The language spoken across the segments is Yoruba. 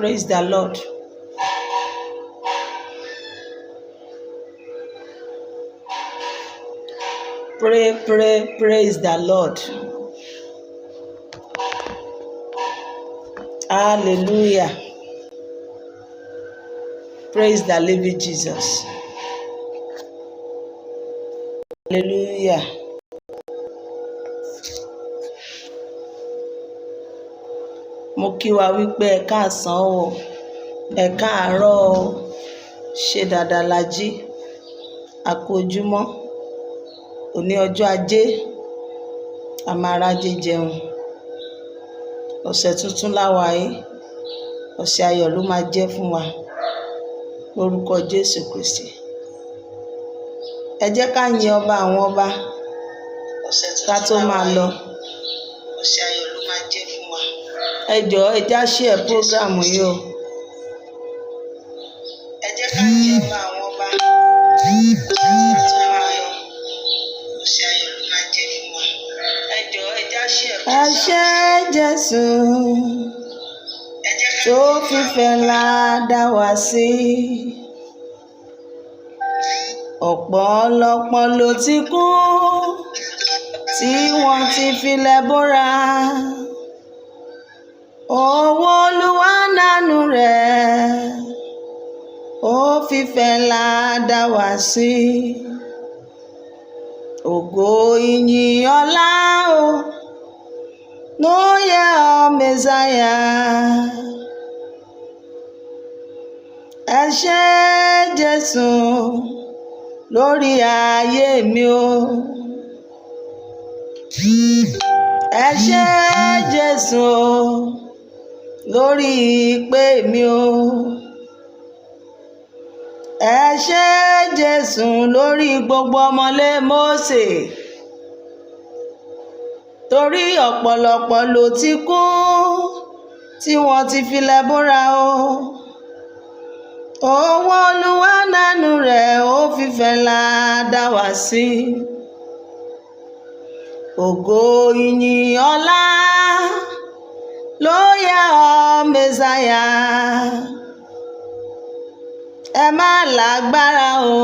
Praise the Lord. Praise the Lord. Hallelujah. Praise the living Jesus. Hallelujah. Mo kí wa wípé ẹ káàsán o, ẹ káàárọ̀ o, ṣe dáadáa la jí, a kú ojúmọ́, òní ọjọ́ ajé, a máa rájé jẹun. Ọ̀sẹ̀ tuntun láwa yìí, ọ̀sẹ̀ ayọ̀ ló máa jẹ́ fún wa lórúkọ Jésù Kristi. Ẹ jẹ́ ká yin ọba àwọn ọba ká tó máa lọ. Ọ̀sẹ̀ ayọ̀ ló máa jẹ́ fún wa. Ẹ jọ̀ọ́ ẹ já share program yìí o. Ẹ jẹ́ ká yin ọba àwọn ọba ká tó máa lọ. Ọ̀sẹ̀ ayọ̀ ló máa jẹ́ fún wa. Ẹ jọ̀ọ́ ẹ já share program. Ẹ ṣé Jésù tó fífẹ́ ńlá dá wa sí. Ọ̀pọ̀lọpọ̀ ló ti kú tí wọ́n ti filẹ̀ bóra. Owó Olúwa nánú rẹ̀, ó fífẹ́ ńlá dá wa sí. Ògo ìyìn ọlá o ló yẹ ọ́ Mèsáyà. Ẹ ṣé Jésù lórí ayé mi o. Ẹ ṣé Jésù lórí ìpè mi o. Ẹ ṣé Jésù lórí gbogbo ọmọlé Mósè. Torí ọ̀pọ̀lọpọ̀ ló ti kú tí wọ́n ti filẹ̀ bóra o. Owó Olúwa nánú rẹ̀, ó fífẹ́ ńlá dá wa sí. Ògo ìyìn ọlá ló yẹ ọ́ Mèsáyà. Ẹ má lágbára o,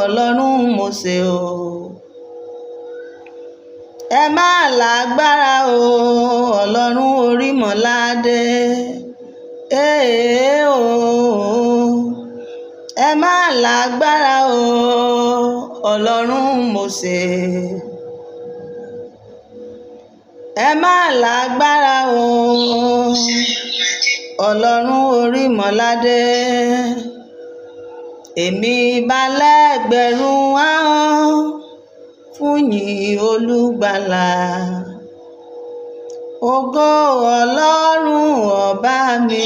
Ọlọ́run Mósè o. Ẹ má lágbára o, Ọlọ́run Orímọ̀ládé. O. Ẹ má lágbára o, Ọlọ́run Mósè. Ẹ má lágbára o, Ọlọ́run Orímọ̀ládé. Èmi bá lẹ́gbẹ̀rún ahọ́n fún yìn Olùgbàlà. Ògo Ọlọ́run ọba mi,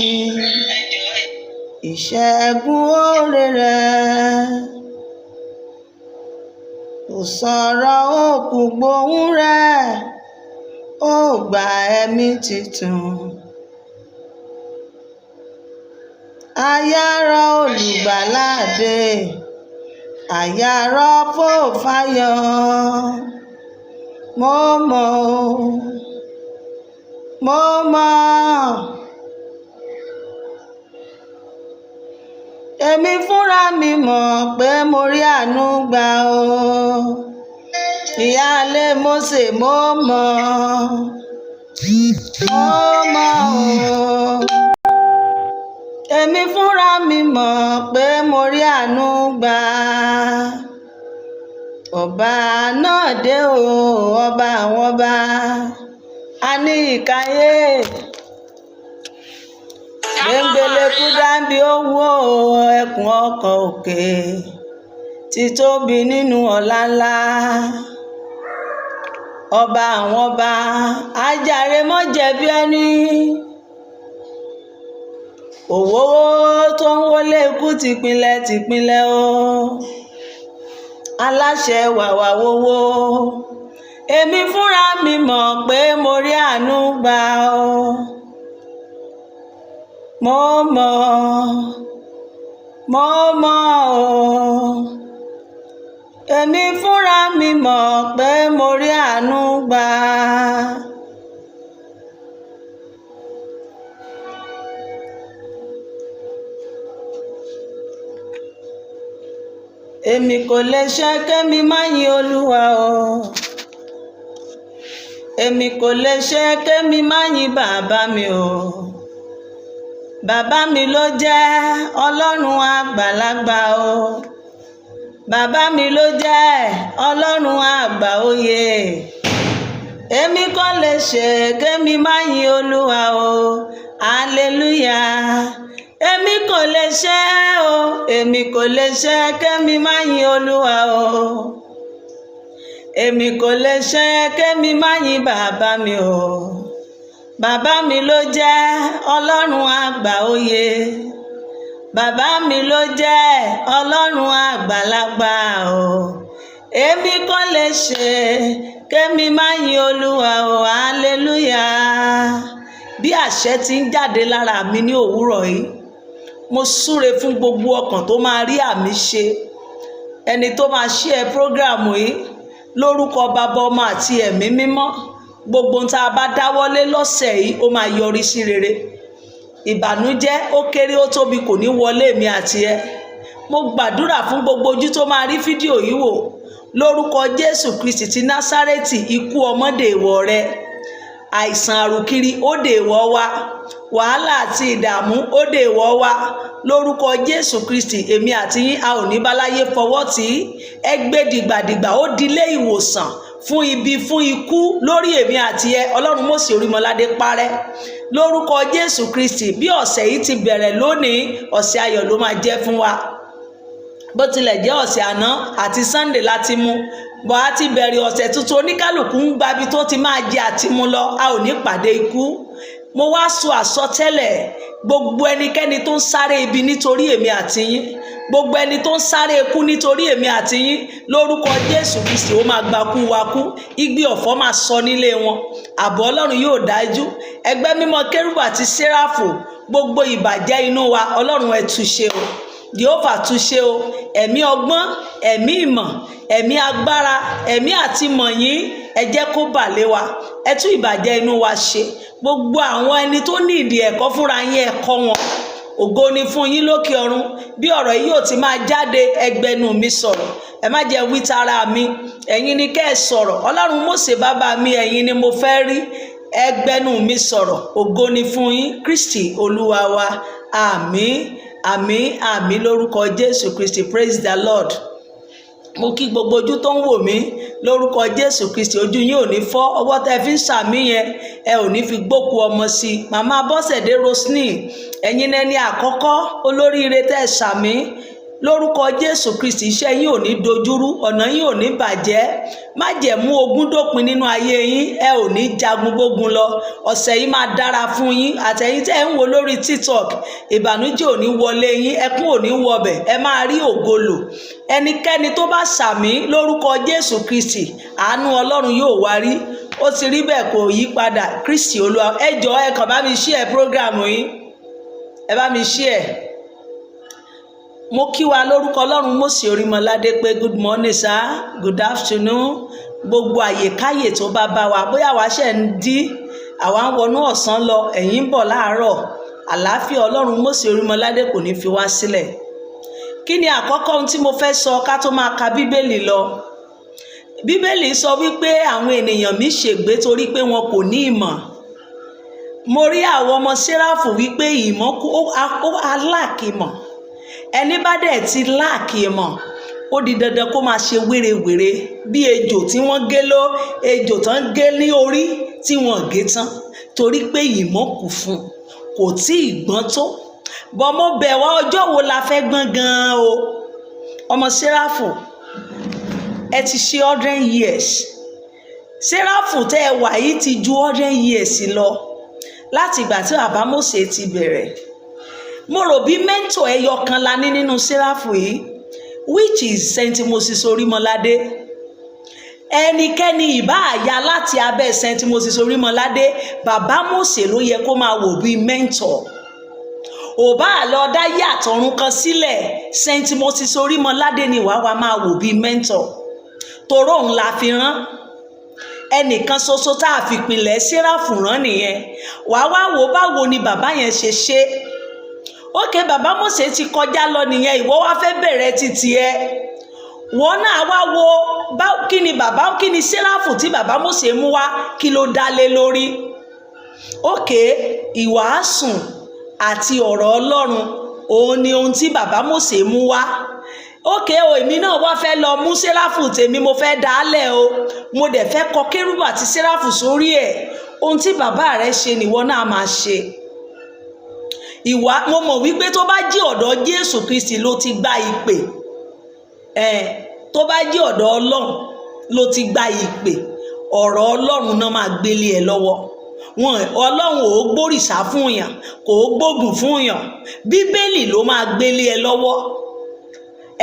ìṣẹ́gun oore rẹ̀. Kò sọ̀rọ̀ òkú gbóhùn rẹ̀, ó gba ẹ̀mí titun. Ayárọ̀ Olùgbàlà dé, ayárọ̀ fòfáyọ̀. Mo mọ̀ èmi fúnra mi mọ̀ pé mo rí àánú gbà o. Ìyáálé Mósè mo mọ̀ o. Èmi fúnra mi mọ̀ pé mo rí àánú gbà. Ọba náà dé o, ọba àwọn ọba. A ní ìkáyé gbẹ̀ngbẹ̀lẹ̀kú dáńbí owó ẹkùn ọkọ̀ òkè ti tóbi nínú ọlá ńlá. Ọba àwọn ọba, ajáre mọ́ jẹ̀bi ẹni. Òwò tó ń wọlé ikú tìpínlẹ̀ o. Aláṣẹ wàwà wowó. Èmi fúnra mi mọ̀ pé mo rí àánú gbà o. Mo mọ̀ o. Èmi fúnra mi mọ̀ pé mo rí àánú gbà. èmi kò lè ṣe kémi má yin Olúwa o. Èmi kò lè ṣe kémi má yin bàbá mi o. Bàbá mi ló jẹ́ Ọlọ́run àgbàlagbà o. Bàbá mi ló jẹ́ Ọlọ́run àgbà òye. Èmi kò lè ṣe kémi má yin Olúwa o. Hallelujah. Èmi kò lè ṣe o. Èmi kò lè ṣe kémi má yin Olúwa o. Èmi kò lè ṣe kémi má yin bàbá mi o. Bàbá mi ló jẹ́ Ọlọ́run àgbà òye. Bàbá mi ló jẹ́ Ọlọ́run àgbàlagbà o. Èmi kò lè ṣe kémi má yin Olúwa o. Hallelujah. Bí àṣẹ ti ń jáde lára mi ní òwúrọ̀ yìí, mo súre fún gbogbo ọkàn tó máa rí àmì ṣe. Ẹni tó máa share program yìí lórúkọ Bàbá, Ọmọ àti Ẹ̀mí Mímọ́. Gbogbo ohun tá a bá dáwọ́lé lọ́sẹ̀ yìí ó máa yọrí sí rere. Ìbànújẹ́ ó kéré ó tóbi kò ní wọlé mi àti ẹ. Mo gbàdúrà fún gbogbo ojú tó máa rí fídíò yìí wò lórúkọ Jésù Kristi ti Násárẹ́tì. Ikú ọmọdé ìwọ rẹ, àìsàn àrùkiri ó dè wọ́ wá, wàhálà àti ìdààmú ó dè wọ́ wá lórúkọ Jésù Kristi. Èmi àti yín a ò ní báláyé fọwọ́ tì í. Ẹ gbé dìgbàdìgbà ó dilé ìwòsàn fún ibi fún ikú lórí èmi àti ẹ. Ọlọ́run Mósè Orímọládé parẹ́ lórúkọ Jésù Kristi. Bí ọ̀sẹ̀ yìí ti bẹ̀rẹ̀ lónìí, ọ̀sẹ̀ ayọ̀ ló máa jẹ́ fún wa. Bó tilẹ̀ jẹ́ ọ̀sẹ̀ àná àti Sunday láti mú, bọ̀ á ti bẹ̀rẹ̀ ọ̀sẹ̀ tuntun. Oníkálùkù ń gbabi tó ti máa jẹ àti mú lọ. A ò ní pàdé ikú. Mo wá sọ àsọtẹ́lẹ̀ gbogbo ẹnikẹ́ni tó ń sáré ibi nítorí èmi àti yín, gbogbo ẹni tó ń sáré ikú nítorí èmi àti yín, lórúkọ Jésù Kristi ó máa gbakú wa kú. Igbe ọ̀fọ̀ máa sọ nílé wọn. Ààbò Ọlọ́run yóò dájú. Ẹgbẹ́ mímọ́ Kérúbù àti Séráfù, gbogbo ìbàjẹ́ inú wa Ọlọ́run ẹ túṣe o. Jèhófà túṣe o. Ẹ̀mí ọgbọ́n, ẹ̀mí ìmọ̀, ẹ̀mí agbára, ẹ̀mí àti mọ̀yín, ẹ jẹ́ kó bà lé wa. Ẹ tú ìbàjẹ́ inú wa ṣe. Gbogbo àwọn ẹni tó ní ìdí ẹ̀kọ́ fúnra yín, ẹ kọ́ wọn. Ògo ni fún yín lókè ọ̀run. Bí ọ̀rọ̀ yìí ò ti máa jáde, ẹgbẹ́nu mi sọ̀rọ̀. Ẹ má jẹ́ wí tara mi. Ẹ̀yin ni kẹ́ ẹ sọ̀rọ̀. Ọlọ́run Mósè bàbá mi, ẹ̀yin ni mo fẹ́ rí. Ẹgbẹ́nu mi sọ̀rọ̀. Ògo ni fún yín Kristi Olúwa wa. Àmín, àmín, àmín lórúkọ Jésù Kristi. Praise the Lord. Mo kí gbogbo ojú tó ń wò mí lórúkọ Jésù Kristi. Ojú yín ò ní fọ́. Ọwọ́ tẹ́ fi ń sàmí yẹn ẹ ò ní fi gbókù ọmọ sí. Màmá Bọ́sẹ̀dé Roseline, ẹ̀yin ẹni àkọ́kọ́ olóríire tẹ́ sàmí lórúkọ Jésù Kristi. Iṣẹ́ yín ò ní dojúrú, ọ̀nà yín ò ní bàjẹ́. Májẹ̀mú ogun dópin nínú ayé yín. Ẹ ò ní jagun bógun lọ. Ọ̀sẹ̀ yìí máa dára fún yín. Àtẹ̀yin tẹ́ ń wò lórí TikTok, ìbànújẹ́ ò ní wọlé yín, ẹkún ò ní wọbẹ̀. Ẹ máa rí ògo lò. Ẹnikẹ́ni tó bá sàmí lórúkọ Jésù Kristi, àánú Ọlọ́run yóò wá rí. Ó ti rí bẹ́ẹ̀ kò yí padà. Kristi Olúwa. Ẹ jọ̀ọ́ ẹ kàn bá mi share program yín. Ẹ bá mi share. Mo kí wa lórúkọ Ọlọ́run Mósè Orímọládé pé good morning sir, good afternoon. Gbogbo àyèkáyè tó bá bá wa, bóyá wa ṣe ń dí, àwa ń wọnú ọ̀sán lọ, ẹ̀yin ń bọ̀ láàárọ̀. Àlàáfíà Ọlọ́run Mósè Orímọládé kò ní fi wá sílẹ̀. Kí ni àkọ́kọ́ ohun tí mo fẹ́ sọ ká tó máa ka Bíbélì lọ? Bíbélì sọ wípé àwọn ènìyàn mi ṣègbé torí pé wọn kò ní ìmọ̀. Mo rí àwọn ọmọ Séráfù wípé ìmọ̀ ó aláàkì ìmọ̀. Ẹni bá dẹ̀ ti láàkì ìmọ̀, ó di dandan kó máa ṣe wérewère bí ejò tí wọ́n gé ejò tán gé ní orí tí wọ́n gé tán torí pé ìmọ̀ kù fún, kò tí ì gbọ́n tó. Bọ́ mo bẹ̀ wá, ọjọ́ wo la fẹ́ gbọ́n gan-an o? Ọmọ Séráfù, ẹ ti ṣe 100 years. Séráfù tẹ́ ẹ wà yìí ti ju 100 years lọ láti ìgbà tí bàbá Mósè ti bẹ̀rẹ̀. Mo rò bí mẹ́ńtọ̀ ẹyọ kan la ní nínú Séráfù yìí, which is Saint Moses Orímọládé. Ẹnikẹ́ni ìbá àyà láti abẹ́ Saint Moses Orímọládé, bàbá Mósè ló yẹ kó máa wò bí mẹ́ńtọ̀. Ò bá lọ dá yàtọ̀run kan sílẹ̀, Saint Moses Orímọládé ni wàá wá máa wò bí mẹ́ńtọ̀. Toró òun la fi rán. Ẹnìkan ṣoṣo tá a fi pinlẹ̀ Séráfù rán nìyẹn. Wàá wá wò báwo ni bàbá yẹn ṣe ṣe. Ókè, bàbá Mósè ti kọjá lọ nìyẹn, ìwọ wá fẹ́ bẹ̀rẹ̀ títí ẹ. wọ́n náà wá wo kí ni Séráfù tí bàbá Mósè mú wá kí ló dá lé lórí. òkè ìwàásùn àti ọ̀rọ̀ Ọlọ́run òun ni ohun tí bàbá Mósè mú wá. òkè èmi náà wá fẹ́ lọ mú Séráfù tèmi mo fẹ́ dálẹ̀ o, mo dẹ̀ fẹ́ kọ kérúbù àti Séráfù sórí ẹ̀. ohun tí bàbá rẹ ṣe nìwọ náà máa ṣe. mo mọ̀ wípé tó bá jí ọ̀dọ̀ Jésù Kristi ló ti gba ìpè, tó bá jí ọ̀dọ̀ Ọlọ́run ló ti gba ìpè, ọ̀rọ̀ Ọlọ́run náà máa gbélé ẹ lọ́wọ́. Ọlọ́run ò gbórìṣà fún yàn, kò gbógun fún yàn, bíbélì ló máa gbélé ẹ lọ́wọ́.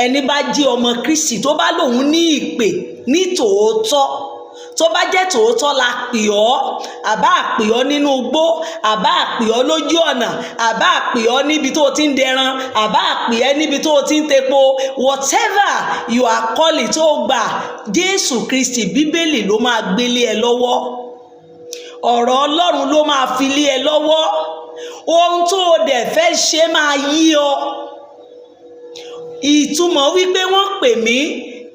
ẹni bá jí ọmọ Kristi tó bá lòun ní ìpè ní tòótọ́, tó bá jẹ́ tòótọ́ la pè ọ́, àbá pè ọ́ nínú igbó, àbá pè ọ́ lójú ọ̀nà, àbá pè ọ́ níbi tó ti ń dẹran, àbá pè ẹ́ níbi tó ti ń tepo, whatever you are calling tó gbà, Jésù Kristi bíbélì ló máa gbélé ẹ lọ́wọ́, ọ̀rọ̀ Ọlọ́run ló máa fi lé ẹ lọ́wọ́. ohun tó o dẹ̀ fẹ́ ṣe máa yí ọ. ìtumọ̀ wípé wọ́n pè mí,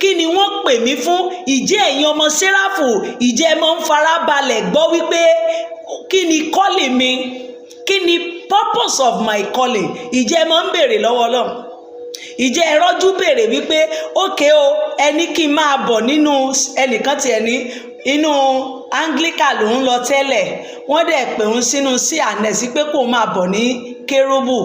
kí ni wọ́n pè mí fún? ìjẹ́ ẹ̀yin ọmọ Séráfù, ìjẹ́ ẹ máa ń farabalẹ̀ gbọ́ wípé kí ni calling mi, kí ni purpose of my calling? ìjẹ́ ẹ máa ń béèrè lọ́wọ́ Ọlọ́run. ìjẹ́ ẹ rọ́jú béèrè wípé ókè o, ẹni kí n máa bọ̀ nínú, ẹnìkan tiẹ̀ ní inú Anglican ló ń lọ tẹ́lẹ̀, wọ́n dẹ̀ pè ń sínú CNS pé kó máa bọ̀ ní kérúbù.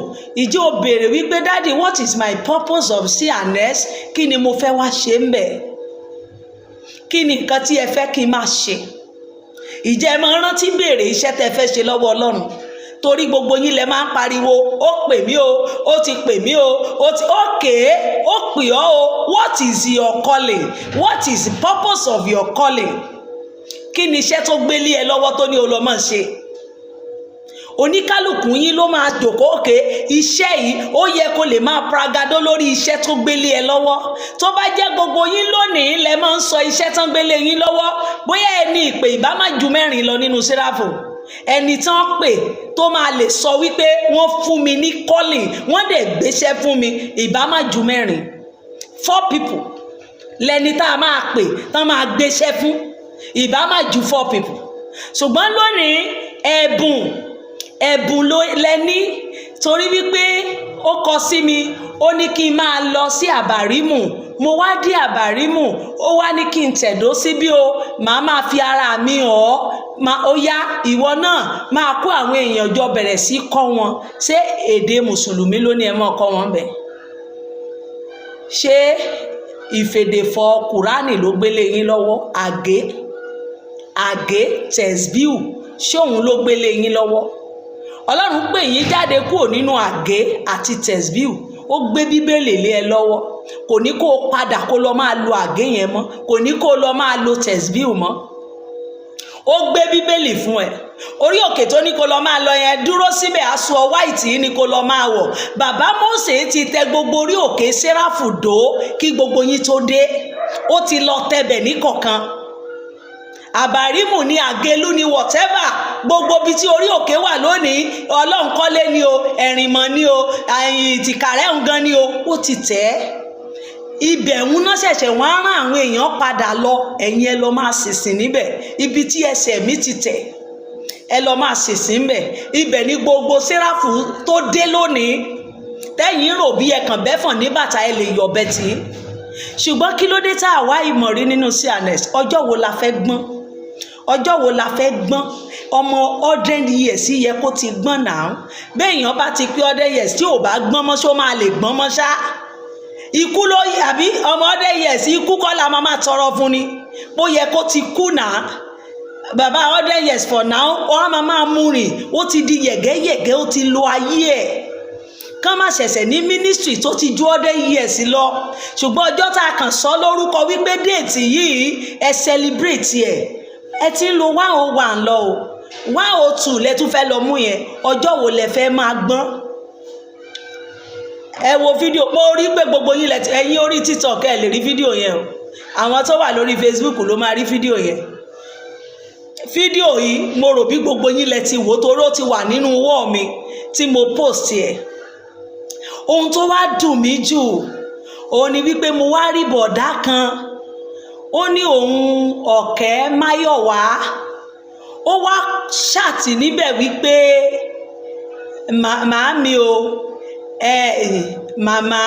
ìjẹ́ ò béèrè wípé daddy what is my purpose of CNS? kí ni mo fẹ́ wá ṣe ń bẹ̀? kí ni nǹkan tí ẹ fẹ́ kí n máa ṣe? ìjẹ́ ẹ máa rántí béèrè iṣẹ́ tẹ́ fẹ́ ṣe lọ́wọ́ Ọlọ́run, torí gbogbo yín lẹ máa ń pariwo ó pè mí o, ó ti pè mí o, ó ti ókè ó pè ọ́ o. what is your calling? what is the purpose of your calling? kí ni iṣẹ́ tó gbélé ẹ lọ́wọ́ tó ní o lọ máa ṣe? oníkálùkù yín ló máa jòkó òkè iṣẹ́ yìí ó yẹ kó lè máa pragadó lórí iṣẹ́ tó gbélé ẹ lọ́wọ́. tó bá jẹ́ gbogbo yín lónìí lẹ máa ń sọ iṣẹ́ tán gbélé yín lọ́wọ́, bóyá ẹni ìpè ìbá má ju 4 lọ nínú Séráfù. ẹni tán pè tó máa lè sọ wípé wọ́n fún mi ní calling, wọ́n dẹ̀ gbéṣẹ́ fún mi, ìbá má ju 4. 4 people lẹni tá a máa pè tán máa gbéṣẹ́ fún, ìbá má ju 4 people. ṣùgbọ́n lónìí ẹ̀bùn ló lẹ́ní, torí wípé ó kọ sí mi, ó ní kí n máa lọ sí Àbàrímù, mo wá dé Àbàrímù, ó wá ní kí n tẹ̀dó síbí o, màá máa fi ara mi hàn ọ́, ó yá ìwọ náà máa kó àwọn èèyàn jọ bẹ̀rẹ̀ sí kọ́ wọn. ṣé èdè mùsùlùmí ló ní ẹ máa kọ́ wọn bẹ̀? ṣé ìfèdèfọ̀ Kùránì ló gbélé yín lọ́wọ́? àgé tẹ̀sbíù ṣé òun ló gbélé yín lọ́wọ́? Ọlọ́run pè yín jáde kúrò nínú àgé àti tẹ̀sbíù, ó gbé bíbélì lé ẹ lọ́wọ́. kò ní kó o padà kó lọ máa lo àgé yẹn mọ́, kò ní kó o lọ máa lo tẹ̀sbíù mọ́. ó gbé bíbélì fún ẹ. orí òkè tó ní kó lọ máa lọ yẹn, dúró síbẹ̀, aṣọ white yìí ni kó lọ máa wọ̀. bàbá Mósè ti tẹ gbogbo orí òkè Séráfù dó kí gbogbo yín tó dé, ó ti lọ tẹbẹ̀ ní kọ̀ọ̀kan. Àbàrímù ní Àgélú ní whatever, gbogbo ibi tí orí òkè wà lónìí, Ọlọ́run kọ́lé ni o, ẹ̀rìnmọ̀ ni o, ìtìkàrẹ́ ń gan ni o, ó ti tẹ̀ ẹ́. ibẹ̀ ń ná ṣẹ̀ṣẹ̀ wọ́n á rán àwọn èèyàn padà lọ, ẹ̀yin ẹ lọ máa ṣèsìn níbẹ̀. ibi tí ẹsẹ̀ mi ti tẹ̀, ẹ lọ máa ṣèsìn níbẹ̀. ibẹ̀ ni gbogbo Séráfù tó dé lónìí, tẹ́yìn rò bí ẹkàn bẹ́fọ̀n ní bàtà ẹ lè yọ̀bẹ tì í. ṣùgbọ́n kí ló dé tá a wá ìmọ̀ rí nínú CNS? ọjọ́ wo la fẹ́ gbọ́n? ọjọ́ wo la fẹ́ gbọ́n? ọmọ 100 years yẹ kó ti gbọ́n náà. béèyàn bá ti pé 100 years tí ò bá gbọ́n mọ́, ṣó máa lè gbọ́n mọ́ ṣá? ikú ló yẹ, àbí ọmọ 100 years ikú kọ́ la máa tọrọ fún ni? ó yẹ kó ti kú náà. bàbá 100 years for now wọ́n máa mú rìn, ó ti di yẹ̀gẹ́yẹ̀gẹ́, ó ti lo ayé ẹ̀. kán má ṣẹ̀ṣẹ̀ ní mínísítírì tó ti ju 100 years lọ. ṣùgbọ́n ọjọ́ tá a kàn sọ lórúkọ wípé déètì yìí ẹ celebrate ẹ̀, ẹ ti ń lo 101 lọ o, 102 lẹ tún fẹ́ lọ mú yẹn. ọjọ́ wo lẹ fẹ́ máa gbọ́n? ẹ wo fídíò, mo rí pé gbogbo yín ẹ̀yin orí TikTok ẹ lè rí fídíò yẹn o, àwọn tó wà lórí Facebook ló máa rí fídíò yẹn. fídíò yìí mo rò bí gbogbo yín lẹ ti wò, torí ó ti wà nínú wọ́ọ̀ mi tí mo post ẹ̀. ohun tó wá dùn mí jù, òun ni wípé mo wá rí bọ̀dá kan, ó ní òun Ọ̀kẹ́ Máyọ̀wá, ó wá ṣàtì níbẹ̀ wípé màámi o, màmá,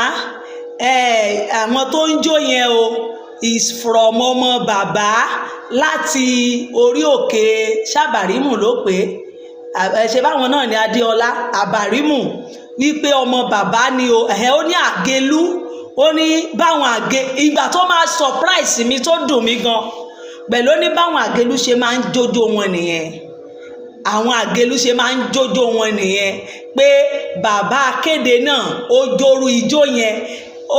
àwọn tó ń jó yẹn o is from ọmọ bàbá láti orí òkè Ṣàbàrímù ló pé ṣe báwọn náà ní Adéọlá Àbàrímù, wípé ọmọ bàbá ni o, ó ní Àgélú, ó ní báwọn ìgbà tó máa surprise mi tó dùn mí gan pẹ̀lú ní báwọn Àgélú ṣe máa ń jójó wọn nìyẹn, àwọn Àgélú ṣe máa ń jójó wọn nìyẹn, pé bàbá Akéde náà ó jóru ijó yẹn.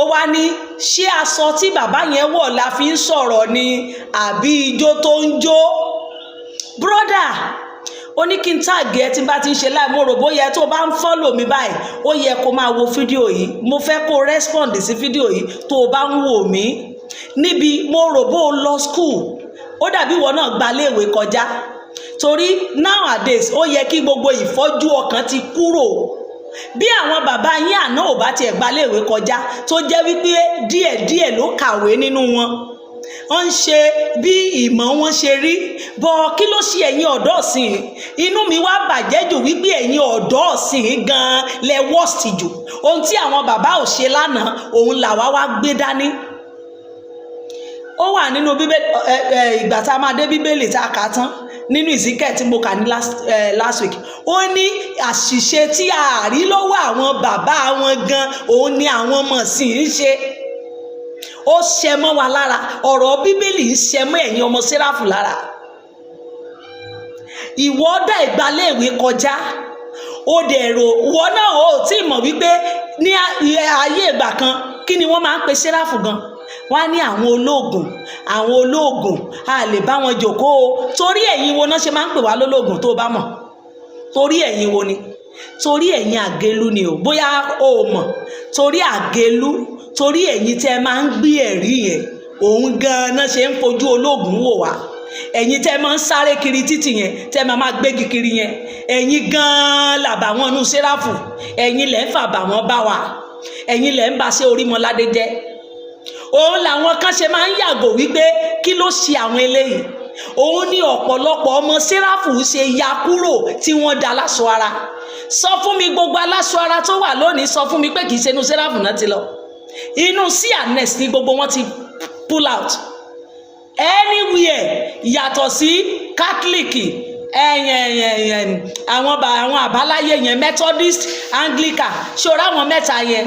Ó wá ní ṣé aṣọ tí bàbá yẹn wọ̀ la fi ń sọ̀rọ̀ ni àbí ijó tó ń jó. Brother, ó ní kí n tàgé ẹ tí n bá ti ń ṣe láì, mo rò bóyá tó bá ń fọ́lò mi báyìí ó yẹ kó máa wo fídíò yìí, mo fẹ́ kó respond sí fídíò yìí tó o bá ń wò mí. Níbi mo rò bó o lọ school, ó dàbí ìwọ náà gba iléèwé kọjá, torí nowadays ó yẹ kí gbogbo ìfọ́jú ọkàn ti kúrò. Bí àwọn bàbá yín àná ò bá tiẹ̀ gba iléèwé kọjá, tó jẹ́ wípé díẹ̀díẹ̀ ló kàwé nínú wọn, wọ́n ń ṣe bí ìmọ̀ wọn ṣe rí, bọ́ kí ló ṣe ẹ̀yin ọ̀dọ́ ọ̀sìn? Inú mi wá bàjẹ́ jù wípé ẹ̀yin ọ̀dọ́ ọ̀sìn gan-an lẹ worst jù. Ohun tí àwọn bàbá ò ṣe lánàá òun làwa wá gbé dání. Ó wà nínú Bíbélì, ìgbà tá a máa dé Bíbélì tá a kà tán nínú Ìsíkẹ́ẹ̀ tí mo kà ní last week, ó ní àṣìṣe tí a rí lọ́wọ́ àwọn bàbá wọn gan òun ni àwọn ọmọ sì ń ṣe. Ó ṣẹ mọ́ wa lára, ọ̀rọ̀ Bíbélì ń ṣẹ mọ́ ẹ̀yin ọmọ Séráfù lára. Ìwọ dá ìgbàléèwé kọjá, ó dẹ̀rọ ìwọ náà ó tí mọ̀ wípé ní ayé ìgbà kan kí ni wọ́n máa ń pe Séráfù gan? Wọ́n á ní àwọn olóògùn a lè bá wọn jókòó. Torí ẹ̀yin wo náà ṣe máa ń pè wá lólóògùn tó bá mọ̀? Torí ẹ̀yin wo ni? Torí ẹ̀yin Àgélú ni o, bóyá o mọ̀. Torí Àgélú, torí ẹ̀yin tẹ́ máa ń gbé ẹ̀rí yẹn, òun gan-an ṣe ń fojú olóògùn wò wá. Ẹ̀yin tẹ́ máa ń sáré kiri títì yẹn, tẹ́ máa gbégi kiri yẹn, ẹ̀yin gan-an làbà wọn nú Séráfù, ẹ̀yin lẹ́ ń fàbà wọn bá wa, ẹ̀yin lẹ́ ń bá ṣe Orímọládé jẹ́. Òun làwọn kan ṣe máa ń yàgò wípé kí ló ṣe àwọn eléyìí. Òun ní ọ̀pọ̀lọpọ̀ ọmọ Séráfù ṣe ya kúrò tí wọ́n da aláṣọ ara. Sọ fún mi gbogbo aláṣọ ara tó wà lónìí, sọ fún mi pé kì í ṣe inú Séráfù náà ti lọ. Inú CNS ni gbogbo wọn ti pull out. Anywhere yàtọ̀ sí Catholic, àwọn àbáláyé yẹn, Methodist, Anglican, ṣòro àwọn mẹ́ta yẹn.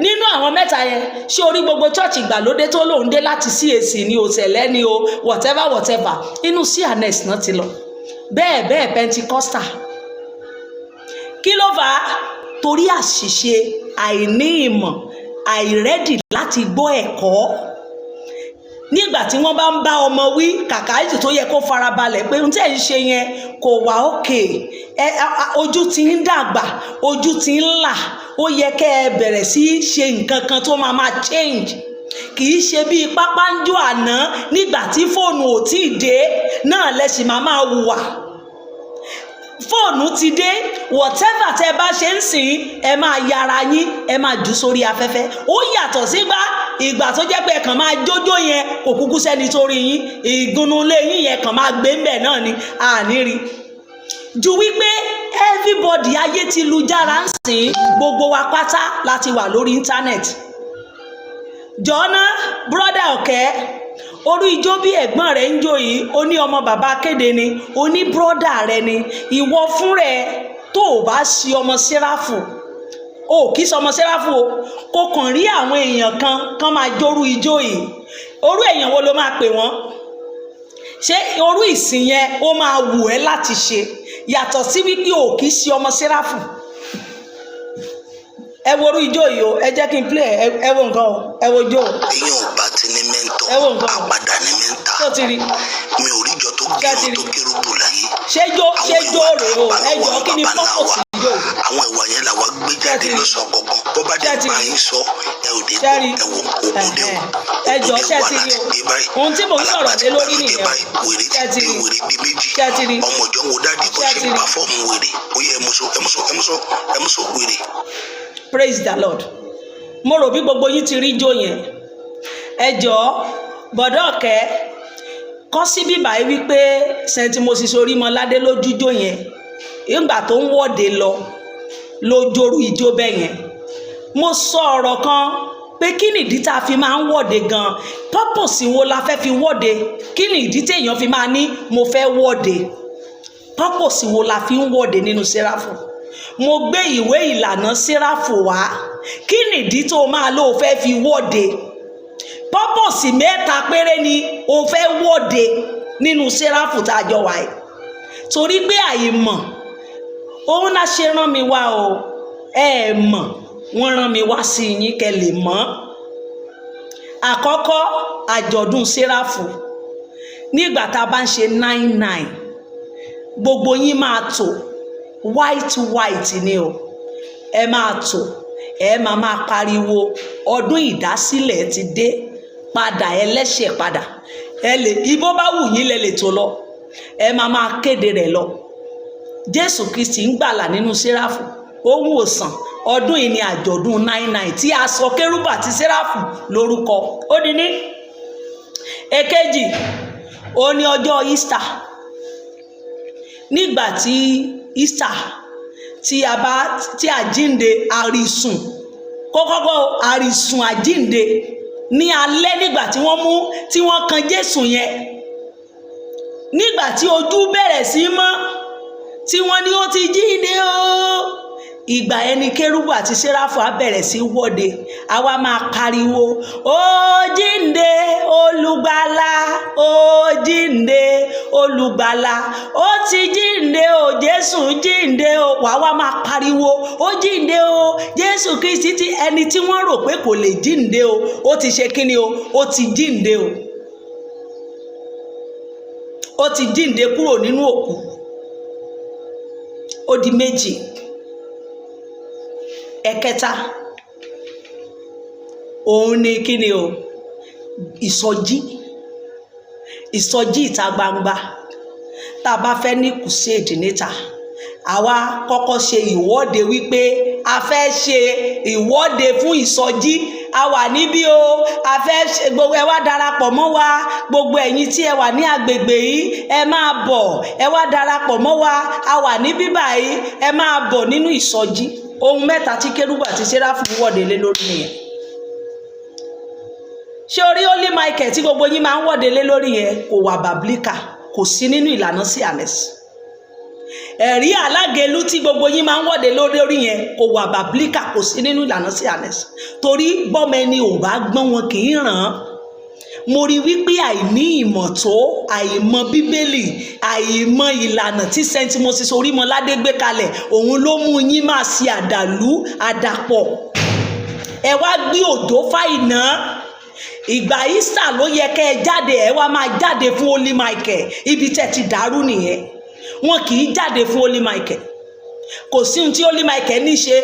Nínú àwọn mẹ́ta yẹn, ṣé orí gbogbo church ìgbàlódé tó lóun dé láti CAC ni o, tẹ̀lẹ́ ni o, whatever, inú CNS náà ti lọ. Bẹ́ẹ̀ Pentecostal. Kí ló fà á? Torí àṣìṣe, àìní ìmọ̀, àìrẹ́dì láti gbọ́ ẹ̀kọ́. Nígbà tí wọ́n bá ń bá ọmọ wí, kàkà ètò tó yẹ kó farabalẹ̀ pé ohun tí ẹ̀ ń ṣe yẹn kò wá òkè, ojú ti ń dàgbà, ojú ti ń là, ó yẹ kẹ́ ẹ bẹ̀rẹ̀ sí ṣe nǹkan kan tó máa change. Kì í ṣe bíi pápánjó àná nígbà tí fóònù ò tí ì dé náà lẹ́sìn máa hùwà. Fóònù ti dé, whatever tẹ́ bá ṣe ń sìn, ẹ máa yára yín, ẹ máa jù sórí afẹ́fẹ́. Ó yàtọ̀ sígbà ìgbà tó jẹ́ pé ẹ kàn máa jójó yẹn kò kúkú sẹ́ni torí yín, ìgúnnulé yín yẹn kàn máa gbé ń bẹ̀ náà ni àníri. Ju wípé everybody ayé ti lu jára ń sìn, gbogbo wa pátá láti wà lórí íńtánẹ́ẹ̀tì. Jọ̀ọ́ná brother Ọ̀kẹ́, orí ijó bí ẹ̀gbọ́n rẹ̀ ń jó yìí, ó ní ọmọ bàbá Akéde ni, ó ní brother rẹ̀ ni. Ìwọ fún rẹ̀ tó o bá ṣe ọmọ Séráfù, o kì í sọmọ Séráfù o, kò kàn rí àwọn èèyàn kan máa jórú ijó yìí. Orú èèyàn wo ló máa pè wọ́n? Ṣé orú ìsìn yẹn ó máa wù ẹ́ láti ṣe? Yàtọ̀ sí wípé o kì í ṣe ọmọ Séráfù. Ẹ wo orú ijó yìí o, ẹ jẹ́ kí n play ẹ wo nǹkan o, ẹ wo ijó o. Èèyàn ò bá ti ní mẹ́ńtọ̀, àpàdà ní mẹ́ńtà. Tó ti rí. Mi ò rí ìjọ tó kéré tó kérúbù láyé. Ṣé jó rèé o, ẹ jọ kí ni pọ́pọ́sì ijó? Àwọn ìwà yẹn làwa gbé jáde lọ́sọ̀ kọ̀ọ̀kan. Bọ́ bá dé pa yín sọ, ẹ ò dé bọ̀, ẹ wò ògùn dé o. Ẹ jọ ṣẹ́ ti rí o. Ohun tí mò ń sọ̀rọ̀ lé lórí nìyẹn. Wèrè ti di wèrè di méjì. Ọmọ ìjọ wo dáàdi bó ṣe pàfọ́ọ̀mù wèrè. Ó yẹ ẹmúṣọ wèrè. Praise the Lord. mo rò bí gbogbo yín ti rí ijó yẹn. Ẹ jọ̀ọ́ bọ̀dọ̀ Ọ̀kẹ́ kọ́ sí bíbá yìí wípé St. Moses Orímọládé ló jújó yẹn ìgbà tó ń wọ́de lọ ló jórú ijó bẹ́ẹ̀ yẹn. Mo sọ ọ̀rọ̀ kan pé kí nìdí tá a fi máa ń wọ́de gan, purpose wo la fẹ́ fi wọ́de, kí nìdí téèyàn fi máa ní mo fẹ́ wọ́de, purpose wo la fi ń wọ́de nínú Séráfù. Mo gbé ìwé ìlànà Séráfù wá, kí nìdí tó máa ló fẹ́ fi wọ́de, purpose mẹ́ta péré ni o fẹ́ wọ́de nínú Séráfù tá a jọ wáyé. Torí pé àìmọ̀ òun náà ṣe rán mi wá o, ẹ mọ̀ wọ́n rán mi wá sí yín kẹ́ lè mọ̀. Àkọ́kọ́ àjọ̀dún Séráfù nígbà tá a bá ń ṣe 99 gbogbo yín máa tò white ni o, ẹ máa tò, ẹ máa pariwo ọdún ìdásílẹ̀ ti dé, padà ẹlẹ́ṣẹ̀ padà, ẹ lè ibo bá wù yín lẹ lè tó lọ, ẹ máa kéde rẹ̀ lọ. Jésù Kristi ń gbàlà nínú Séráfù, ó ń wòsàn. Ọdún yìí ni àjọ̀dún 99 tí a sọ Kérúbù àti Séráfù lórúkọ. Ó di ní èkejì, ó ní ọjọ́ Easter. Nígbà tí Easter tí àjínde àrísùn kọ́kọ́kọ́ àrísùn àjínde ní alẹ́ nígbà tí wọ́n kan Jésù yẹn, nígbà tí ojú bẹ̀rẹ̀ sí mọ́ tí wọ́n ní ó ti jíǹde o, ìgbà ẹni Kérúbù àti Séráfù á bẹ̀rẹ̀ sí wọ́de, àwa máa pariwo ó jíǹde olùgbàlà, ó jíǹde olùgbàlà, ó ti jíǹde o, Jésù jíǹde o, wàá máa pariwo ó jíǹde o, Jésù Kristi ti ẹni tí wọ́n rò pé kò lè jíǹde o, ó ti ṣe kíni o, ó ti jíǹde o, ó ti jíǹde kúrò nínú òkú. Ó di méjì. Ẹ̀kẹta òun ni kíni o, ìsọjí ìta gbangba. Tá a bá fẹ́ ní crusade níta, àwa kọ́kọ́ ṣe ìwọ́de wípé a fẹ́ ṣe ìwọ́de fún ìsọjí, a wà níbí o, a fẹ́ ṣe gbogbo, ẹ wá darapọ̀ mọ́ wa, gbogbo ẹ̀yin tí ẹ wà ní agbègbè yìí ẹ máa bọ̀, ẹ wá darapọ̀ mọ́ wa, a wà níbí báyìí, ẹ máa bọ̀ nínú ìsọjí. Ohun mẹ́ta tí Kérúbù àti Séráfù wọ́de lé lórí nìyẹn. Ṣé orí Holy Michael tí gbogbo yín máa ń wọ́de lé lórí yẹn kò wà bàbílíkà, kò sí nínú ìlànà CNS. Ẹ̀rí Alágẹ̀lú tí gbogbo yín máa ń wọ́de lórí yẹn kò wà bàbílíkà, kò sí nínú ìlànà CNS. Torí bọ́mọ ẹni ò bá gbọ́n wọn kì í ràn án. Mo rí wípé àìní ìmọ̀ tó, àìmọ̀ Bíbélì, àìmọ̀ ìlànà tí St. Moses Orímọládé gbé kalẹ̀, òun ló mú yín máa ṣe àdàlú àdàpọ̀. Ẹ wá gbé òjò fáìnà. Ìgbà Easter ló yẹ kẹ́ ẹ jáde, ẹ wá máa jáde fún Holy Michael. Ibi tẹ́ ti dàrú nìyẹn. Wọn kì í jáde fún Holy Michael. Kò sí ohun tí Holy Michael ní ṣe.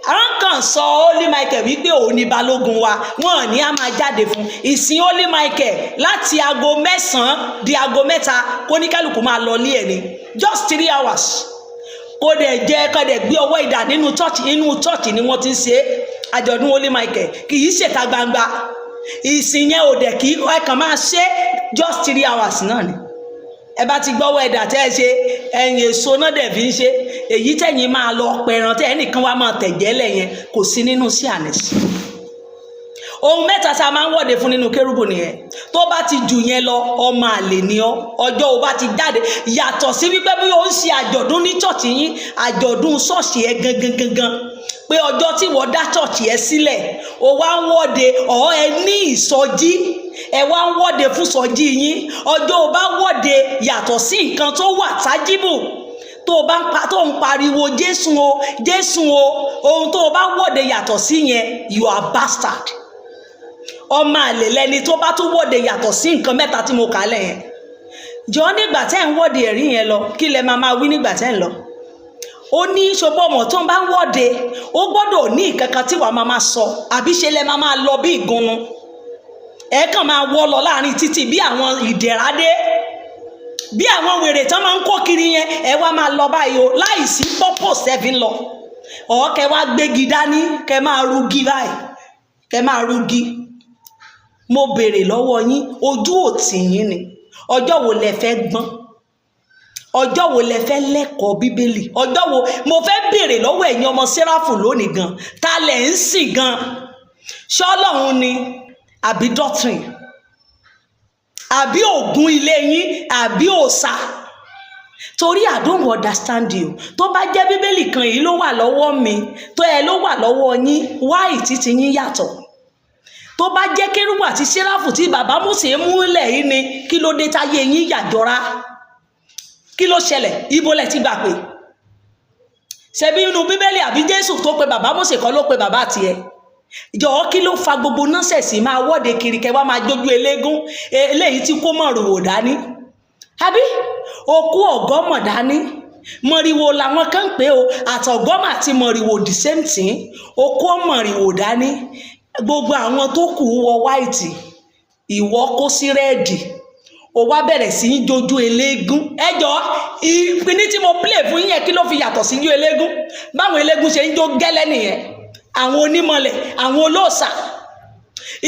Àwọn kan sọ Holy Michael wípé òun ni balógun wa, wọn ní a máa jáde fún ìsìn Holy Michael láti aago 9 di aago 3 kó ní kálukú máa lọ lé ẹ̀ ní just 3 hours. Kó dẹ̀ jẹ́ kó dẹ̀ gbé ọwọ́ ìdá nínú church ni wọ́n ti ń ṣe àjọ̀dún Holy Michael, kì í ṣèta gbangba. Ìsìn yẹn ò dẹ̀ kì í kàn máa ṣe just 3 hours náà ni. Ẹ bá ti gbọ́wọ́ ẹ̀dà tẹ́ ẹ ṣe ẹ̀yìn èso náà dẹ̀ fi ń ṣe, èyí tẹ̀yìn máa lọ pẹ̀ràn tẹ́ ẹnìkan wá máa tẹ̀jẹ́lẹ̀ yẹn kò sí nínú CNS. Ohun mẹ́ta tá a máa ń wọ́de fún nínú Kérúbù nìyẹn. Tó bá ti jù yẹn lọ, ọmọ àlè ni ọ́, ọjọ́ ò bá ti jáde. Yàtọ̀ sí wípé bí ó ń ṣe àjọ̀dún ní ṣọ́ọ̀ṣì yín, àjọ̀dún ṣọ́ọ̀ṣì ẹ gangan pé ọjọ́ tí wọ́n dá ṣọ́ọ̀ṣì ẹ sílẹ̀, ó wá ń wọ́de ẹ ní ìsọjí, ẹ wá ń wọ́de fún ìsọjí yín. Ọjọ́ ò bá wọ́de yàtọ̀ sí nǹkan tó wà tájíbù, tó ń pariwo Jésù o, ohun tó bá wọ́de yàtọ̀ sí yẹn, you are bastard. Ọmọ àlè lẹni tó bá tún wọ́de yàtọ̀ sí nǹkan mẹ́ta tí mo kà lẹ̀ yẹn. Jọ nígbà tẹ́ ń wọ́de ẹ̀rí yẹn lọ, kí lẹ máa wí nígbà tẹ́ ń lọ? Ó ní ṣọpọ̀ ọmọ tó ń bá ń wọ́de, ó gbọ́dọ̀ ní ìkankan tí wàá máa sọ, àbí ṣe lẹ máa lọ bí ìgúnnu. Ẹ kàn máa wọ́ lọ láàrin títì bí àwọn ìdẹ̀radé, bí àwọn wèrè tán máa ń kó kiri yẹn, ẹ wá máa lọ báyìí o, láìsí purpose ẹ fi ń lọ. Kẹ wá gbégi dání, kẹ máa rugi báyìí. kẹ́ máa rúgi. Mo béèrè lọ́wọ́ yín, ojú ò tì yín ni. Ọjọ́ wo lẹ fẹ́ gbọ́n? Ọjọ́ wo lẹ fẹ́ lẹ́kọ̀ọ́ Bíbélì? Ọjọ́ wo? Mo fẹ́ béèrè lọ́wọ́ ẹ̀yin ọmọ Séráfù lónìí gan, ta lẹ̀ ń sìn gan? Ṣọ́lọ́run ni àbí doctrine? Àbí ògún ilé yín àbí òòṣà? Torí I don't understand you. Tó bá jẹ́ Bíbélì kan yìí ló wà lọ́wọ́ mi, tó ẹ ló wà lọ́wọ́ yín, why títí yín yàtọ̀? Tó bá jẹ́ Kérúbù àti Séráfù tí bàbá Mósè múlẹ̀ yìí ni, kí ló dé táyé yín yàjọra? Kí ló ṣẹlẹ̀? Ibo lẹ ti gbà pé? Ṣebí inú Bíbélì àbí Jésù tó pe bàbá Mósè kọ́ ló pe bàbá tiẹ̀? Jọ̀ọ́ kí ló fa gbogbo nọ́sẹ̀sì máa wọ́de kiri kẹ́ wá máa jójú eléégún eléyìí tí kó mọ̀rùwò dání? Àbí okú ọ̀gọ́mọ̀ dání? Mọ̀rìwò làwọn kan pé o, àtọ̀gọ́mọ̀ àti mọ̀rìwò the same thing. Okú mọ̀rìwò dání. Gbogbo àwọn tó kù wọ white, ìwọ kó sí rẹ́ẹ̀dì. Ó wá bẹ̀rẹ̀ sí í jójú eléégún. Ẹjọ́ ìpínní tí mo play fún yín kí ló fi yàtọ̀ sí jó eléégún? Báwọn eléégún ṣe ń jó gẹ́lẹ́ nìyẹn. Àwọn onímọ̀lẹ̀, àwọn olóòṣà.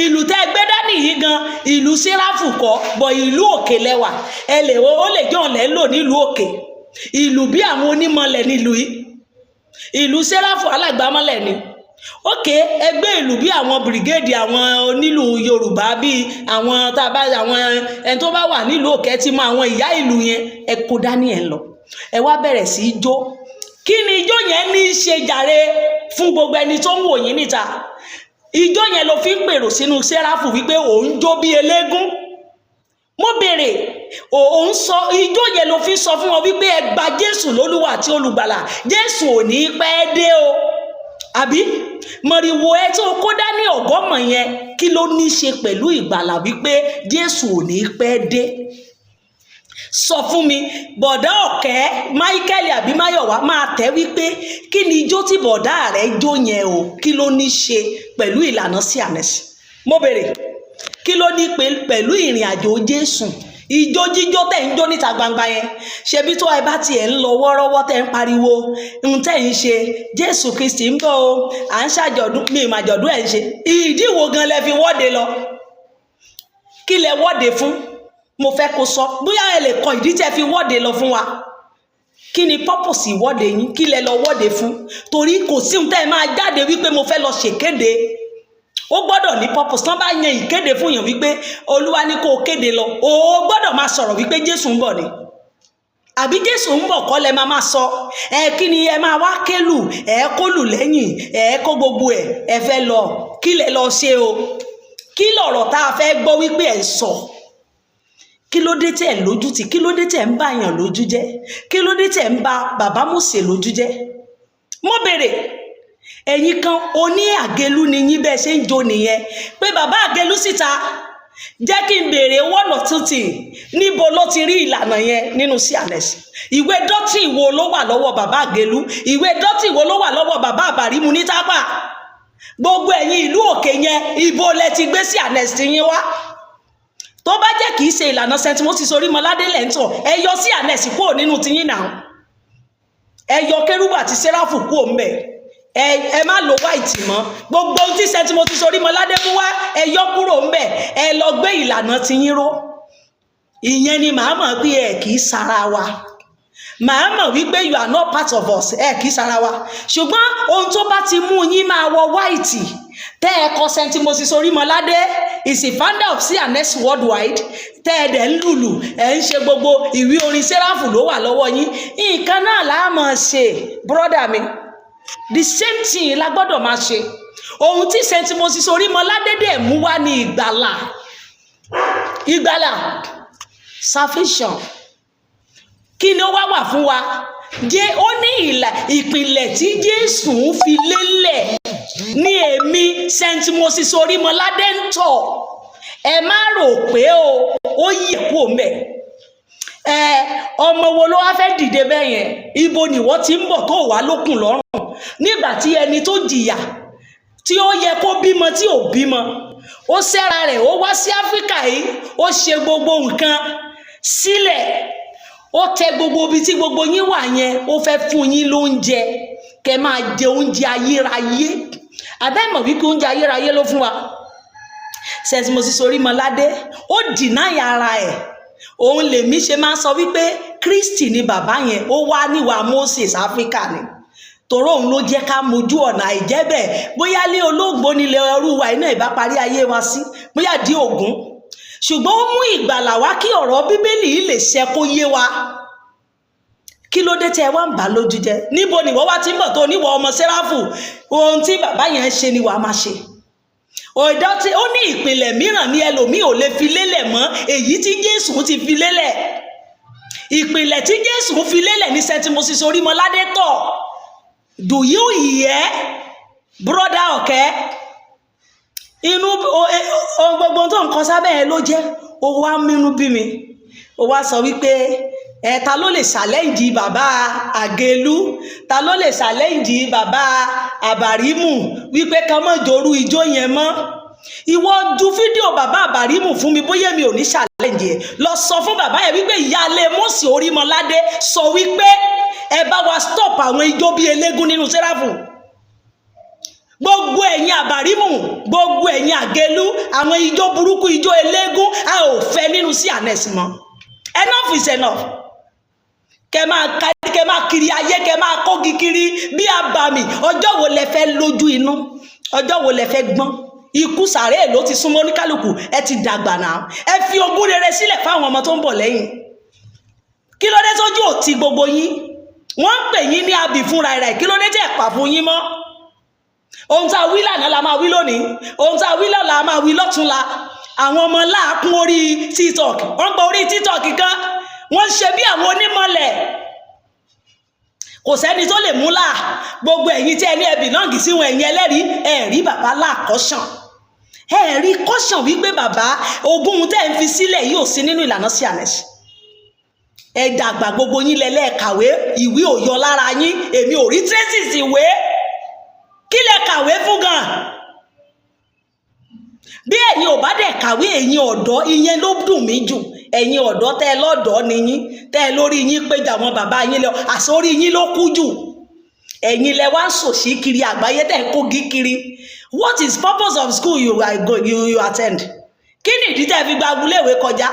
Ìlú tẹ́ gbé dání yìí gan, ìlú Séráfù kọ́, bọ̀ ìlú òkè lẹ́wà. Ẹ lè wo, ó lè jẹ́ ọ̀lẹ́ lò nílùú òkè. Ìlú bí àwọn onímọ̀lẹ̀ nílùú yìí. Ìlú Séráfù alágbàmọ́lẹ̀ ni. Ókè, ẹgbẹ́ ìlú bí àwọn brigade àwọn onílù Yorùbá bí àwọn tàbá àwọn ẹni tó bá wà nílùú òkè tí mọ àwọn ìyá ìlú yẹn, ẹ kó dání ẹ lọ. Ẹ wá bẹ̀rẹ̀ sí í jó. Kí ni ijó yẹn ní í ṣe jàre fún gbogbo ẹni tó ń wò yín níta? Ijó yẹn ló fi ń pèrò sínú Séráfù wípé òun jó bí eléégún. Mo béèrè, òun sọ ijó yẹn ló fi sọ fún wọn wípé ẹ gba Jésù lólúwa àti olùgbàlà. Jésù ò ní pẹ́ dé o. Àbí mọ̀rìwò ẹ tó kó dání ọ̀gọ́mọ̀ yẹn kí ló ní ṣe pẹ̀lú ìgbàlà wípé Jésù ò ní pẹ́ dé? Sọ fún mi, bọ̀dá Ọ̀kẹ́ Michael àbí Máyọ̀wá máa tẹ́ wípé kí ni ijó tí bọ̀dá rẹ̀ jó yẹn o, kí ló ní ṣe pẹ̀lú ìlànà sí ànẹ́sì? Mo béèrè, kí ló ní pẹ̀lú ìrìn àjò Jésù? Ijó jíjó tẹ̀ ń jó níta gbangba yẹn, ṣebí tó ẹ bá tiẹ̀ ń lọ wọ́rọ́wọ́ tẹ̀ ń pariwo ń tẹ̀ ń ṣe Jésù Kristi ń bọ̀ o, à ń ṣàjọ̀dún, mi ìmàjọ̀dún ẹ̀ ń ṣe. Ìdí wo gan lẹ fi wọ́de lọ? Kí lẹ wọ́de fún? Mo fẹ́ kó sọ, bóyá ẹ lè kọ ìdí tẹ́ fi wọ́de lọ fún wa. Kí ni purpose ìwọ́de yín? Kí lẹ lọ wọ́de fún? Torí kò sí ohun tẹ́ ẹ máa jáde wípé mo fẹ́ lọ ṣèkéde. Ó gbọ́dọ̀ ní purpose. Tán bá yan ìkéde fún yàn wípé Olúwa ní kó kéde lọ, ó gbọ́dọ̀ máa sọ̀rọ̀ wípé Jésù ń bọ̀ ni. Àbí Jésù ń bọ̀ kọ́ lẹ máa sọ? Kí ni ẹ máa wá kélù, kólù lẹ́yìn, kó gbogbo ẹ fẹ́ lọ. Kí lẹ lọ ṣe o? Kí lọ̀rọ̀ tá a fẹ́ gbọ́ wípé ẹ sọ? Kí ló dé tẹ̀ lójú tì? Kí ló dé tẹ̀ ń bá yàn lójú jẹ́? Kí ló dé tẹ̀ ń bá bàbá Mósè lójú jẹ́? Mo béèrè, ẹ̀yin kan oní àgélú ni yín bẹ́ẹ̀ ṣe ń jó nìyẹn pé bàbá àgélú síta. Jẹ́ kí n béèrè one or two things. Níbo ló ti rí ìlànà yẹn nínú CNS? Ìwé dọ́tì wo ló wà lọ́wọ́ bàbá àgélú? Ìwé dọ́tì wo ló wà lọ́wọ́ bàbá àbàrímù ní tápà? Gbogbo ẹ̀yin ìlú òkè yẹn, ibo lẹ ti gbé CNS yín wá? Tó bá jẹ́ kìí ṣe ìlànà St. Moses Orímọládé lẹ́ńtọ̀, ẹ yọ CNS kúrò nínú tiyín náà. Ẹ yọ Kérúbù àti Séráfù kúrò ńbẹ̀. Ẹ má lo white mọ́. Gbogbo ohun tí St. Moses Orímọládé mú wá, ẹ yọ kúrò ńbẹ̀. Ẹ lọ gbé ìlànà tiyín ró. Ìyẹn ni màá mọ̀ pé ẹ kìí sara wa. Màá mọ̀ wípé you are not part of us. Ẹ kìí sara wa. Ṣùgbọ́n ohun tó bá ti mú yín máa wọ white, tẹ́ ẹ kọ St. Moses Orímọládé is the founder of CNS worldwide, tẹ́ ẹ dẹ̀ ń lùlù, ẹ ń ṣe gbogbo ìwé orin Séráfù ló wà lọ́wọ́ yín. Nǹkan náà la máa ṣe, brother mi. The same thing la gbọ́dọ̀ máa ṣe. Ohun tí St. Moses Orímọládé dẹ̀ mú wá ní ìgbàlà. Ìgbàlà, salvation. Kí ni ó wá wà fún wa? Ó ní ìpìlẹ̀ tí Jésù ń fi lélẹ̀ ní èmi St. Moses Orímọládé ń tọ̀. Ẹ má rò pé ó yẹ kó mẹ́. Ọmọ wo ló wá fẹ́ dìde bẹ́ẹ̀ yẹn? Ibo ni wọ́n ti ń bọ̀ tó wà lókùn lọ́rùn? Nígbà tí ẹni tó jìyà tí ó yẹ kó bímọ tí ò bímọ, ó ṣẹ́ra rẹ̀, ó wá sí Áfíríkà yìí, ó ṣe gbogbo nǹkan sílẹ̀, ó tẹ gbogbo ibi tí gbogbo yín wà yẹn, ó fẹ́ fún yín lóúnjẹ, kẹ́ máa jẹ oúnjẹ ayérayé. àbẹ́mọ̀ wípé oúnjẹ ayérayé ló fún wa. St. Moses Orímọládé ó dìnáyà ara ẹ̀. Òun lèmi ṣe máa ń sọ wípé Kristi ni bàbá yẹn, ó wá níwà Moses Áfíríkà ni. Torí òun ló jẹ́ ká mojú ọ̀nà, àìjẹ́bẹ̀ bóyá lé olóògbó nílẹ̀ ẹrú wa iná ìbá parí ayé wa sí, bóyá di Ògún. Ṣùgbọ́n ó mú ìgbàlà wá kí ọ̀rọ̀ Bíbélì yìí lè ṣẹ kó yé wa. Kí ló dé tẹ́ wá ń bà lójú jẹ́? Níbo ni wọ́n wá ti ń bọ̀ tó níwọ̀ ọmọ Séráfù? Ohun tí bàbá yẹn ṣe ni wàá máa ṣe. Ọ̀dọ́ tí ó ní ìpìlẹ̀ mìíràn ní ẹlòmíì ò lè fi lélẹ̀ mọ́ èyí tí Jésù ti fi lélẹ̀. Ìpìlẹ̀ tí Jésù fi lélẹ̀ ní St. Moses Orímọládé tọ̀. Do you hear, brother ọ̀kẹ́? Inú gbogbo tó nǹkan sábẹ́ ẹ ló jẹ́, ó wá mínú bí mi. Ó wá sọ wípé ta ló lè ṣàlẹ́ǹjì bàbá Àgélú, ta ló lè ṣàlẹ́ǹjì bàbá Àbàrímù wípé ká mọ́ jòrú ijó yẹn mọ́. Ìwọ ju fídíò bàbá Àbàrímù fún mi bóyá mi ò ní ṣàlẹ́ǹjì ẹ̀. Lọ sọ fún bàbá yẹn wípé ìyáálé Mósè Orímọládé sọ wípé ẹ bá wa stop àwọn ijó bíi elégún nínú Séráfù. Gbogbo ẹ̀yin Àbàrímù, gbogbo ẹ̀yin Àgélú, àwọn ijó burúkú ijó elégún a ò fẹ́ nínú CNS mọ́. Enough is enough. Kẹ máa kiri ayé, kẹ máa kógi kiri bí abàmì. Ọjọ́ wo lẹ fẹ́ lójú inú? Ọjọ́ wo lẹ fẹ́ gbọ́n? Ikú sàréè ló ti súnmọ́ oníkálùkù, ẹ ti dàgbà náà. Ẹ fi ogún rere sílẹ̀ fáwọn ọmọ tó ń bọ̀ lẹ́yìn. Kí ló dé tójú ò ti gbogbo yín? Wọ́n ń pè yín ní abì fúnra rẹ̀, kí ló dé tẹ́ pa fún yín mọ́? Ohun tá a wí lánàá la máa wí lónìí, ohun tá a wí lọ́la la máa wí lọ́túnla. Àwọn ọmọ láàkún orí TikTok, wọ́n gba orí TikTok kan, wọ́n ṣe bí àwọn onímọ̀lẹ̀. Kò sẹ́ni tó lè mú là. Gbogbo ẹ̀yin tí ẹni ẹbí náà kì í sí wọn ẹ̀yin ẹlẹ́rìí, ẹ̀rí bàbá láàkọ́ṣàn. Ẹ̀rí kọ́ṣàn wípé bàbá ogún tẹ́ ń fi sílẹ̀ yìí ò sí nínú ìlànà CNS. Ẹ dàgbà gbogbo yín lẹ́lẹ́kàwé, ìwé ò yọ lára yín, èmi ò rí traces ìwé. Kí lẹ kàwé fún gan? Bí ẹ̀yin ò bá dẹ̀ kàwé ẹ̀yin ọ̀dọ́, ìyẹn ló dùn mí jù. Ẹ̀yin ọ̀dọ́ tẹ́ lọ́dọ̀ ni yín, tẹ́ lórí yín péjọ àwọn bàbá yín lọ, àsórí yín ló kú jù. Ẹ̀yin lẹ wá ń sòṣì kiri àgbáyé tẹ́ kógi kiri. What is purpose of school you attend? Kí ni ìdí tẹ́ fi gba agboléèwé kọjá?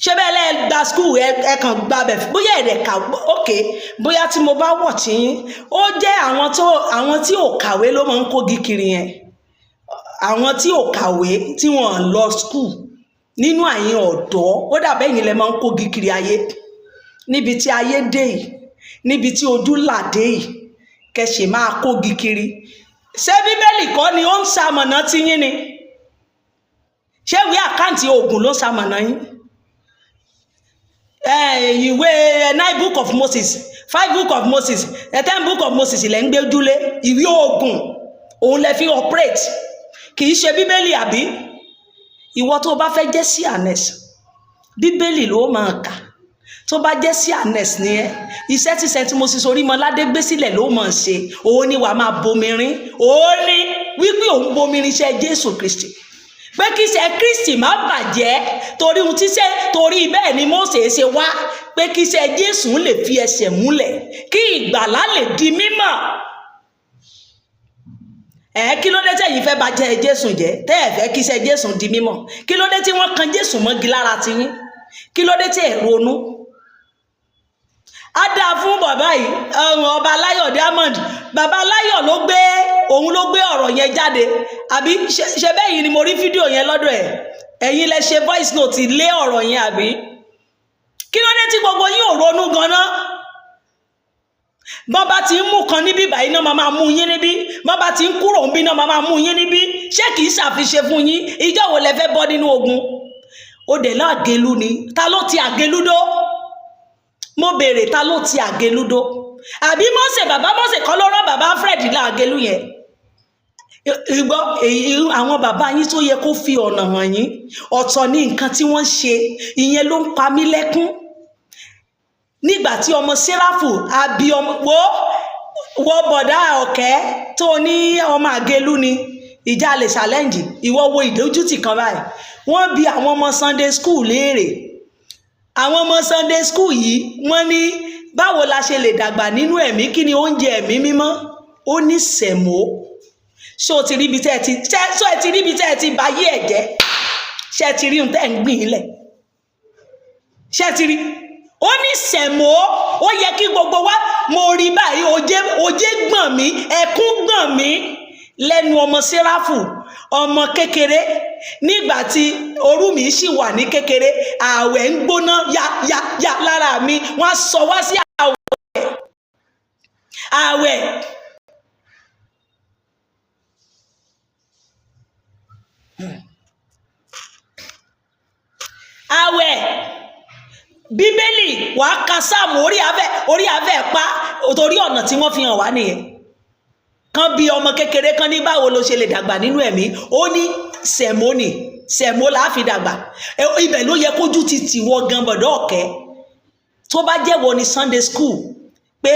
Ṣé bẹ́ẹ̀ lẹ́ gba school ẹ kàn gba bẹ̀ bóyá ẹ̀rẹ̀ kà ókè bóyá tí mo bá wọ̀ tí yín ó jẹ́ àwọn tí ò kàwé ló máa ń kógi kiri yẹn. Àwọn tí ò kàwé tí wọ́n lọ school nínú àyín ọ̀dọ́ ó dàbẹ́ yìí lẹ máa ń kógi kiri ayé níbi tí ayé dé yìí, níbi tí ojú là dé yìí, kẹsì máa kógi kiri. Ṣé Bíbélì kọ́ ni ó ń ṣamọ̀nà tí yín ni? Ṣé ìwé àkáǹtì Ògùn ló ń ṣamọ̀nà yín? Ìwé 9 book of Moses, 5 book of Moses, 10 book of Moses lẹ́ ń gbé dúlé. Ìwé Ògùn òun lẹ fi operate, kì í ṣe Bíbélì àbí? Ìwọ tó bá fẹ́ jẹ́ CNS, Bíbélì ló máa kà. Tó bá jẹ́ CNS ni ẹ, iṣẹ́ tí St. Moses Orímọládé gbé sílẹ̀ ló máa ṣe. Òun ni wàá máa bomirin, òun ni wípé òun bomirin iṣẹ́ Jésù Kristi. Pé kí iṣẹ́ Kristi má bàjẹ́ torí ohun tíṣẹ́ torí bẹ́ẹ̀ ni Mósè ṣe wá, pé kí iṣẹ́ Jésù lè fi ẹsẹ̀ múlẹ̀, kí ìgbàlà lè di mímọ́. Kí ló dé tẹ́yin fẹ́ bà jẹ́ Jésù jẹ́, tẹ́ ẹ fẹ́ kí iṣẹ́ Jésù di mímọ́? Kí ló dé tí wọ́n kan Jésù mọ́gi lára ti yín? Kí ló dé tí ẹ ronú? Á dáa fún bàbá yìí, ọba Aláyọ̀ Diamond, bàbá Aláyọ̀ òun ló gbé ọ̀rọ̀ yẹn jáde. Àbí ṣe bẹ́ẹ̀ yìí ni mo rí fídíò yẹn lọ́dọ̀ ẹ̀. Ẹ̀yin lẹ ṣe voice note lé ọ̀rọ̀ yẹn àbí? Kí ló dé tí gbogbo yín ò ronú gan-an? Bọ́n bá ti ń mú kan níbí báyìí náà máa mú yín níbí, bọ́n bá ti ń kúrò níbí náà máa mú yín níbí. Ṣé kìí ṣàfiṣe fún yín? Ìjọ́ wo lẹ fẹ́ bọ́ nínú ogun? Ó dẹ̀ lá Àgélú ni. Ta ló ti Àgélú dó? Mo béèrè ta ló ti Àgélú dó? Àbí Mósè, bàbá Mósè kọ́ ló rán bàbá Fred lá Àgélú yẹn? Àwọn bàbá yín tó yẹ kó fi ọ̀nà hàn yín, ọ̀tọ̀ ní nǹkan tí wọ́n ṣe, ìyẹn ló ń pa mí lẹ́kún. Nígbà tí ọmọ Séráfù àbí ọmọ wo bọ̀dá ọ̀kẹ́ tó ní ọmọ Àgélú ni, ìjà lè challenge. Ìwọ wo ìdójútì kan báyìí. Wọ́n bi àwọn ọmọ Sunday school léèrè. Àwọn ọmọ Sunday school yìí wọ́n ní báwo la ṣe lè dàgbà nínú ẹ̀mí, kí ni oúnjẹ ẹ̀mí mímọ́? ó ní sẹ̀mó. ṣé o ti rí ibi tẹ́ ẹ ti ṣé ẹ ti rí ibi tẹ́ ẹ ti bá yé ẹ̀ jẹ́? ṣé ẹ ti rí ohun tẹ́ ẹ ń gbìn ilẹ̀? ṣé ẹ ti rí? ó ní sẹ̀mó. ó yẹ kí gbogbo wa mo rí báyìí, òjé gbọ̀n mí, ẹkún gbọ̀n mí lẹ́nu ọmọ Séráfù, ọmọ kékeré, nígbà tí orú mi sì wà ní kékeré, ààwẹ̀ ń gbóná ya lára mi, wọ́n sọ wá sí ààwẹ̀. ààwẹ̀ bíbélì wàá ka sáàmù orí abẹ́ pa, torí ọ̀nà tí wọ́n fi hàn wá nìyẹn. kan bí ọmọ kékeré kan ní báwo ló ṣe lè dàgbà nínú ẹ̀mí, ó ní sẹ̀mó ni, sẹ̀mó là á fi dàgbà. ibẹ̀ ló yẹ kójú ti tìwọ gan bọ̀dọ̀ ọ̀kẹ́, tó bá jẹ́wọ́ ní Sunday school pé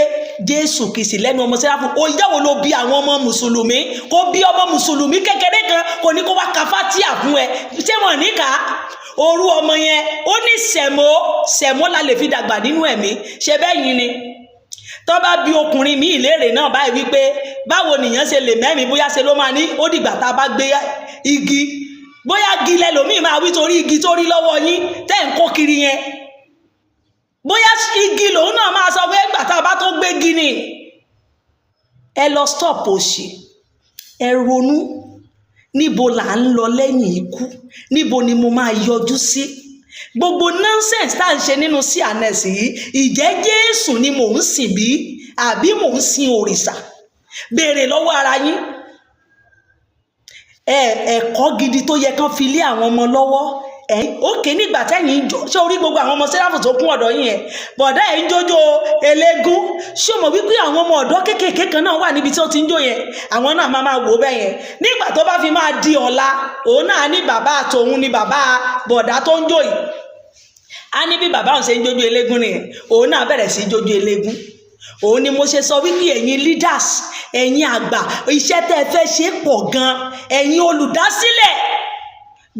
Jésù Kristi lẹ́nu ọmọ Séráfù. ó yẹ́wò ló bí àwọn ọmọ mùsùlùmí, kó bí ọmọ mùsùlùmí kékeré kan kò ní kó wá ka Fátíà fún ẹ, ṣé wọ́n ní ká orú ọmọ yẹn? ó ní sẹ̀mó la lè fi dàgbà nínú ẹ̀mí. ṣe bẹ́ẹ̀ yín ni tó bá bí ọkùnrin mi ìlérè náà báyìí wípé báwo nìyẹn ṣe lè mẹ́mí, bóyá ṣe ló máa ní ó dìgbà tá a bá gbé igi, bóyá igi lẹ́lòmíì máa wí torí igi tó rí lọ́wọ́ yín tẹ́ ń kó kiri yẹn, bóyá igi lòun náà máa sọ pé ìgbà tá a bá tó gbé igi ni. ẹ lọ stop òṣì, ẹ ronú, níbo là ń lọ lẹ́yìn ikú? níbo ni mo máa yọjú sí? gbogbo nonsense tá à ń ṣe nínú CNS yìí, ìjẹ́ Jésù ni mò ń sìn bí àbí mò ń sin òrìṣà? béèrè lọ́wọ́ ara yín. ẹ̀kọ́ gidi tó yẹ kán fi lé àwọn ọmọ lọ́wọ́. òkè nígbà tẹ́yìn ṣé orí gbogbo àwọn ọmọ Séráfù tó kún ọ̀dọ̀ yín yẹn, bọ̀dá ẹ̀ ń jójó eléégún, ṣé o mọ̀ wípé àwọn ọmọ ọ̀dọ́ kéékèèké kan náà wà níbi tí ó ti ń jó yẹn, àwọn náà máa wò bẹ́ẹ̀ yẹn. nígbà tó bá fi máa di ọ̀la, òun náà ní bàbá àtòun ní bàbá bọ̀dá tó ń jó yìí, a ní bí bàbá òun ṣe ń jójó eléégún nìyẹn, òun náà bẹ̀rẹ̀ sí jójó eléégún. òun ni mo ṣe sọ wípé ẹ̀yin leaders, ẹ̀yin àgbà, iṣẹ́ tẹ́ ẹ fẹ́ ṣe pọ̀ gan, ẹ̀yin olùdásílẹ̀.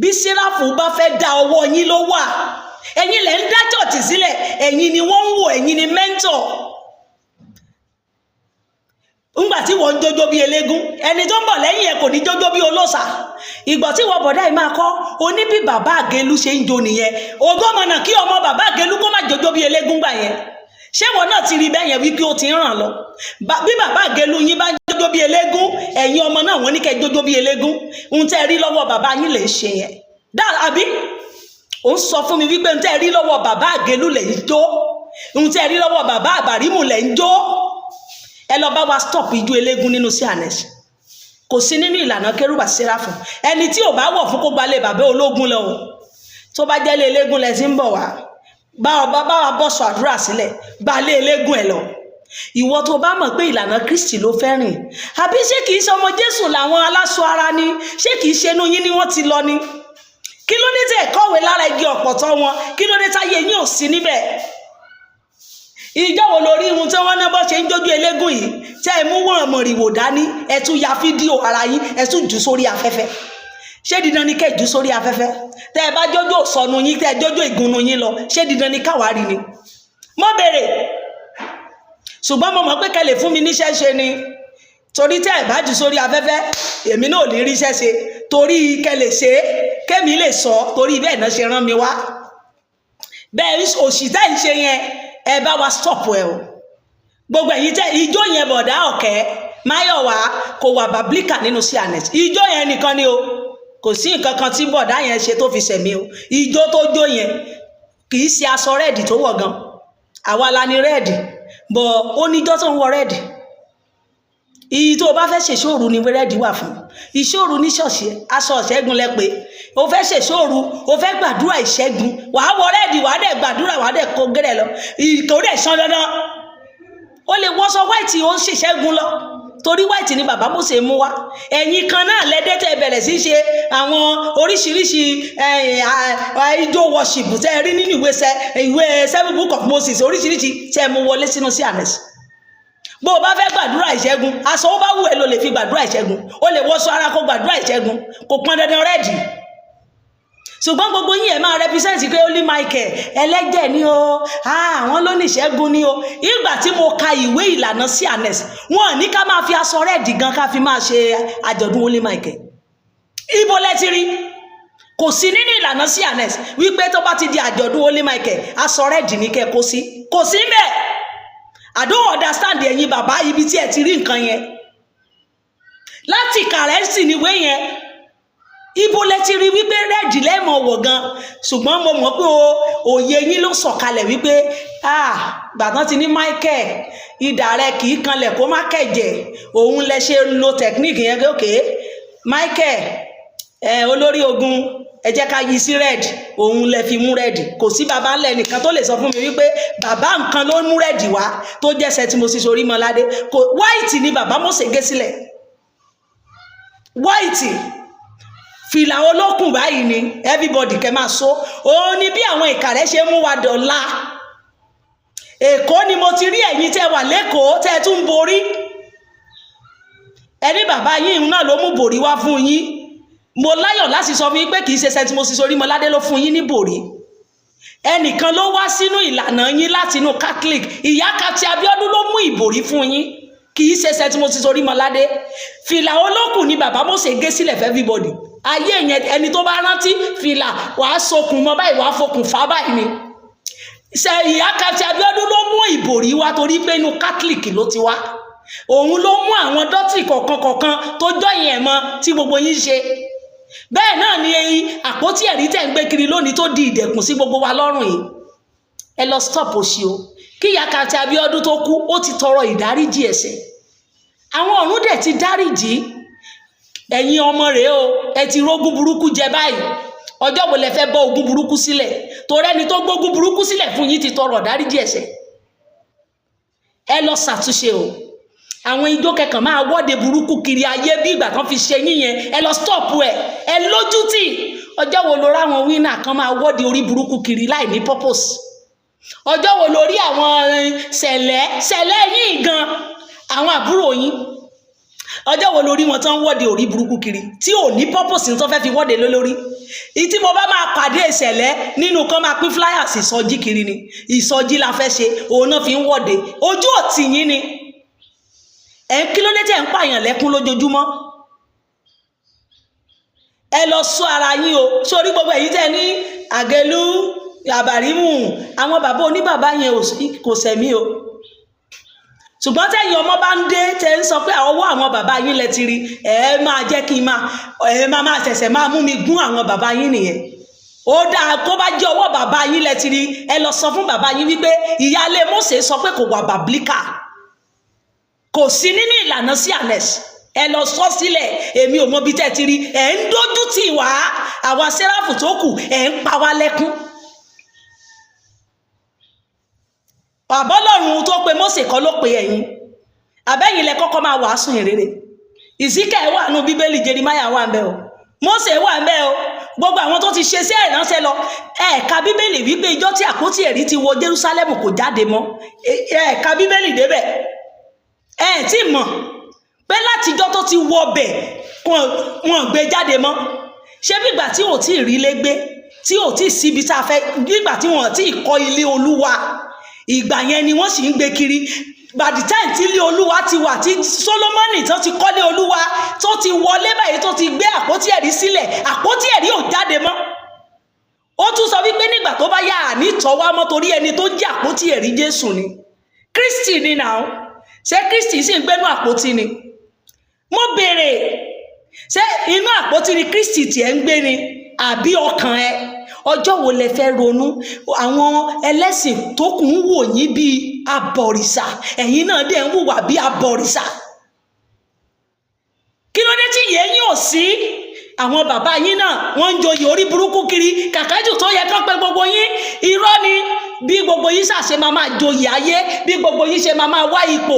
bí Séráfù bá fẹ́ dá ọwọ́ yín ló wà, ẹ̀yin lẹ̀ ń dá chọ́ọ̀tì sílẹ̀, ẹ̀yin ni wọ́n ń wò, ẹ̀yin ni mentor. ńgbà tí wọ́n ń jójó bí eléégún, ẹni tó ń bọ̀ lẹ́yìn ẹ̀ kò ní jójó bí olóòṣà. ìgbà tí wọ́n bọ̀dá yìí máa kọ́, oní bí bàbá Àgélú ṣe ń jó nìyẹn, ògọ́mọ̀nà kí ọmọ bàbá Àgélú kó má jójó bí eléégún gbà yẹn. ṣé wọn náà ti rí bẹ́ẹ̀ yẹn wípé ó ti ń ràn lọ? bí bàbá Àgélú yín bá jójó bí eléégún, ẹ̀yin ọmọ náà wọ́n ní kẹ́ jójó bí eléégún. ń tẹ́ rí lọ́wọ́ bàbá yín lè ṣe yẹn àbí? ó ń sọ fún mi wípé ń tẹ́ rí lọ́wọ́ bàbá Àgélú lè ń jó, ń tẹ́ rí lọ́wọ́ bàbá Àbàrímù lè ń jó. ẹ lọ bá wa stop ijó eléégún nínú CNS. kò sí nínú ìlànà Kérúbù àti Séráfù. ẹni tí ò bá wọ̀ fún kó gbalẹ̀ bàbá ológun lọ, tó bá jẹ́ lé eléégún lẹ ti ń bọ̀ wá, bá wa bọ́ sọ àdúrà sílẹ̀, gbalẹ̀ eléégún ẹ lọ. ìwọ tó bá mọ̀ pé ìlànà Kristi ló fẹ́ rìn, àbí ṣé kìí ṣe ọmọ Jésù làwọn aláṣọ ara ni? ṣé kìí ṣe inú yín ni wọ́n ti lọ ni? kí ló dé tẹ́ kọ̀wé lára igi ọ̀pọ̀tọ́ wọn? kí ló dé táyé yín ò sí níbẹ̀? ìjọ wo lórí irun tí wọ́n ná bọ́ ṣe ń jójú eléégún yìí, tẹ́ ẹ mú wọn mọ̀rìwò dání, ẹ tún ya fídíò ara yín, ẹ tún jù sórí afẹ́fẹ́. ṣé dídán ni kẹ́ jù sórí afẹ́fẹ́? tẹ́ ẹ bá jójó sọnù yín, tẹ́ ẹ jójó ìgúnnu yín lọ, ṣé dídán ni káwárí ni? mo béèrè, ṣùgbọ́n mo mọ̀ pé kẹ́ lè fún mi níṣẹ́ ṣe ni, torí tẹ́ ẹ bá jù sórí afẹ́fẹ́ èmi náà ò ní ríṣẹ́ ṣe, torí kẹ́ lè ṣe é kémi lè sọ, torí bẹ́ẹ̀ náà ṣe rán mi wá. bẹ́ẹ̀ òṣì tẹ́ ń ṣe yẹn, ẹ bá wa stop ẹ o. gbogbo ẹ̀yin tẹ́ ijó yẹn bọ̀dá Ọ̀kẹ́ Máyọ̀wá kò wà bàbílíkà nínú CNS. ijó yẹn nìkan ni o, kò sí nǹkan kan tí bọ̀dá yẹn ṣe tó fi ṣẹ̀mí o. ijó tó jó yẹn kì í ṣe aṣọ rẹ́ẹ̀dì tó wọ̀ gan, àwa la ní rẹ́ẹ̀dì, bọ̀ ó níjọ́ tó ń wọ rẹ́ẹ̀dì. ìyí tó o bá fẹ́ ṣèṣòru ni rẹ́ẹ̀dì wà fún. ìṣòru ní ṣọ̀ṣì aṣọ ìṣẹ́gun lẹ pé o fẹ́ ṣèṣòru, o fẹ́ gbàdúrà ìṣẹ́gun, wàá wọ rẹ́ẹ̀dì, wàá dẹ̀ gbàdúrà, wàá dẹ̀ kó gẹ́rẹ̀ lọ, ìtòrí ẹ̀ ṣan dandan. o lè wọṣọ white, ó ń ṣèṣẹ́gun lọ, torí white ni bàbá Mósè mú wá. ẹ̀yin kan náà lẹ́dẹ́tẹ̀ bẹ̀rẹ̀ sí ṣe àwọn oríṣiríṣi ijó worship tẹ́ rí nínú ìwé 7 book of Moses oríṣiríṣi tẹ́ mú wọlé sínú CNS. bó o bá fẹ́ gbàdúrà ìṣẹ́gun, aṣọ ó bá wù ẹ́ ló lè fi gbàdúrà ìṣẹ́gun, o lè wọṣọ ara kó gbàdúrà ìṣẹ́gun, kò pọn dandan rẹ́ẹ̀dì. ṣùgbọ́n gbogbo yín ẹ̀ máa represent pé Holy Michael ẹlẹ́jẹ̀ ni o, àwọn ló ní ìṣẹ́gun ni o. Ìgbà tí mo ka ìwé ìlànà CNS, wọn ní ká máa fi aṣọ rẹ́ẹ̀dì gan ká fi máa ṣe àjọ̀dún Holy Michael. Ibo lẹ ti rí? Kò sí nínú ìlànà CNS wípé tó bá ti di àjọ̀dún Holy Michael aṣọ rẹ́ẹ̀dì ní kẹ́ kó sí. Kò sí bẹ́ẹ̀. I don't understand ẹ̀yin bàbá ibi tí ẹ ti rí nǹkan yẹn. Láti kàrẹ́sì níwé yẹn, ibo lẹ ti rí wípé rẹ́ẹ̀dì lẹ́mọ̀ wọ̀ gan. Ṣùgbọ́n mo mọ̀ pé òye yín ló sọ̀kalẹ̀ wípé gbàtán ti ní Michael idà rẹ kì í kanlẹ̀ kó má kẹ̀jẹ̀, òun lẹ ṣe lo technique yẹn pé okay Michael olórí ogun ẹ jẹ́ ká yí sí red, òun lẹ fi mú red. Kò sí bàbá ńlẹ̀ nìkan tó lè sọ fún mi wípé bàbá nǹkan ló mú red wá tó jẹ́ St. Moses Orímọládé. White ni bàbá Mósè gé sílẹ̀, white fìlà olókùn báyìí ni everybody kẹ máa so. Òun ni bí àwọn Ìkàrẹ́ ṣe mú wa dọ̀la. Èkó ni mo ti rí ẹ̀yin tẹ́ wà lẹ́kọ̀ọ́ tẹ́ tún borí. Ẹni bàbá yín náà ló mú bòrí wá fún yín. Mo láyọ̀ láti sọ fún yín pé kì í ṣe St. Moses Orímọládé ló fún yín ní bòrí. Ẹnìkan ló wá sínú ìlànà yín láti inú Catholic. Ìyá Kati Abíọ́dún ló mú ìbòrí fún yín, kì í ṣe St. Moses Orímọládé. Fìlà olókùn ni bàbá Mósè gé sílẹ̀ fẹ́ everybody. Ayé yẹn ẹni tó bá rántí fìlà wàá sokùn mọ́ báyìí wàá fokùn fà báyìí ni. Ìyá Kati Abíọ́dún ló mú ìbòrí wá torí pé inú Catholic ló ti wá. Òun ló mú àwọn dọ́tì kọ̀ọ̀kan tó jọyìn ẹ̀ mọ́ tí gbogbo yín ṣe. Bẹ́ẹ̀ náà ni àpótí ẹ̀rí tẹ̀ ń gbé kiri lónìí tó di ìdẹ̀kùn sí gbogbo wa lọ́rùn yìí. Ẹ lọ stop òṣì o. Kí Ìyá Kati Abíọ́dún tó kú ó ti tọrọ ìdáríjì ẹ̀ṣẹ̀. Àwọn ọ̀run dẹ̀ ti dáríjì. Ẹ̀yin ọmọ rẹ̀ o, ẹ ti rógún burúkú jẹ báyìí. Ọjọ́ wo lẹ fẹ́ bọ́ ogún burúkú sílẹ̀? Torí ẹni tó gbógún burúkú sílẹ̀ fún yín ti tọrọ ìdáríjì ẹ̀ṣẹ̀. Ẹ lọ ṣàtúnṣe o. Àwọn ijó kẹkàn máa wọ́de burúkú kiri ayé bí ìgbà kan fi ṣe yín yẹn. Ẹ lọ stop ẹ lójútì. Ọjọ́ wo lo ráwọn wínà kan máa wọ́de orí burúkú kiri láì ní purpose? Ọjọ́ wo lo rí àwọn sẹ̀lẹ̀ yín gan, àwọn àbúrò yín? Ọjọ́ wo lo rí wọn tán wọ́de orí burúkú kiri tí ò ní purpose tó fẹ́ fi wọ́de lórí? Ìtí mo bá máa pàdé ìṣẹ̀lẹ̀ nínú kan máa pín flyers ìsọjí kiri ni. Ìsọjí la fẹ́ ṣe, òun náà fi ń wọ́de. Ojú òtì yín ni. Kí ló dé tẹ́ ń pààyàn lẹ́kún lójoojúmọ́? Ẹ lọ sọ ara yín o. Sórí gbogbo èyí tẹ́ ní Àgẹ̀lú Àbàrímù, àwọn bàbá oníbàbá yẹn kò sẹ̀mí o. Ṣùgbọ́n tẹ́yìn ọmọ bá ń dé tẹ́ ń sọ pé ọwọ́ àwọn bàbá yín lẹ ti rí, ẹ máa jẹ́ kí n máa ṣẹ̀ṣẹ̀ máa mú mi gún àwọn bàbá yín nìyẹn. Ó dáa kó bá jẹ́ ọwọ́ bàbá yín lẹ ti rí, ẹ lọ sọ fún bàbá yín wípé ìyáálé Mósè sọ pé kò wà bàblíkà, kò sí nínú ìlànà CNS. Ẹ lọ sọ sílẹ̀. Èmi ò mọ bí tẹ́ ti rí. Ẹ ń dójú tì wá àwa sẹ́ráfù tó kù, ẹ ń pa wá lẹ́kún. Bàbá Ọlọ́run tó pe Mósè kọ́ ló pe ẹ̀yin. Àbẹ́yìn lẹ kọ́kọ́ máa wàásù ìrere. Ìsíkẹ̀ wà nínú Bíbélì, Jeremáyà wà ń bẹ o, Mósè wà ń bẹ o. Gbogbo àwọn tó ti ṣe sí ìránṣẹ́ lọ. Ẹ̀ka Bíbélì wípé ìjọ́ tí àpótí ẹ̀rí ti wọ Jerúsálẹ́mù kò jáde mọ́. Ẹ̀ka Bíbélì débẹ̀. Tí mọ̀ pé látijọ́ tó ti wọ bẹ̀ wọn gbé jáde mọ́. Ṣé bígbà tí ò tí rí lé gbé, tí ò tí síbi tá a fẹ́, bígbà tí wọn tí kọ́ ilé Olúwa, ìgbà yẹn ni wọ́n sì ń gbé kiri. By the time tí ilé Olúwa ti wà, tí Sólómọ́nì tó ti kọ́lé Olúwa tó ti wọlé báyìí tó ti gbé àpótí ẹ̀rí sílẹ̀, àpótí ẹ̀rí ò jáde mọ́. Ó tún sọ wípé nígbà tó bá yá àní tọ́wá mọ́ torí ẹni tó jẹ́ àpótí ẹ̀rí Jésù ni. Kristi ni now. Ṣé Kristi sì ń gbénú àpótí ni? Mo béèrè, ṣé inú àpótí ni Kristi tí ẹ ń gbé ni àbí ọkàn ẹ? Ọjọ́ wo lẹ fẹ́ ronú? Àwọn ẹlẹ́sìn tó kù ń wò yín bí abọ̀rìṣà, ẹ̀yin náà dẹ̀ ń hùwà bí abọ̀rìṣà. Kí ló dé tí ìyẹn yín ò sí? Àwọn bàbá yín náà wọ́n ń joyè orí burúkú kiri, kàkájù tó yẹ kán pé gbogbo yín. Irọ́ ni. Bí gbogbo yín ṣàṣe máa joyè ayé, bí gbogbo yín ṣe máa wá ipò.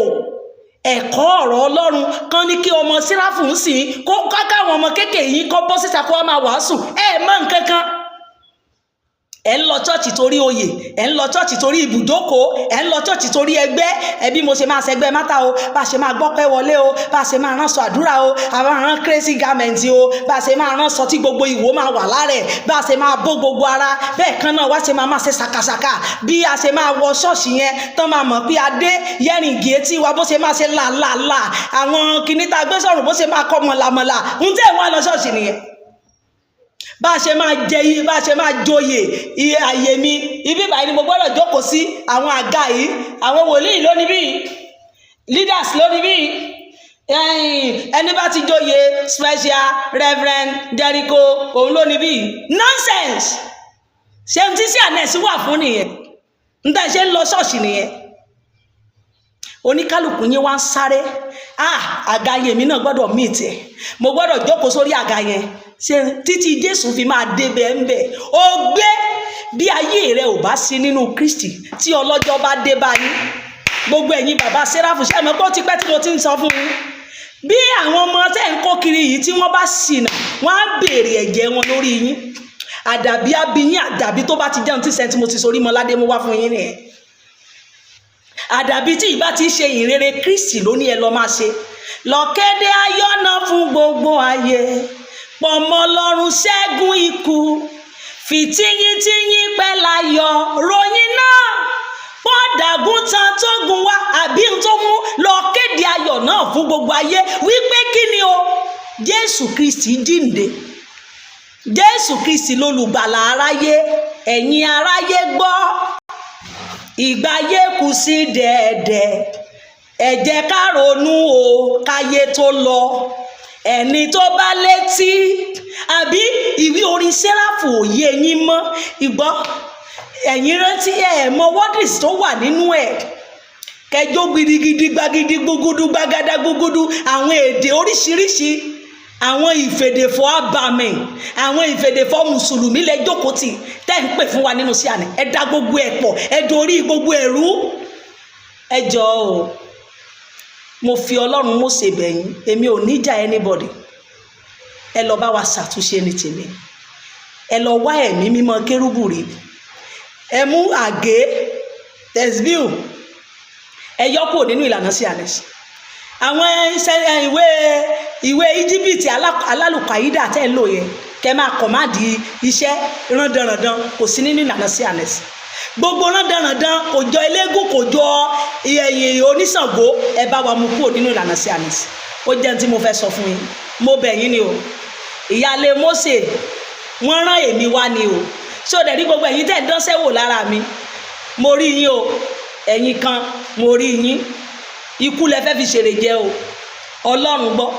Ẹ̀kọ́ ọ̀rọ̀ Ọlọ́run kan ní kí ọmọ síráfù ń sìn kó káwọn ọmọ kéékèèké yín kọ́ bọ́ síta kó wá máa wàásù. Ẹ mọ̀ nǹkan kan. ẹ̀ ń lọ chọ́ọ̀chì torí oyè, ẹ̀ ń lọ chọ́ọ̀chì torí ibùjókòó, ẹ̀ ń lọ chọ́ọ̀chì torí ẹgbẹ́, ẹbí mo ṣe máa ṣẹgbẹ́ mátà o, bá ṣe máa gbọ́pẹ́ wọlé o, bá ṣe máa ránṣọ àdúrà o, àwọn rán crazy garment o, bá ṣe máa ránṣọ tí gbogbo ìwò máa wà lára ẹ̀, bá ṣe máa bó gbogbo ara, bẹ́ẹ̀ kan náà wá ṣe máa ṣe ṣàkàṣàkà, bí a ṣe máa wọ ṣọ́ọ̀ṣì yẹn tán máa mọ̀ pé adé yẹ́rìngì etí wa bó ṣe máa ṣe làlàlà, àwọn kìnnìtà gbé sọ̀rọ̀ bó ṣe máa kọ́ mọ̀làmọ̀là, ń tẹ̀ wá lọ ṣọ́ọ̀ṣì nìyẹn. Bá ṣe máa jẹ yìí, bá ṣe máa joyè iye àyè mi, ibi báyìí ni mo gbọ́dọ̀ jókòó sí àwọn àga yìí, àwọn wòlíì lónìí bí, leaders lónìí bí, ẹni bá ti joyè special reverend Jericho òun lónìí bí. Nonsense. Ṣé n tí sí ànẹ́sí wà fún nìyẹn? N tẹ́ ṣe ń lọ ṣọ́ọ̀ṣì nìyẹn. Oníkálùkù yín wá ń sáré, àga yẹn mi náà gbọ́dọ̀ meet ẹ̀, mo gbọ́dọ̀ jókòó sórí àga yẹn ṣe títí Jésù fi máa dé bẹ́ẹ̀ ó gbé. Bí ayé rẹ ò bá sí nínú Kristi, tí ọlọ́jọ́ bá dé báyìí, gbogbo ẹ̀yin bàbá Séráfù ṣe mọ̀ pé ó ti pẹ́ tí mo ti ń sọ fún yín, bí àwọn ọmọ tẹ́ ń kó kiri yìí tí wọ́n bá ṣìnà, wọ́n á béèrè ẹ̀jẹ̀ wọn lórí yín. Àdàbí abiyín, àdàbí tó bá ti jẹun tí sẹ́ńtì mo ti sorí mọ́ ládé mo wá fún yín nìyẹn. Àdàbí tí ìbá ti ṣe ìrere Kristi lóní ẹ lọ máa ṣe, lọ kéde ayọ̀ náà fún gbogbo ayé, pọ̀mọ́ Ọlọ́run ṣẹ́gun ikú, fi tíyín pẹ́ láyọ̀ ròyìn náà, pọ́dàgún tán tó gun wá àbí tó mú, lọ kéde ayọ̀ náà fún gbogbo ayé wípé kí ni o, Jésù Kristi jíǹde, Jésù Kristi lolùgbàlà aráyé, ẹ̀yin aráyé gbọ́, ìgbà yé kù sí dẹ̀ẹ̀dẹ̀, ẹ jẹ́ ká ronú o káyé tó lọ, ẹni tó bá létí, àbí ìwé orin Séráfù òye yín mọ́ ìgbọ́, ẹ̀yin rántí mọ wọ́dìs tó wà nínú ẹ̀, kẹjọ gidigidi gbagidi gbogbo gbagada gbogbo, àwọn èdè oríṣiríṣi, àwọn ìfèdèfọ́ abàmì, àwọn ìfèdèfọ́ mùsùlùmí lẹ jókòó tì tẹ́ ń pè fún wa nínú sí àná, ẹ dá gbogbo ẹ̀ pọ̀, ẹ dorí gbogbo ẹ̀rú. Ẹ jọ̀ọ́ o, mo fi Ọlọ́run Mósè bẹ̀yìn, èmi ò níjà anybody, ẹ lọ bá wa ṣàtúnṣe ní tèmi, ẹ lọ wá ẹ̀mí mímọ́ kérúbù rí, ẹ mú àgé tẹ̀síbíù, ẹ yọ́pọ̀ nínú ìlànà sí àná. Àwọn ìwé íjíbítì alálùkàídà tẹ́ ń lò yẹn, kẹ máa kọ̀máàdì iṣẹ́ rándanrandan, kò sí nínú ìlànà sí àná. Gbogbo rándanrandan kò jọ eléégún, kò jọ oníṣàngó, ẹ bá wa mú kúrò nínú ìlànà sí àná. Ó jẹ́ tí mo fẹ́ sọ fún yín, mo bẹ̀ yín ni o, ìyáálé Mósè wọ́n rán èmi wá ni o, ṣé o dẹ̀ rí gbogbo ẹ̀yin tẹ́ ń dánṣẹ́ wò lára mi, mo rí yín o, ẹ̀yin kan mo rí yín, ikú lẹ fẹ́ fi ṣèrè jẹ o, Ọlọ́run gbọ́,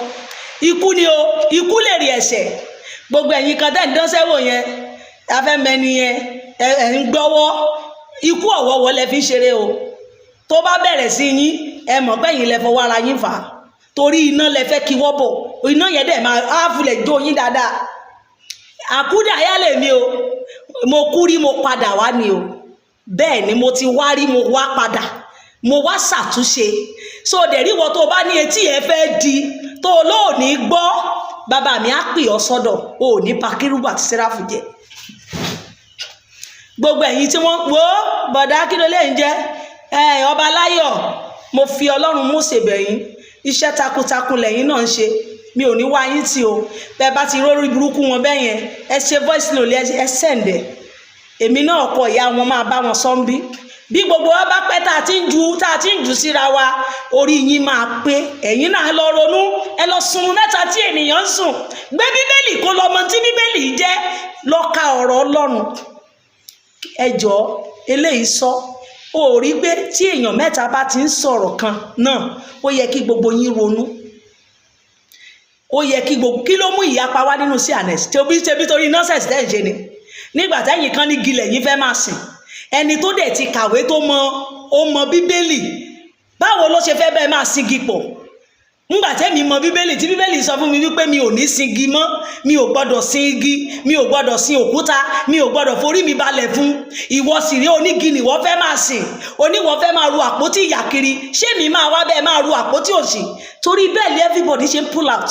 ikú ni o, ikú lè rí ẹ̀ṣẹ̀. Gbogbo ẹ̀yin kan tẹ́ ń dánṣẹ́ wò yẹn, afẹ́mẹ́ni yẹn, ẹ̀ ń gbọ́wọ́, ikú ọ̀wọ́wọ́ lẹ fi ṣeré o, tó bá bẹ̀rẹ̀ sí yín, ẹ mọ̀ pé ẹ̀yin lẹ fọwọ́ ara yín fà á, torí iná lẹ fẹ́ kí wọ́ bọ̀, iná yẹn dẹ̀ máa áfulẹ̀ jó yín dáadáa. Àkúdàáyá lèmi o, mo kú rí mo padà wá ni o, bẹ́ẹ̀ ni mo ti wá rí mo wá padà, mo wá ṣàtúnṣe. So dẹ̀ rí wọ́n tó bá ní etí ẹ fẹ́ di, tó lóòní gbọ́, bàbá mi á pè ọ́ sọ́dọ̀, o ò ní pa Kérúbù àti Séráfù jẹ. Gbogbo ẹ̀yin tí wọ́n wo bọ̀dá kí ló lè ń jẹ́ ọba láyọ̀, mo fi Ọlọ́run Mósè bẹ̀yìn, iṣẹ́ takuntakun lẹ́yìn náà ń ṣe, mi ò ní wá yín tì o, bẹ́ẹ̀ bá ti rórí burúkú wọn bẹ́ẹ̀ yẹn, ẹ ṣe voice note ẹ sẹ̀ǹdẹ̀, èmi náà kọ ìyá wọn máa bá wọn sọ ń bí gbogbo wa bá pẹ́ tá a ti ń jù síra wa, orí yín máa pé, ẹ̀yin náà lọ ronú, ẹ lọ sùn mẹ́ta tí ènìyàn ń sùn, gbé bíbélì kó lọ mọ tí bíbélì jẹ́, lọ ka ọ̀rọ̀ Ọlọ́run. Ẹ jọ̀ọ́ eléyìí sọ, o rí pé tí èèyàn mẹ́ta bá ti ń sọ̀rọ̀ kan náà, ó yẹ kí gbogbo yín ronú, ó yẹ kí gbogbo, kí ló mú ìyapa wá nínú sí ànẹ́sì tí ó bí ṣe bí torí nọ́ọ̀sẹ̀sì tẹ́ ń ṣe ni, nígbà tẹ́yìn kan ní gilẹ̀ yín fẹ́ máa sìn, ẹni tó dẹ̀ ti kàwé tó mọ bíbélì, báwo ló ṣe fẹ́ bẹ́ẹ̀ máa singi pọ̀? Nígbà tẹ́mi mọ bíbélì, tí bíbélì sọ fún mi wípé mi ò ní singi mọ́, mi ò gbọ́dọ̀ sin igi, mi ò gbọ́dọ̀ sin òkúta, mi ò gbọ́dọ̀ forí mi balẹ̀ fún, ìwọ sì rí onígi nìwọ fẹ́ máa sìn, oníwọ fẹ́ máa ru àpótí ìyà kiri, ṣé mi máa wá bẹ́ẹ̀ máa ru àpótí òṣì? Torí bẹ́ẹ̀ ni everybody ṣe ń pull out.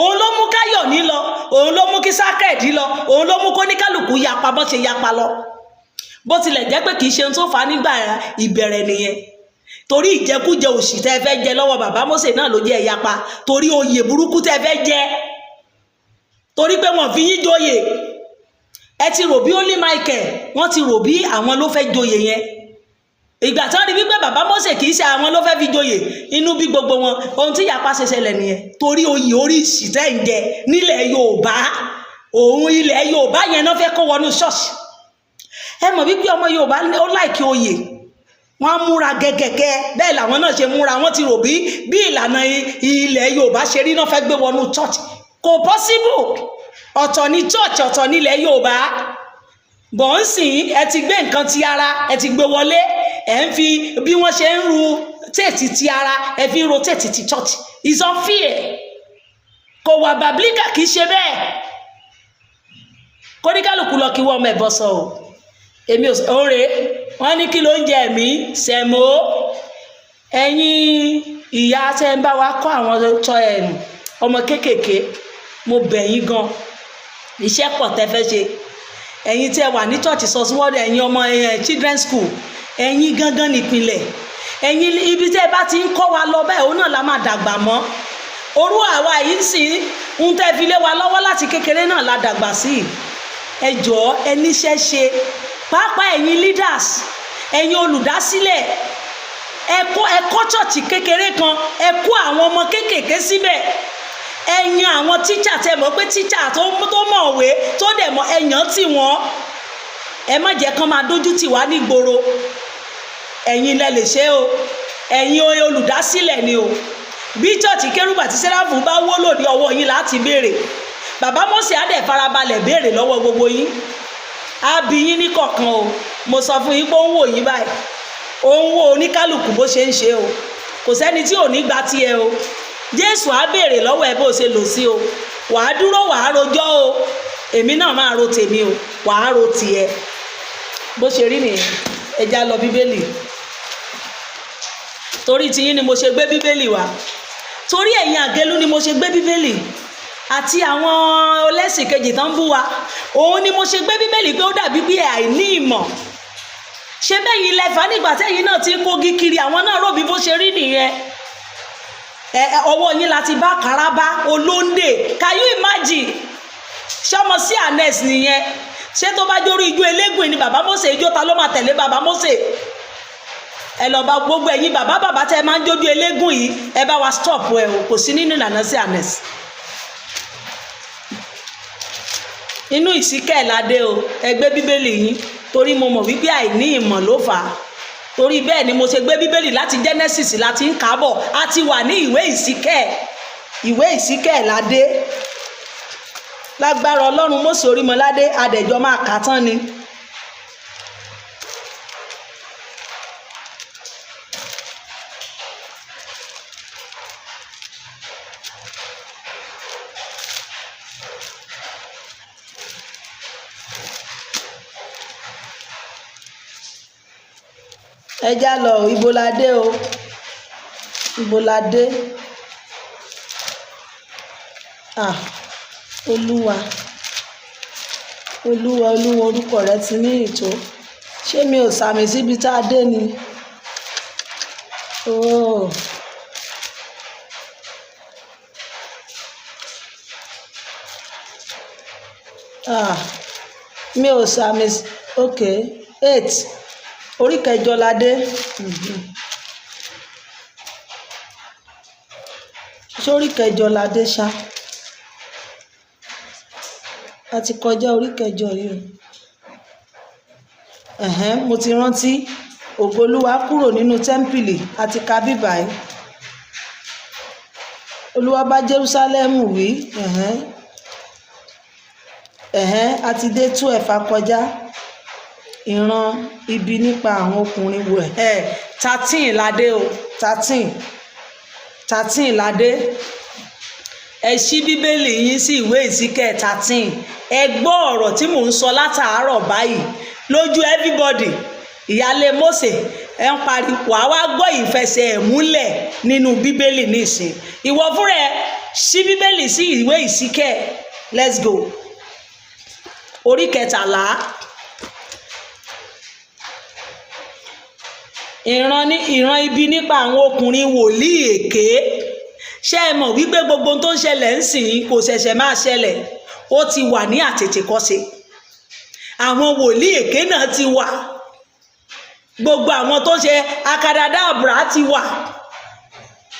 òun ló mú káyọ̀ ní lọ, òun ló mú kí sákẹ́ẹ̀dì lọ, òun ló mú kó ní kálukú yapa bọ́ ṣe yapa lọ, bó tilẹ̀ jẹ́ pé kì í ṣe ohun tó fà á nígbà ìbẹ̀rẹ̀ nìyẹn. Torí ìjẹkújẹ òṣì tẹ́ fẹ́ jẹ lọ́wọ́ bàbá Mósè náà ló jẹ́ ìyapa, torí oyè burúkú tẹ́ fẹ́ jẹ, torí pé wọ́n fi yín joyè. Ẹ ti rò bí Holy Michael, wọ́n ti rò bí àwọn ló fẹ́ joyè yẹn. Ìgbà tí wọ́n rí wípé bàbá Mósè kì í ṣe àwọn ló fẹ́ fi joyè, inú bí gbogbo wọn. Ohun tí ìyapa ṣe ṣẹlẹ̀ nìyẹn, torí oyè oríṣi tẹ́ ń jẹ nílẹ̀ Yorùbá, òun ilẹ̀ Yorùbá yẹn náà fẹ́ kó wọnú ṣọ́ọ̀ṣì. Ẹ mọ̀ wípé ọmọ Yorùbá ó láìkí oyè, wọ́n múra gẹ́gẹ́gẹ́, bẹ́ẹ̀ làwọn náà ṣe múra. Wọ́n ti rò bí ìlànà ilẹ̀ Yorùbá ṣe rí náà fẹ́ gbé wọnú church. Kò possible. Ọ̀tọ̀ ní church, ọ̀tọ̀ nílẹ̀ Yorùbá. Bọ̀ ń sìn, ẹ ti gbé nǹkan ti ara, ẹ ti gbé wọlé, ẹ ń fi bí wọ́n ṣe ń ru tètè ti ara, ẹ fi ń ro tètè ti church. It's unfair. Kò wà bàbílíkà, kì í ṣe bẹ́ẹ̀. Kóníkálùkù lọ kí wọ́n ọmọ ẹ̀bọ sọ o. Èmi ò òre, wọ́n ní kí ló ń jẹ mí, sẹ̀mó. Ẹ̀yin ìyá tẹ́ ń bá wa kọ́ àwọn ọmọ kéékèèké, mo bẹ̀ yín gan. Iṣẹ́ pọ̀ tẹ́ fẹ́ ṣe. Ẹ̀yin tẹ́ wà ní church sọ́síwọ́dọ̀, ẹ̀yin ọmọ children school, ẹ̀yin gangan nípìnlẹ̀. Ẹ̀yin ibi tẹ́ bá ti ń kọ́ wa lọ bẹ́ẹ̀, òun náà la máa dàgbà mọ́. Orú àwa yìí sì ń tẹ́ fi lé wa lọ́wọ́ láti kékeré náà la dàgbà sí. Ẹ jọ̀ọ́, ẹ níṣẹ́ ṣe. Pàápàá ẹ̀yin leaders, ẹ̀yin olùdásílẹ̀, ẹ kọ́ church kékeré kan, ẹ kó àwọn ọmọ kéékèèké síbẹ̀. Ẹ̀yin àwọn teacher tẹ́ mọ̀ pé teacher tó mọ̀wé tó dẹ̀ mọ̀, ẹ̀yàn tì wọ́n. Ẹ má jẹ́ kán máa dójú tì wá nígboro. Ẹ̀yin lẹ lè ṣe o, ẹ̀yin olùdásílẹ̀ ni o. Bí church Kérúbù àti Séráfù bá wó lòdì, ọwọ́ yín láti béèrè. Bàbá Mósè á dẹ̀ farabalẹ̀ béèrè lọ́wọ́ gbogbo yín. Á bi yín ní kọ̀ọ̀kan o. Mo sọ fún yín pé ó ń wò yín báyìí, ó ń wò oníkálùkù bó ṣe ń ṣe o. Kò sẹ́ni tí ò ní gba tiẹ̀ o. Jésù á béèrè lọ́wọ́ ẹ bó ṣe lò sí o. Wàá dúró, wàá rojọ́ o. Èmi náà máa ro tèmi o, wàá ro tiẹ̀. Bó ṣe rí nìyẹn. Ẹ já lọ Bíbélì. Torí tiyín ni mo ṣe gbé Bíbélì wá. Torí ẹ̀yin àgélú ni mo ṣe gbé Bíbélì. Àti àwọn ọlẹ́sìn kejì tán bú wa. Òun ni mo ṣe gbé Bíbélì pé ó dàbí bí àìní ìmọ̀. Ṣé bẹ́yìn lẹ́fà nígbà tẹ́yìn náà ti ń kógi kiri, àwọn náà rò bí bó ṣe rí nìyẹn. Ọwọ́ yín láti bá Kàrábá, Olóńdè. Can you imagine? Ṣọmọ sí Anes nìyẹn. Ṣé tó bá jórí ijó eléégún ni bàbá Mósè ijó, ta ló máa tẹ̀lé bàbá Mósè? Ẹ lọ bá gbogbo ẹ̀yin bàbá tẹ́ máa ń jójú eléégún yìí, ẹ bá wa stop ẹ o, kò sí nínú ìlànà sí Anes. Inú ìsíkẹ́ ládé o, ẹ gbé Bíbélì yín, torí mo mọ̀ wípé àìní ìmọ̀ ló fà á. Torí bẹ́ẹ̀ ni mo ṣe gbé Bíbélì láti Genesis láti ń kábọ̀. A ti wà ní ìwé ìsíkẹ́ ládé. Lágbára Ọlọ́run Mósè Orímọládé, adẹ̀jọ́ máa kà tán ni. Ẹ já lọ, ibo la dé o, ibo la dé. Olúwa orúkọ rẹ ti ní ìtò. Ṣé mi ò sàmì síbi tá a dé ni? Oh. Mi ò sàmì. Okay, 8. Orí kẹjọ la dé. Sórí kẹjọ la dé ṣá. A ti kọjá orí kẹjọ yìí. Mo ti rántí. Ògo Olúwa kúrò nínú tẹ́ḿpìlì, a ti ka bíbáyìí. Olúwa bá Jerúsálẹ́mù wí. A ti dé 12 kọjá. Ìran ibi nípa àwọn ọkùnrin wò. 13 ládé o, 13 ládé. Ẹ ṣí Bíbélì yín sí ìwé ìsíkẹ́ 13. Ẹ gbọ́ ọ̀rọ̀ tí mò ń sọ látàárọ̀ báyìí lójú everybody. Ìyálé Mósè ẹ ń pariwo, wá gbọ́ ìfẹsẹ̀ múlẹ̀ nínú Bíbélì nísìn. Ìwọ fúnra ẹ ṣí bíbélì sí ìwé ìsíkẹ́, let's go, orí 13. ìran ibi nípa àwọn ọkùnrin wòlíì èké. Ṣé ẹ mọ̀ wípé gbogbo tó ń ṣẹlẹ̀ ń sìn kò ṣẹ̀ṣẹ̀ máa ṣẹlẹ̀, ó ti wà ní àtètèkọ́ṣe. Àwọn wòlíì èké náà ti wà, gbogbo àwọn tó ṣe akadàdàbra ti wà,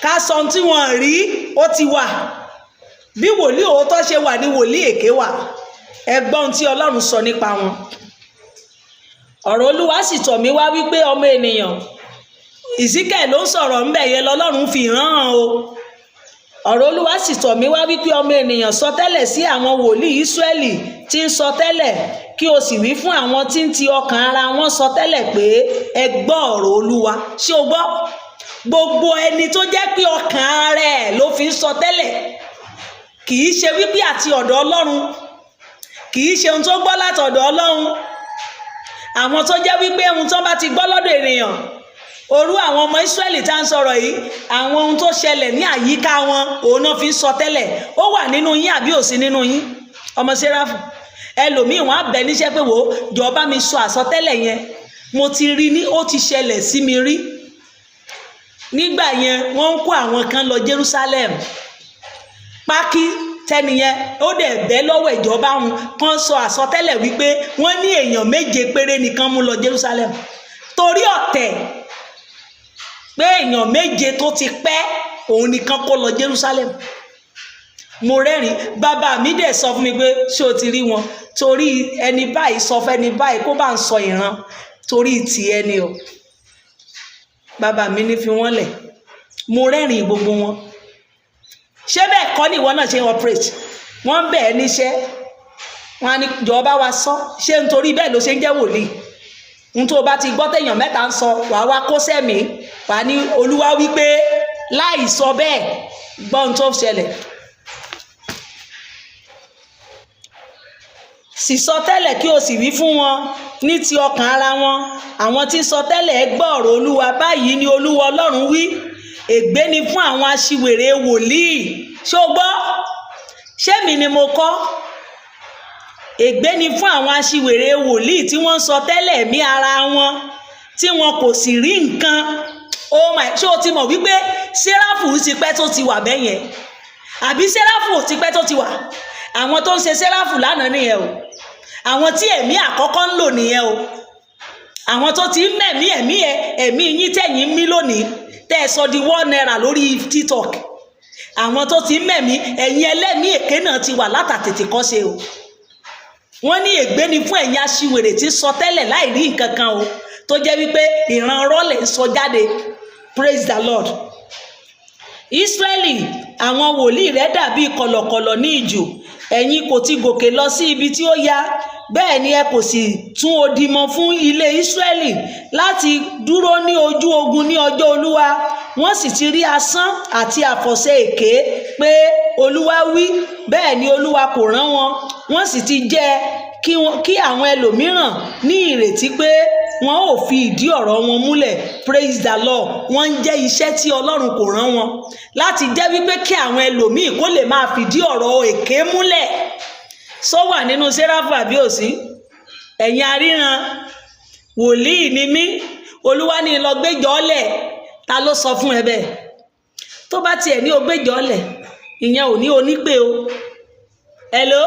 ká sọ tí wọ́n rí ó ti wà. Bí wòlíì òótọ́ ṣe wà ní wòlíì èké wà. Ẹ gbọ́ ohun tí Ọlọ́run sọ nípa wọn. Ọ̀rọ̀ Olúwa sì tọ̀ mí wá wípé ọmọ ènìyàn, Ìsíkẹ́ ló ń sọ̀rọ̀ ńbẹ̀ yẹn lọ́lọ́run fi hàn o. Ọ̀rọ̀ Olúwa sì tọ̀ mí wá wípé ọmọ ènìyàn sọ tẹ́lẹ̀ sí àwọn wòlíì Ísírẹ́lì tí ń sọ tẹ́lẹ̀, kí o sì wí fún àwọn tí ń ti ọkàn ara wọn sọ tẹ́lẹ̀ pé ẹ gbọ́ ọ̀rọ̀ Olúwa. Ṣé o gbọ́? Gbogbo ẹni tó jẹ́ pé ọkàn ara ẹ̀ ló fi ń sọ tẹ́lẹ̀, kì í ṣe wípé àti ọ̀dọ̀ Ọlọ́run, kì í ṣe ohun tó gbọ́ láti ọ̀dọ̀ Ọlọ́run. Àwọn tó jẹ́ wípé ohun tó bá ti gbọ́ lọ́dọ̀ ènìyàn, orú àwọn ọmọ Ísírẹ́lì tá ń sọ̀rọ̀ yìí, àwọn ohun tó ṣẹlẹ̀ ní àyíká wọn òun náà fi ń sọ tẹ́lẹ̀. Ó wà nínú yín àbí ò sí nínú yín? Ọmọ Séráfù, ẹlòmíì wọn á bẹ níṣẹ́ pé wò ó jọ̀ọ́ bá mi sọ àsọtẹ́lẹ̀ yẹn, mo ti rí ní ó ti ṣẹlẹ̀ sí mi rí. Nígbà yẹn wọ́n ń kó àwọn kan lọ Jerusalem, pákí tẹniyẹn ó dẹ̀ bẹ́ lọ́wọ́ ìjọba wọn kan sọ àsọtẹ́lẹ̀ wípé wọ́n ní èèyàn 7 péré nìkan mú lọ Jerusalem torí ọ̀tẹ̀, pé èèyàn 7 tó ti pẹ́ òun nìkan kó lọ Jerusalem. Mo rẹ́rìn, bàbá mi dẹ̀ sọ fún mi pé ṣé o ti rí wọn, torí ẹni báyìí sọ fẹ́ni báyìí kó bá ń sọ ìran, torí ti ẹni o. Bàbá mi ní fi wọ́n lẹ̀. Mo rẹ́rìn gbogbo wọn. Ṣé bẹ́ẹ̀ kọ́ ni ìwọ náà ṣe operate? Wọ́n ń bẹ̀ ẹ́ níṣẹ́, wọ́n á ní jọ̀ọ́ wa sọ, ṣé nítorí bẹ́ẹ̀ ló ṣe ń jẹ́ wòlíì? Ohun tó bá ti gbọ́ téèyàn 3 ń sọ, wàá wá kó sẹ́mi, wàá ní Olúwa wípé láì sọ bẹ́ẹ̀, gbọ́ ohun tó ṣẹlẹ̀. Sì sọ tẹ́lẹ̀ kí o sì wí fún wọn ní ti ọkàn ara wọn. Àwọn tí sọ tẹ́lẹ̀ ẹ gbọ́ ọ̀rọ̀ Olúwa, báyìí ni Olúwa Ọlọ́run wí. Ègbé ni fún àwọn aṣiwèrè wòlíì. Ṣé o gbọ́? Ṣé mi ni mo kọ́? Ègbé ni fún àwọn aṣiwèrè wòlíì tí wọ́n sọ tẹ́lẹ̀ ẹ̀mí ara wọn, tí wọn kò sì rí nǹkan. Oh my, ṣé o ti mọ̀ wípé Séráfù ti pẹ́ tó ti wà bẹ́yẹn? Àbí Séráfù ò ti pẹ́ tó ti wà? Àwọn tó ń ṣe Séráfù lánàá nìyẹn o. Àwọn tí ẹ̀mí àkọ́kọ́ ń lò nìyẹn o. Àwọn tó ti ń mẹ̀mí ẹ̀mí yín tẹ̀yìn mí lónìí, tẹ́ ẹ sọ di $1 lórí TikTok. Àwọn tó ti ń mẹ̀mí ẹ̀yin ẹlẹ́mí èké náà ti wà látàtètè kọ́ ṣe o. Wọ́n ní ègbé ni fún ẹ̀yin aṣiwèrè tí sọ tẹ́lẹ̀ láì rí nǹkan kan o, tó jẹ́ wípé ìran rọ́lẹ̀ ń sọ jáde. Praise the Lord. Ísírẹ́lì, àwọn wòlíì rẹ̀ dàbí kọ̀lọ̀kọ̀lọ̀ ní ijù. Ẹ̀yin kò ti gòkè lọ sí ibi tí ó yá, bẹ́ẹ̀ ni ẹ kò sì tún odi mọ fún ilé Ísírẹ́lì láti dúró ní ojú ogun ní ọjọ́ Olúwa. Wọ́n sì ti rí asán àti àfọ̀ṣẹ èké pé Olúwa wí, bẹ́ẹ̀ ni Olúwa kò rán wọn. Wọ́n sì ti jẹ́ kí àwọn ẹlòmíràn ní ìrètí pé wọn ò fi ìdí ọ̀rọ̀ wọn múlẹ̀. Praise the Lord. Wọ́n ń jẹ́ iṣẹ́ tí Ọlọ́run kò rán wọn, láti jẹ́ wípé kí àwọn ẹlòmíì kó lè máa fìdí ọ̀rọ̀ èké múlẹ̀. Sọ wà nínú Séráfù àbí òsí? Ẹ̀yin aríran, wòlíì ni mí, Olúwa ní lọ gbéjọ́ lẹ̀. Ta ló sọ fún ẹ bẹ́ẹ̀? Tó bá tiẹ̀ ní o gbéjọ́ lẹ̀, ìyẹn ò ní onípè o. Hello?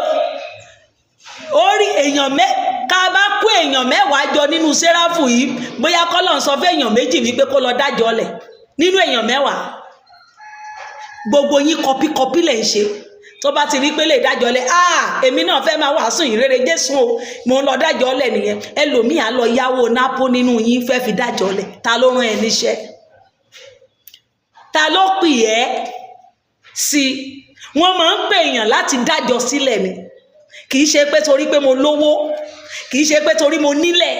Orí èèyàn ká bá kó èèyàn 10 jọ nínú Séráfù yìí, bóyá kọ́lọ́n sọ fún èèyàn 2 wípé kó lọ dájọ́ lẹ̀ nínú èèyàn 10. Gbogbo yín kọpí lẹ̀ ń ṣe. Tó bá ti rí pé lè dájọ́ lẹ̀, èmi náà fẹ́ máa wàásù ìrere Jésù o, mo ń lọ dájọ́ lẹ̀ nìyẹn. Ẹlòmíì á lọ yáwó nápó nínú yín fẹ́ fi dájọ́ lẹ̀. Ta ló rán ẹ níṣẹ́? Ta ló pè ẹ́ sí? Wọ́n máa ń pè èèyàn láti dájọ́ sílẹ̀ ni. Kì í ṣe pé torí pé mo lówó, kì í ṣe pé torí mo nílẹ̀,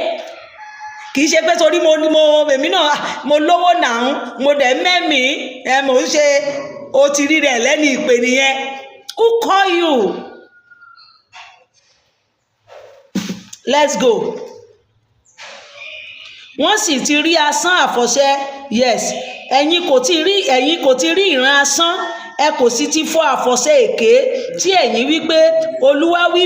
kì í ṣe pé torí èmi náà mo lówó náà, mo dẹ̀ mẹ́mí mo ń ṣe, o ti rí rẹ̀ lẹ́ni ìpè nìyẹn. Who call you? Let's go. Wọ́n sì ti rí asán àfọ̀ṣẹ. Yes. Ẹ̀yin kò ti rí ìran asán, ẹ kò sì ti fọ́ àfọ̀ṣẹ èké tí ẹ̀yin wí pé Olúwa wí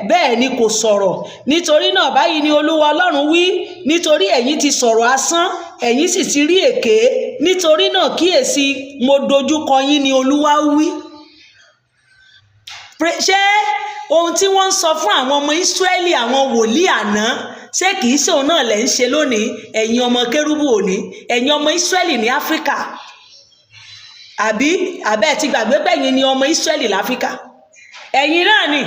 bẹ́ẹ̀ ni kò sọ̀rọ̀. Nítorí náà báyìí ni Olúwa Ọlọ́run wí, nítorí ẹ̀yin ti sọ̀rọ̀ asán, ẹ̀yin sì ti rí èké, nítorí náà kíyèsí, mo dojúkọ yín ni Olúwa wí. Ṣé ohun tí wọ́n ń sọ fún àwọn ọmọ Ísírẹ́lì, àwọn wòlíì àná, ṣé kìí ṣe òun náà lẹ̀ ń ṣe lónìí, ẹ̀yin ọmọ kérúbù òní, ẹ̀yin ọmọ Ísírẹ́lì ní Áfíríkà? Àbí àbẹ́ ti gbàgbé bẹ́yìn ni ọmọ Ísírẹ́lì láfíríkà? Ẹ̀yin náà ni,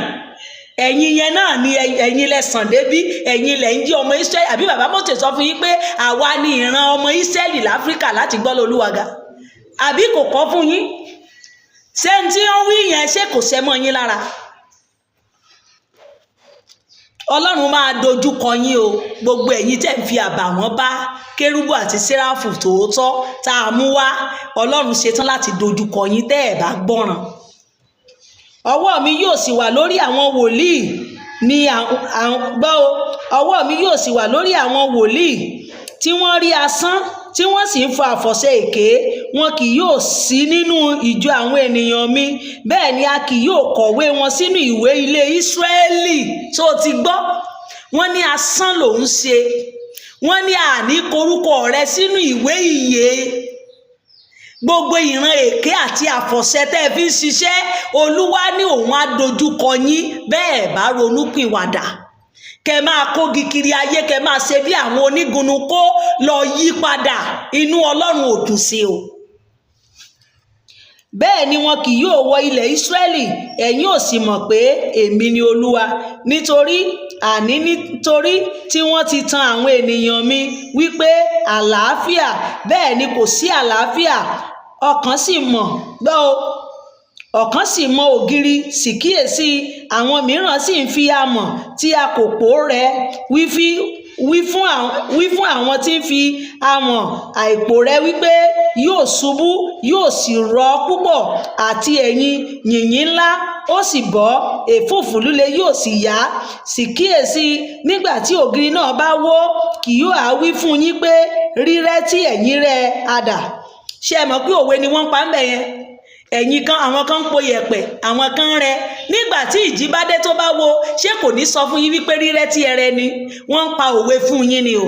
ẹ̀yin yẹn náà ni, ẹ̀yin lẹ sàn débí, ẹ̀yin lẹ ń jí ọmọ Ísírẹ́lì. Àbí bàbá Mósè sọ fún yín pé àwa ni ìran ọmọ Ísírẹ́lì láfíríkà láti gbọ́ l'Olúwa ga? Àbí kò kọ́ fún yín? Ṣé n tí wọ́n wí yẹn ṣé kò ṣẹ́ mọ́ yín lára? Ọlọ́run máa dojú kọ yín o, gbogbo ẹ̀yin tẹ́ ń fi àbàwọ́n bá kérúbù àti séráfù tòótọ́ tá a mú wá. Ọlọ́run ṣetán láti dojú kọ yín tẹ́ ẹ̀ bá gbọ́ràn. Ọwọ́ mi yóò sì wà lórí àwọn wòlíì ní ọwọ́ mi yóò sì wà lórí àwọn wòlíì tí wọ́n rí asán, tí wọ́n sì ń fa àfọ̀ṣẹ èké. Wọn kì yóò sí nínú ìjọ àwọn ènìyàn mi, bẹ́ẹ̀ ni a kì yóò kọ̀wé wọn sínú ìwé ilé Ísírẹ́lì. Tó ti gbọ́, wọ́n ní asán ló ń ṣe, wọ́n ní àní korúkọ rẹ sínú ìwé ìyè. Gbogbo ìran èké àti àfọ̀ṣẹ tẹ́ fi ń ṣiṣẹ́, Olúwa ní òun á dojúkọ yín bẹ́ẹ̀ bá ronúpìwàdà. Kẹ máa kógi kiri ayé, kẹ máa ṣe bí àwọn onígunnu kó lọ yí padà, inú Ọlọ́run ò dùn sí o. Bẹ́ẹ̀ ni wọn kì yóò wọ ilẹ̀ Ísírẹ́lì, ẹ̀yin ò sì mọ̀ pé èmi ni Olúwa. Nítorí tí wọ́n ti tan àwọn ènìyàn mi wípé àlàáfíà, bẹ́ẹ̀ ni kò sí àlàáfíà, ọkàn sì mọ ògiri, sì kíyèsí, àwọn mìíràn sì ń fi amọ̀ tí a kò pò rẹ́ wí fún àwọn tí ń fi amọ̀ àìpò rẹ́ wípé yóò ṣubú, yóò sì rọ̀ púpọ̀, àti ẹ̀yìn yìnyín ńlá ó sì bọ́, èfúùfù líle yóò sì yá. Sì kíyèsí, nígbà tí ògiri náà bá wó, kì yóò á wí fún yín pé rírẹ́ tí ẹ̀yin rẹ́ adà. Ṣé ẹ mọ̀ pé òwe ni wọ́n pa ń bẹ̀ yẹn? Ẹ̀yin kan, àwọn kan ń po yẹ̀pẹ̀, àwọn kan ń rẹ. Nígbà tí ìjì bá dé tó bá wo, ṣé kò ní sọ fún yín wípé rírẹ́ tí ẹ rẹ ni? Wọ́n ń pa òwe fún yín ni o.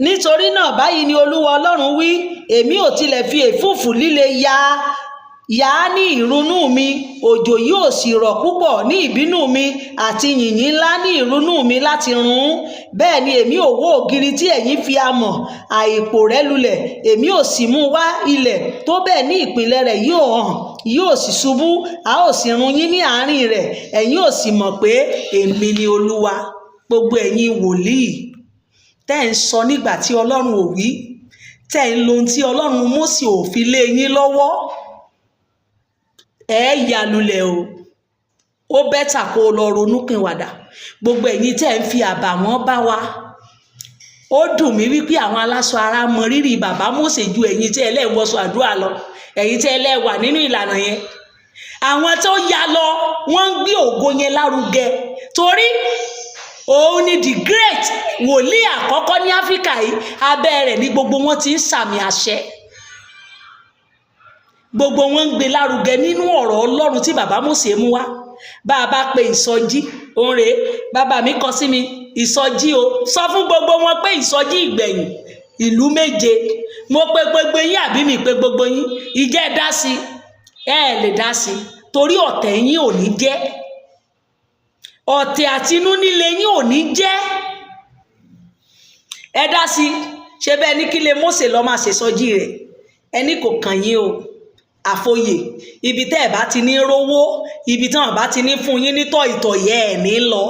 Nítorí náà báyìí ni Olúwa Ọlọ́run wí, èmi ò tilẹ̀ fi èfúùfù líle yá ní ìrunú mi, òjò yóò sì rọ̀ púpọ̀ ní ìbínú mi, àti yìnyín ńlá ní ìrunú mi láti run. Bẹ́ẹ̀ ni èmi ò wó ògiri tí ẹ̀yin fi amọ̀ àìpò rẹ́ lulẹ̀, èmi ò sì mú wá ilẹ̀ tó bẹ́ẹ̀ ní ìpìlẹ̀ rẹ̀ yóò hàn, yóò sì ṣubú, a ó sì run yín ní àárín rẹ̀, ẹ̀yin ò sì mọ̀ pé èmi ni Olúwa. Gbogbo ẹ̀yin wòlíì tẹ́ ń sọ nígbà tí Ọlọ́run ò wí, tẹ́ ń lo ohun tí Ọlọ́run Mósè ò fi lé yín lọ́wọ́, ẹ yà lulẹ̀ o. Ó bẹ́tà kó o lọ ronúpìwàdà. Gbogbo ẹ̀yin tẹ́ ń fi àbàwọ́n bá wa. Ó dùn mí wípé àwọn aláṣọ ara mọ rírì bàbá Mósè ju ẹ̀yin tẹ́ ẹlẹ́wọ̀sọ àdúrà lọ, ẹ̀yin tẹ́ ẹlẹ́wà nínú ìlànà yẹn. Àwọn tó ya lọ, wọ́n ń gbé ògo yẹn lárugẹ, torí òun ni the great wòlíì àkọ́kọ́ ní Áfíríkà yìí. Abẹ́ rẹ̀ ni gbogbo wọn ti ń sàmì àṣẹ. Gbogbo wọn ń gbé lárugẹ nínú ọ̀rọ̀ Ọlọ́run tí bàbá Mósè mú wá. Bá a bá pe ìsọjí, òun rèé, bàbá mi kọ sí mi, ìsọjí o, sọ fún gbogbo wọn pé ìsọjí ìgbẹ̀yìn ìlú 7. Mo pe gbogbo yín àbí mi pe gbogbo yín? Ìjẹ́ dá sí, ẹ lè dá sí, torí ọ̀tẹ̀ yín ò ní jẹ́, ọ̀tẹ̀ àtinú nílé yín ò ní jẹ́. Ẹ dá sí, ṣe bẹ́ẹ̀ ní kí lè Mósè lọ máa ṣèsọjí rẹ̀, ẹni kò kàn yín o. Àfòyè, ibi tẹ́ ẹ̀ bá ti ní rówó, ibi tí wọ́n bá ti ní fún yín nítọ̀ ìtọ̀yẹ́ ẹ̀ ní lọ.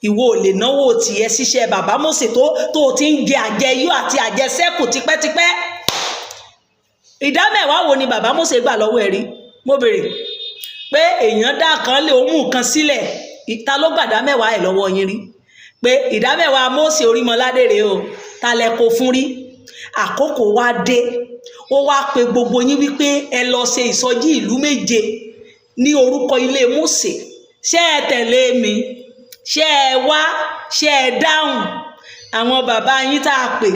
Ìwọ ò lè náwó tiẹ̀ ṣiṣẹ́ bàbá Mósè tó ti ń jẹ àjẹyó àti àjẹsẹ́kù tipẹ́tipẹ́. Ìdámẹ́wàá wo ni bàbá Mósè gbà lọ́wọ́ ẹ̀ rí? Mo béèrè pé èèyàn dá kan lé òun mú kan sílẹ̀, ìta ló gbà ìdámẹ́wàá ẹ̀ lọ́wọ́ yín rí? Pé ìdámẹ́wàá Mósè Orímọládé rèé o, ta lẹ kó fún rí? Àkókò wá dé, ó wá pe gbogbo yín wípé ẹ lọ ṣe ìsọjí ìlú 7 ní orúkọ ilé Mósè. Ṣé ẹ tẹ̀lé mi? Ṣé ẹ wá? Ṣé ẹ dáhùn? Àwọn bàbá yín tá a pè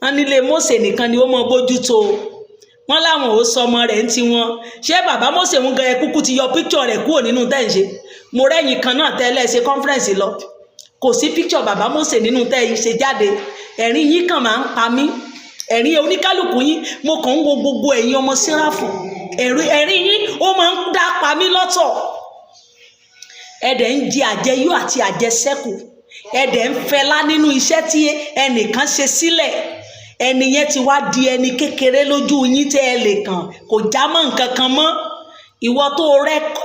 wọ́n nílé Mósè nìkan ni ó mọ bójútó. wọ́n láwọn ò sọmọ rẹ̀ ń ti wọn. Ṣé bàbá Mósè ń gan ẹkúkú ti yọ picture rẹ̀ kúrò nínú tẹ́ ń ṣe? Mo rẹ́yìn kan náà tẹ́lẹ̀ ṣe conference lọ, kò sí picture bàbá Mósè nínú tẹ́ ń ṣe jáde. Ẹ̀rín yín kàn máa ń pa mí, ẹ̀rín oníkálùkù yín, mo kàn ń wo gbogbo ẹ̀yin ọmọ Séráfù, ẹ̀rín yín ó máa ń dá pa mí lọ́tọ̀. Ẹ̀dẹ̀ ń jẹ àjẹyó àti àjẹsẹ́kù, ẹ̀dẹ̀ ń fẹlá nínú iṣẹ́ tí ẹnìkan ṣe sílẹ̀. Ẹni yẹn ti wá di ẹni kékeré lójú yín tẹ́ ẹ lè kàn, kò já mọ́ nǹkan kan mọ́.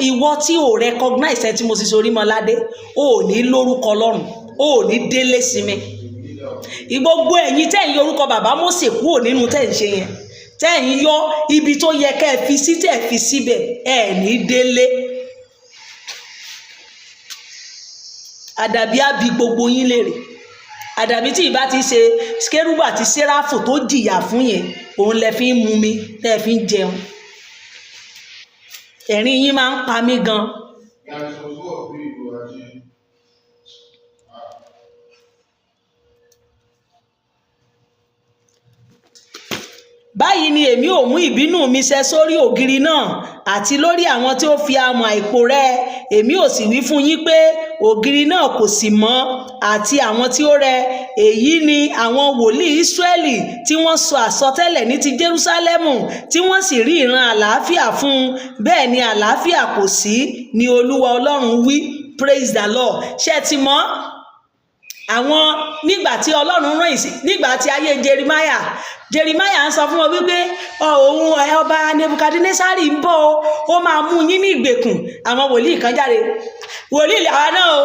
Ìwọ tí ò recognize ẹ tí mo sì sorí Mọ́ládé, ò ní lórúkọ Ọlọ́run, ò ní délé sinmi. Gbogbo ẹ̀yin tẹ́ ń yọ orúkọ bàbá Mósè kúrò nínú tẹ́ ń ṣe yẹn, tẹ́ ń yọ ibi tó yẹ kẹ́ ẹ fi sí tẹ́ ẹ fi síbẹ̀, ẹ ní délé. Àdàbí á bi gbogbo yín léèrè. Àdàbí tí ìbá ti ṣe Kérúbù àti Séráfù tó jìyà fún yẹn, òun lẹ fi ń mu mi tẹ́ ẹ fi ń jẹun. Ẹ̀rín yín máa ń pa mí gan. Báyìí ni èmi ò mú ìbínú mi ṣẹ sórí ògiri náà àti lórí àwọn tí ó fi amọ̀ àìpò rẹ́. Èmi ò sì wí fún yín pé ògiri náà kò sì mọ́ àti àwọn tí ó rẹ́. Èyí ni àwọn wòlíì Ísírẹ́lì tí wọ́n sọ àsọtẹ́lẹ̀ ní ti Jerúsálẹ́mù, tí wọ́n sì rí ìran àlàáfíà fún un. Bẹ́ẹ̀ ni àlàáfíà kò sí, ni Olúwa Ọlọ́run wí. Praise the Lord. Ṣé ti mọ̀? Àwọn nígbà tí Ọlọ́run rán ìsìn, nígbà tí ayé Jeremiah ń sọ fún wọn wípé òun ọba Nebukadnesari ń bọ̀, ó máa mú yín ní ìgbèkùn. Àwọn wòlíì kan jáde, wòlíì àwa náà o,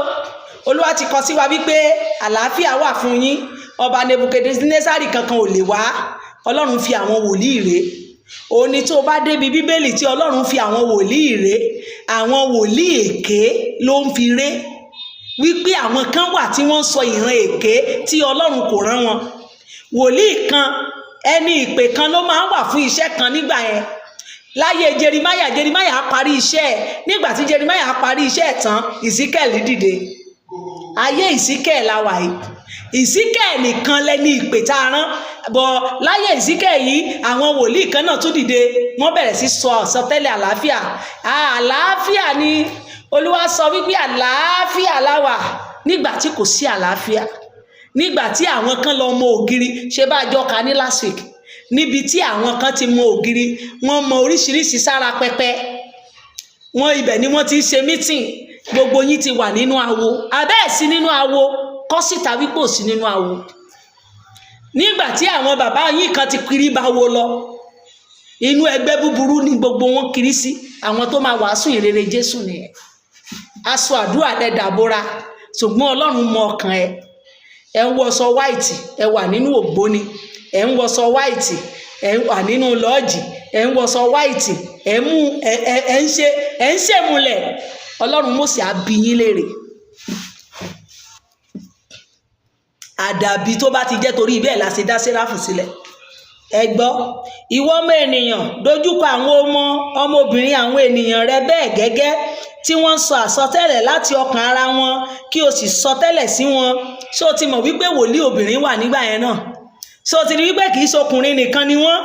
Olúwa ti kọ sí wa wípé àlàáfíà wà fún yín, ọba Nebukadnesari kankan ò lè wá. Ọlọ́run fi àwọn wòlíì ré. Ó ní tó bá débi Bíbélì tí Ọlọ́run fi àwọn wòlíì ré, àwọn wòlíì èké ló ń fi ré, wípé àwọn kan wà tí wọ́n sọ ìran èké tí Ọlọ́run kò rán wọn. Wòlíì kan, ẹni ìpè kan ló máa ń wà fún iṣẹ́ kan nígbà yẹn. Láyé Jeremiah parí iṣẹ́ ẹ̀. Nígbà tí Jeremiah parí iṣẹ́ ẹ̀ tán, Ìsíkẹ́ẹ̀lì dìde. Ayé Ìsíkẹ́ẹ̀lì la wà yìí. Ìsíkẹ́ẹ̀lì nìkan lẹni ìpè tá a rán. Bọ̀ láyé Ìsíkẹ́ẹ̀lì yìí, àwọn wòlíì kan náà tún dìde, wọ́n bẹ̀rẹ̀ sí sọ àsọtẹ́lẹ̀ àlàáfíà. Àlàáfíà ni Olúwa sọ wípé àlàáfíà la wà nígbà tí kò sí àlàáfíà. Nígbà tí àwọn kan lọ mọ ògiri, ṣe bá jọ ká ní last week, níbi tí àwọn kan ti mọ ògiri, wọ́n mọ oríṣiríṣi sára pẹpẹ, wọ́n ibẹ̀ ni wọ́n ti ṣe meeting. Gbogbo yín ti wà nínú awo, abẹ́ẹ̀ sí nínú awo, kọ́ síta wípé ò sí nínú awo. Nígbà tí àwọn bàbá yín kan ti kiri bá wo lọ, inú ẹgbẹ́ búburú ni gbogbo wọn kiri sí. Àwọn tó máa wàásù ìrere Jésù nìyẹn. Aṣọ àdúrà lẹ dàbora, ṣùgbọ́n Ọlọ́run mọ ọkàn ẹ. Ẹ ń wọṣọ white, ẹ wà nínú ògbóni. Ẹ ń wọṣọ white, ẹ wà nínú lọ́ọ̀jì. Ẹ ń wọṣọ white, ẹ ń ṣèmùlẹ̀. Ọlọ́run Mósè á bi yín léèrè. Àdàbí tó bá ti jẹ́ torí bẹ́ẹ̀ la ṣe dá Séráfù sílẹ̀. Ẹ gbọ́, ìwọ ọmọ ènìyàn, dojúkọ àwọn ọmọbìnrin àwọn ènìyàn rẹ bẹ́ẹ̀ gẹ́gẹ́ tí wọ́n sọ àsọtẹ́lẹ̀ láti ọkàn ara wọn, kí o sì sọtẹ́lẹ̀ sí wọn. Ṣé o ti mọ̀ wípé wòlíì obìnrin wà nígbà yẹn náà? Ṣé o ti rí wípé kì í ṣọkùnrin nìkan ni wọ́n?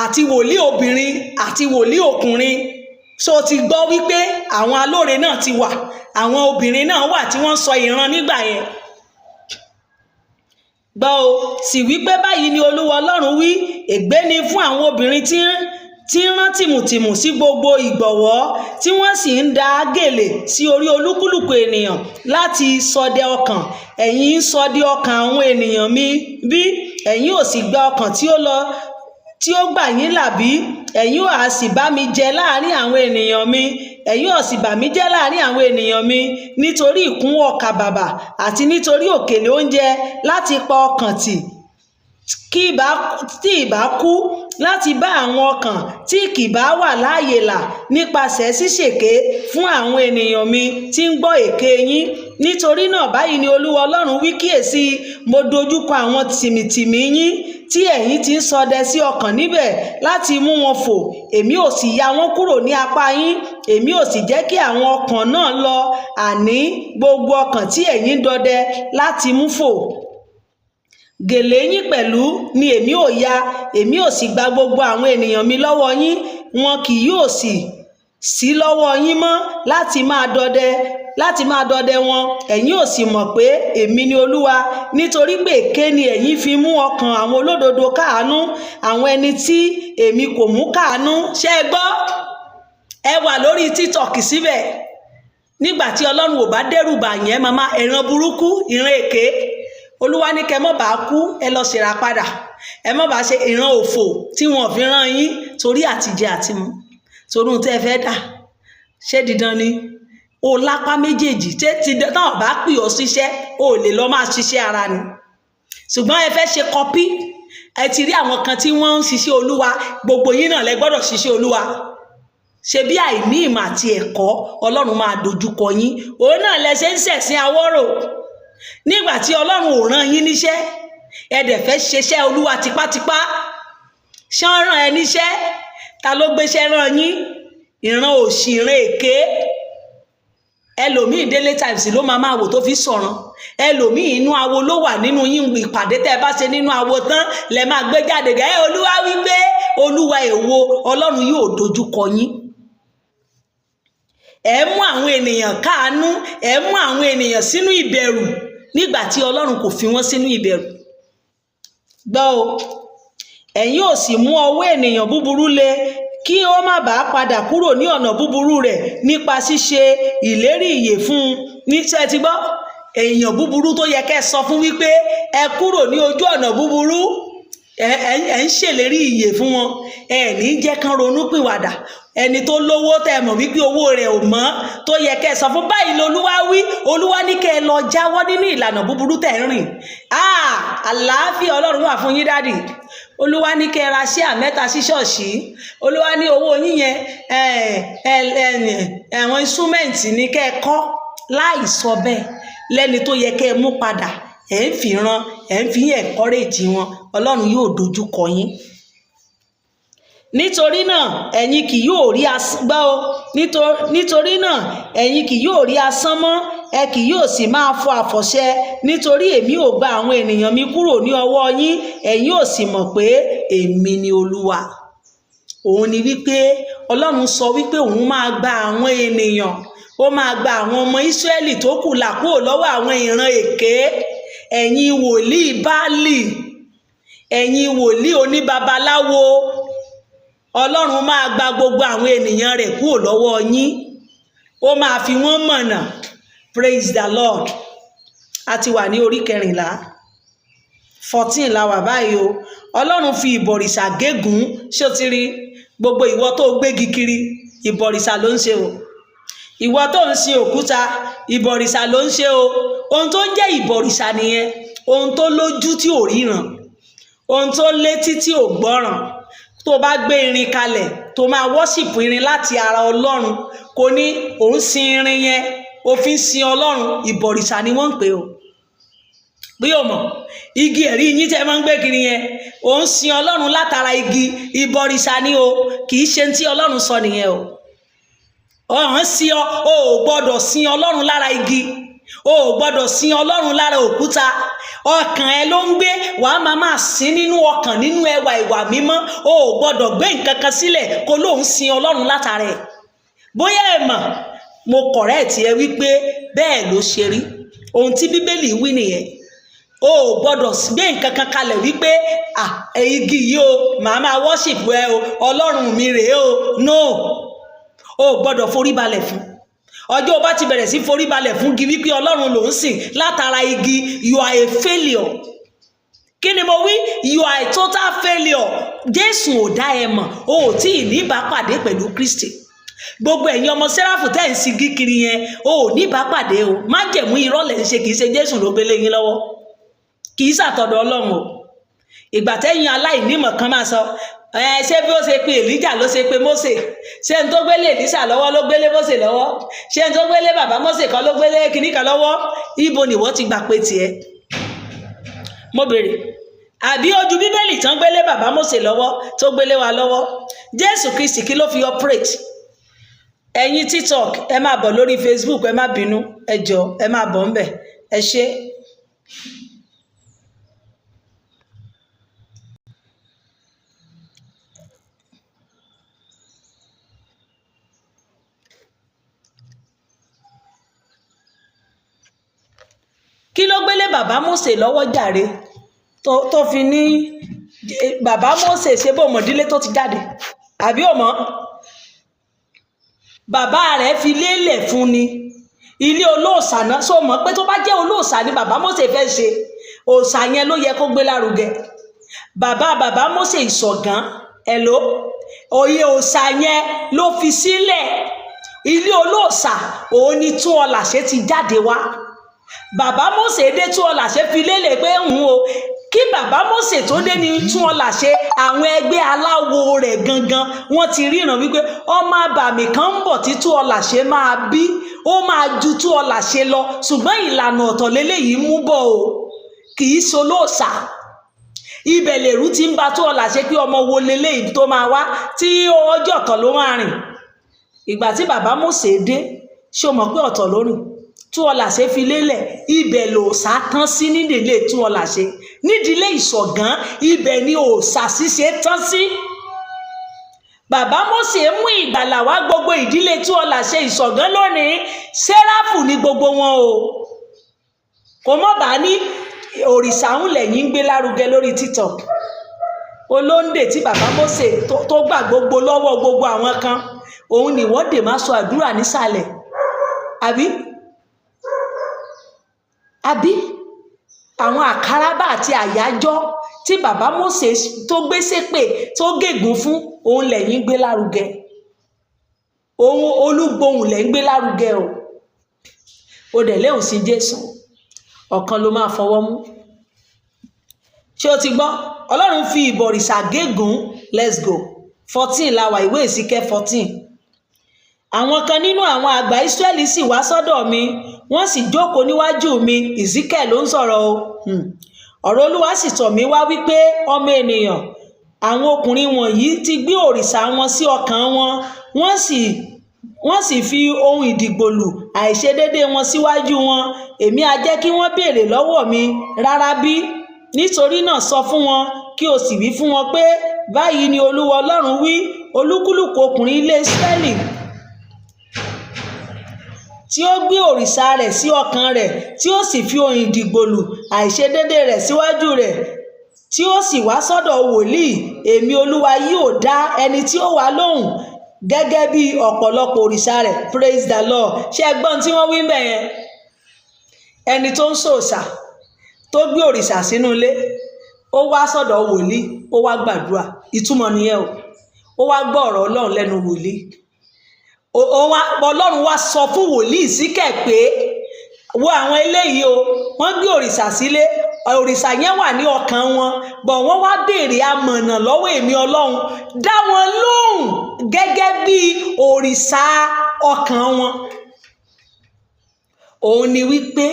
Àti wòlíì obìnrin àti wòlíì ọkùnrin. Ṣé o ti gbọ́ wípé àwọn alóore náà ti wà, àwọn obìnrin náà wà tí wọ́n sọ ìran nígbà yẹn? Gbọ́ o, sì wípé báyìí ni Olúwa Ọlọ́run wí, ègbé ni fún àwọn obìnrin tí ń rán tìmùtìmù sí gbogbo ìgbọ̀wọ́, tí wọ́n sì ń dá gèlè sí orí olúkúlùkù ènìyàn láti ṣọdẹ ọkàn. Ẹ̀yin ń ṣọdẹ ọkàn àwọn ènìyàn mi bí? Ẹ̀yin ò sì gba ọkàn tí ó gbà yín là bí? Ẹ̀yin ò á sì bá mi jẹ láàrin àwọn ènìyàn mi. Ẹ̀yin ò sì bà mí jẹ́ láàrin àwọn ènìyàn mi nítorí ìkún ọkà bàbà àti nítorí òkèlè oúnjẹ láti pa ọkàn tì, tí ìbá kú, láti bá àwọn ọkàn tí kì bá wà láàyè là nípasẹ̀ ṣíṣèké fún àwọn ènìyàn mi tí ń gbọ́ èké yín. Nítorí náà báyìí ni Olúwa Ọlọ́run wí, kíyèsí, mo dojúkọ àwọn tìmìtìmì yín tí ẹ̀yin ti ń ṣọdẹ sí ọkàn níbẹ̀ láti mú wọn fò. Èmi ò sì ya wọn kúrò ní apá yín. Èmi ò sì jẹ́ kí àwọn ọkàn náà lọ, àní gbogbo ọkàn tí ẹ̀yin dọdẹ láti mú fò. gèlè yín pẹ̀lú ni èmi ò ya, èmi ò sì gba gbogbo àwọn ènìyàn mi lọ́wọ́ yín, wọn kì yóò sì sí lọ́wọ́ yín mọ́ láti máa dọdẹ wọn. Ẹ̀yin ò sì mọ̀ pé èmi ni Olúwa, nítorí pé èké ni ẹ̀yin fi mú ọkàn àwọn olódodo káàánú, àwọn ẹni tí èmi kò mú káàánú. Ṣé ẹ gbọ́? Ẹ wà lórí TikTok síbẹ̀. Nígbà tí Ọlọ́run ò bá dẹ́rù bà yẹn màmá ìran burúkú, ìran èké, Olúwa ní kẹ́ mọ́ bá kú, ẹ lọ ṣèrà padà. Ẹ mọ́ bá ṣe ìran òfò tí wọn fi rán yín torí àtijẹ àtimu, torí ohun tẹ́ fẹ́ dà. Ṣé dídán ni? O lápá méjèèjì tí náà bá pè ọ́ síṣẹ́, o lè lọ máa ṣiṣẹ́ ara ni. Ṣùgbọ́n ẹ fẹ́ ṣe kọpí. Ẹ ti rí àwọn kan tí wọ́n ń ṣiṣẹ́ Olúwa, gbogbo yín náà lẹ gbọ́dọ̀ ṣiṣẹ́ Olúwa. Ṣe bí àìní ìmọ̀ àti ẹ̀kọ́ Ọlọ́run máa dojúkọ yín. Òun náà lẹ ṣe ń ṣẹ̀sìn awọ́rò. Nígbà tí Ọlọ́run ò rán yín níṣẹ́, ẹ dẹ̀ fẹ́ ṣiṣẹ́ Olúwa tipátipá. Ṣé ń rán ẹ níṣẹ́? Ta ló gbéṣẹ́ rán yín? Ìran òṣì, ìran èké. Ẹlòmíì Daily Times ló máa wò tó fi sọ̀ràn. Ẹlòmíì inú awo ló wà nínú yín, ìpàdé tẹ́ bá ṣe nínú awo tán lẹ máa gbé jáde gẹ́ Olúwa wí pé, Olúwa èwo. Ọlọ́run yóò dojúkọ yín. Ẹ mú àwọn ènìyàn káàánú, ẹ mú àwọn ènìyàn sínú ìbẹ̀rù nígbà tí Ọlọ́run kò fi wọ́n sínú ìbẹ̀rù. Gbọ́ o, ẹ̀yin ò sì mú ọwọ́ ènìyàn búburú le kí ó má bàa padà kúrò ní ọ̀nà búburú rẹ̀ nípa ṣíṣe ìlérí ìyè fún un. Níṣẹ́ ti gbọ́, èèyàn búburú tó yẹ kẹ́ sọ fún wípé ẹ kúrò ní ojú ọ̀nà búburú, ẹ ń ṣèlérí ìyè fún wọn, ẹ ní jẹ́ kán ronú pìwàdà. Ẹni tó lówó tẹ́ mọ̀ wípé owó rẹ̀ ò mọ́, tó yẹ kẹ́ sọ fún báyìí lolúwa wí, Olúwa ní kẹ́ lọ jáwọ́ nínú ìlànà búburú tẹ́ ń rìn. Àlàáfíà Ọlọ́run wà fún yín dádì. Olúwa ní kẹ́ ra ṣíà 3 sí ṣọ́ọ̀ṣì. Olúwa ní owó yín yẹn àwọn instrumenti ní kẹ́ kọ́. Láì sọ bẹ́ẹ̀, lẹ́ni tó yẹ kẹ́ mú padà, ẹ̀ ń fi ran, ẹ̀ ń fi encourage wọn. Ọlọ́run yóò dojú kọ yín. Nítorí náà ẹ̀yin kì yóò rí asán gbọ́ o. Nítorí náà ẹ̀yin kì yóò rí asán mọ́, ẹ kì yóò sì máa fọ àfọ̀ṣẹ, nítorí èmi ò gba àwọn ènìyàn mi kúrò ní ọwọ́ yín, ẹ̀yin ò sì mọ̀ pé èmi ni Olúwa. Òun ni wípé Ọlọ́run sọ wípé òun máa gba àwọn ènìyàn, ó máa gba àwọn ọmọ Ísírẹ́lì tó kù là kúrò lọ́wọ́ àwọn ìran èké. Ẹ̀yin wòlíì Báálì, ẹ̀yin wòlíì oníbabaláwo, Ọlọ́run máa gba gbogbo àwọn ènìyàn rẹ̀ kúrò lọ́wọ́ yín. Ó máa fi wọ́n mọ̀nà. Praise the Lord. A ti wà ní orí 14 la wà báyìí o. Ọlọ́run fi ìbọ̀rìṣà gégùn. Ṣé o ti rí? Gbogbo ìwọ tó gbégi kiri, ìbọ̀rìṣà ló ń ṣe o. Ìwọ tó ń sin òkúta, ìbọ̀rìṣà ló ń ṣe o. Ohun tó ń jẹ́ ìbọ̀rìṣà nìyẹn. Ohun tó lójú tí ò ríran, ohun tó létí tí ò gbọ́ràn. Tó bá gbé irin kalẹ̀, tó máa worship irin láti ara Ọlọ́run, kò ní òun sin irin yẹn, ó fi ń sin Ọlọ́run. Ìbọ̀rìṣà ni wọ́n ń pè o. Bí o mọ̀, igi ẹ̀rí yín tẹ́ máa ń gbé kiri yẹn, òun sin Ọlọ́run látara igi. Ìbọ̀rìṣà ni o, kì í ṣe tí Ọlọ́run sọ nìyẹn o. Ọ̀hún sí ọ, o ò gbọ́dọ̀ sin Ọlọ́run lára igi, o ò gbọ́dọ̀ sin Ọlọ́run lára òkúta. Ọkàn ẹ ló ń gbé, wàá máa sin nínú ọkàn, nínú ẹwà ìwà mímọ́. O ò gbọ́dọ̀ gbé nǹkan kan sílẹ̀ kó lóun sin Ọlọ́run látara ẹ̀. Bóyá ẹ mọ̀, mo correct ẹ wípé bẹ́ẹ̀ ló ṣe rí. Ohun tí Bíbélì wí nìyẹn. O ò gbọ́dọ̀ gbé nǹkan kan kalẹ̀ wípé igi yìí o, màá máa worship ẹ o, Ọlọ́run mi rèé o. No, o ò gbọ́dọ̀ forí balẹ̀ fún. Ọjọ́ o bá ti bẹ̀rẹ̀ sí forí balẹ̀ fún igi wípé Ọlọ́run ló ń sìn látara igi, you are a failure. Kí ni mo wí? You are a total failure. Jésù ò dá ẹ mọ̀, o ò tí ì ní ìbápàdé pẹ̀lú Kristi. Gbogbo ẹ̀yin ọmọ Séráfù tẹ́ ń sigi kiri yẹn, o ò ní ìbápàdé o. Májẹ̀mú irọ́ lẹ̀ ń ṣe, kì í ṣe Jésù ló gbélé yín lọ́wọ́, kì í ṣàtọ̀dọ̀ Ọlọ́run o. Ìgbà tẹ́yin aláìnímọ̀ kan máa sọ, ṣé bí ó ṣe pe Èlíjà ló ṣe pe Mósè? Ṣé n tó gbélé Èlíṣà lọ́wọ́ ló gbélé Mósè lọ́wọ́? Ṣé n tó gbélé bàbá Mósè kan ló gbélé kinní kan lọ́wọ́? Ibo ni ìwọ ti gbà pé tiẹ̀? Mo béèrè. Àbí ojú Bíbélì tán gbélé bàbá Mósè lọ́wọ́ tó gbélé wa lọ́wọ́? Jésù Kristi kí ló fi operate? Ẹ̀yin TikTok, ẹ máa bọ̀ lórí Facebook, ẹ má bínú, ẹ jọ̀ọ́ ẹ máa bọ̀ ńbẹ̀. Ẹ ṣé. bàbá Mósè lọ́wọ́ jàre tó fi ní bàbá Mósè ṣe bó mọ̀dílé tó ti jáde àbí ò mọ̀ bàbá rẹ̀ fi lélẹ̀ fún ni ilé olóòṣà náà sọ mọ̀ pé tó bá jẹ́ olóòṣà ni bàbá Mósè fẹ́ ṣe òòṣà yẹn ló yẹ kó gbé lárugẹ bàbá Mósè ìṣọ̀gán ẹ̀ló òye òòṣà yẹn ló fi sílẹ̀ ilé olóòṣà òun ni Túnọláṣẹ ti jáde wá bàbá Mósè dé Túnọláṣẹ fi lélẹ̀ pé o kí bàbá Mósè tó dé ní Túnọláṣẹ àwọn ẹgbẹ́ aláwo rẹ̀ gangan wọ́n ti ríran wípé ọmọ àbàmì kan ń bọ̀ tí Túnọláṣẹ máa bí ó máa ju Túnọláṣẹ lọ ṣùgbọ́n ìlànà ọ̀tọ̀ lélẹ́yìí mú bọ̀ o kì í ṣolóòṣà ibẹ̀ lèrú ti ń ba Túnọláṣẹ pé ọmọ wo lélẹ́yìí tó máa wá tí ọjọ́ ọ̀tọ̀ ló máa rìn ìgbà tí bàbá Mósè dé ṣé o mọ̀ pé ọ̀tọ̀ ló rìn Túnọláṣẹ fi lélẹ̀ ibẹ̀ lòòṣà tán sí nídìílé Túnọláṣẹ nídìílé ìṣọ̀gán ibẹ̀ ni òòṣà ṣíṣe tán sí bàbá Mósè mú ìgbàlà wá gbogbo ìdílé Túnọláṣẹ ìṣọ̀gán lónìí Séráfù ní gbogbo wọn o kò mọ̀ bá ní òrìṣà ń lẹ́yìn ń gbé lárugẹ lórí TikTok olóńdè tí bàbá Mósè tó gbà gbogbo lọ́wọ́ gbogbo àwọn kan òun ni wọ́n dè má sọ àdúrà nísàlẹ̀ àbí àwọn àkàràbà àti àyájọ́ tí bàbá Mósè tó gbé ṣépè tó gègùn fún òun lẹ́yìn gbé lárugẹ òun olúgbòhùn lẹ́ ń gbé lárugẹ o dẹ̀ léhùn sí Jésù ọ̀kan ló máa fọwọ́ mú ṣé o ti gbọ́ Ọlọ́run fi ìbọ̀rìṣà gégùn let's go 14 láwà ìwé Èsíkẹ́ 14 àwọn kan nínú àwọn àgbà Ísírẹ́lì sì wá sọ́dọ̀ mi wọ́n sì jókòó níwájú mi Èsíkẹ́ ló ń sọ̀rọ̀ o ọ̀rọ̀ Olúwa sì tọ̀ mí wá wípé ọmọ ènìyàn àwọn ọkùnrin wọ̀nyí ti gbé òrìṣà wọn sí ọkàn wọn wọ́n sì fi ohun ìdìgbòlù àìṣedéédé wọn síwájú wọn èmi á jẹ́ kí wọ́n béèrè lọ́wọ́ mi rárá bí nítorí náà sọ fún wọn kí o sì wí fún wọn pé báyìí ni Olúwa Ọlọ́run wí olúkúlùkù ọkùnrin ilé Ísírẹ́lì tí ó gbé òrìṣà rẹ̀ sí ọkàn rẹ̀ tí ó sì fi ohun ìdìgbòlù àìṣedéédé rẹ̀ síwájú rẹ̀ tí ó sì wá sọ́dọ̀ wòlíì èmi Olúwa yóò dá ẹni tí ó wá lóhùn gẹ́gẹ́ bí ọ̀pọ̀lọpọ̀ òrìṣà rẹ̀ praise the Lord ṣé ẹgbọ́n tí wọ́n wí ń bẹ̀ yẹn ẹni tó ń ṣòòṣà tó gbé òrìṣà sínú ilé ó wá sọ́dọ̀ wòlíì ó wá gbàdúrà ìtumọ̀ nìyẹn ó wá gbọ́ ọ̀rọ̀ Ọlọ́run lẹ́nu wòlíì Ọlọ́run wá sọ fún wòlíì Èsíkẹ́ pé wo àwọn eléyìí o wọ́n gbé òrìṣà sílé òrìṣà yẹn wà ní ọkàn wọn bọ̀ wọ́n wá béèrè amọ̀nà lọ́wọ́ èmi Ọlọ́run dá wọn lóhùn gẹ́gẹ́ bí òrìṣà ọkàn wọn òun ni wípé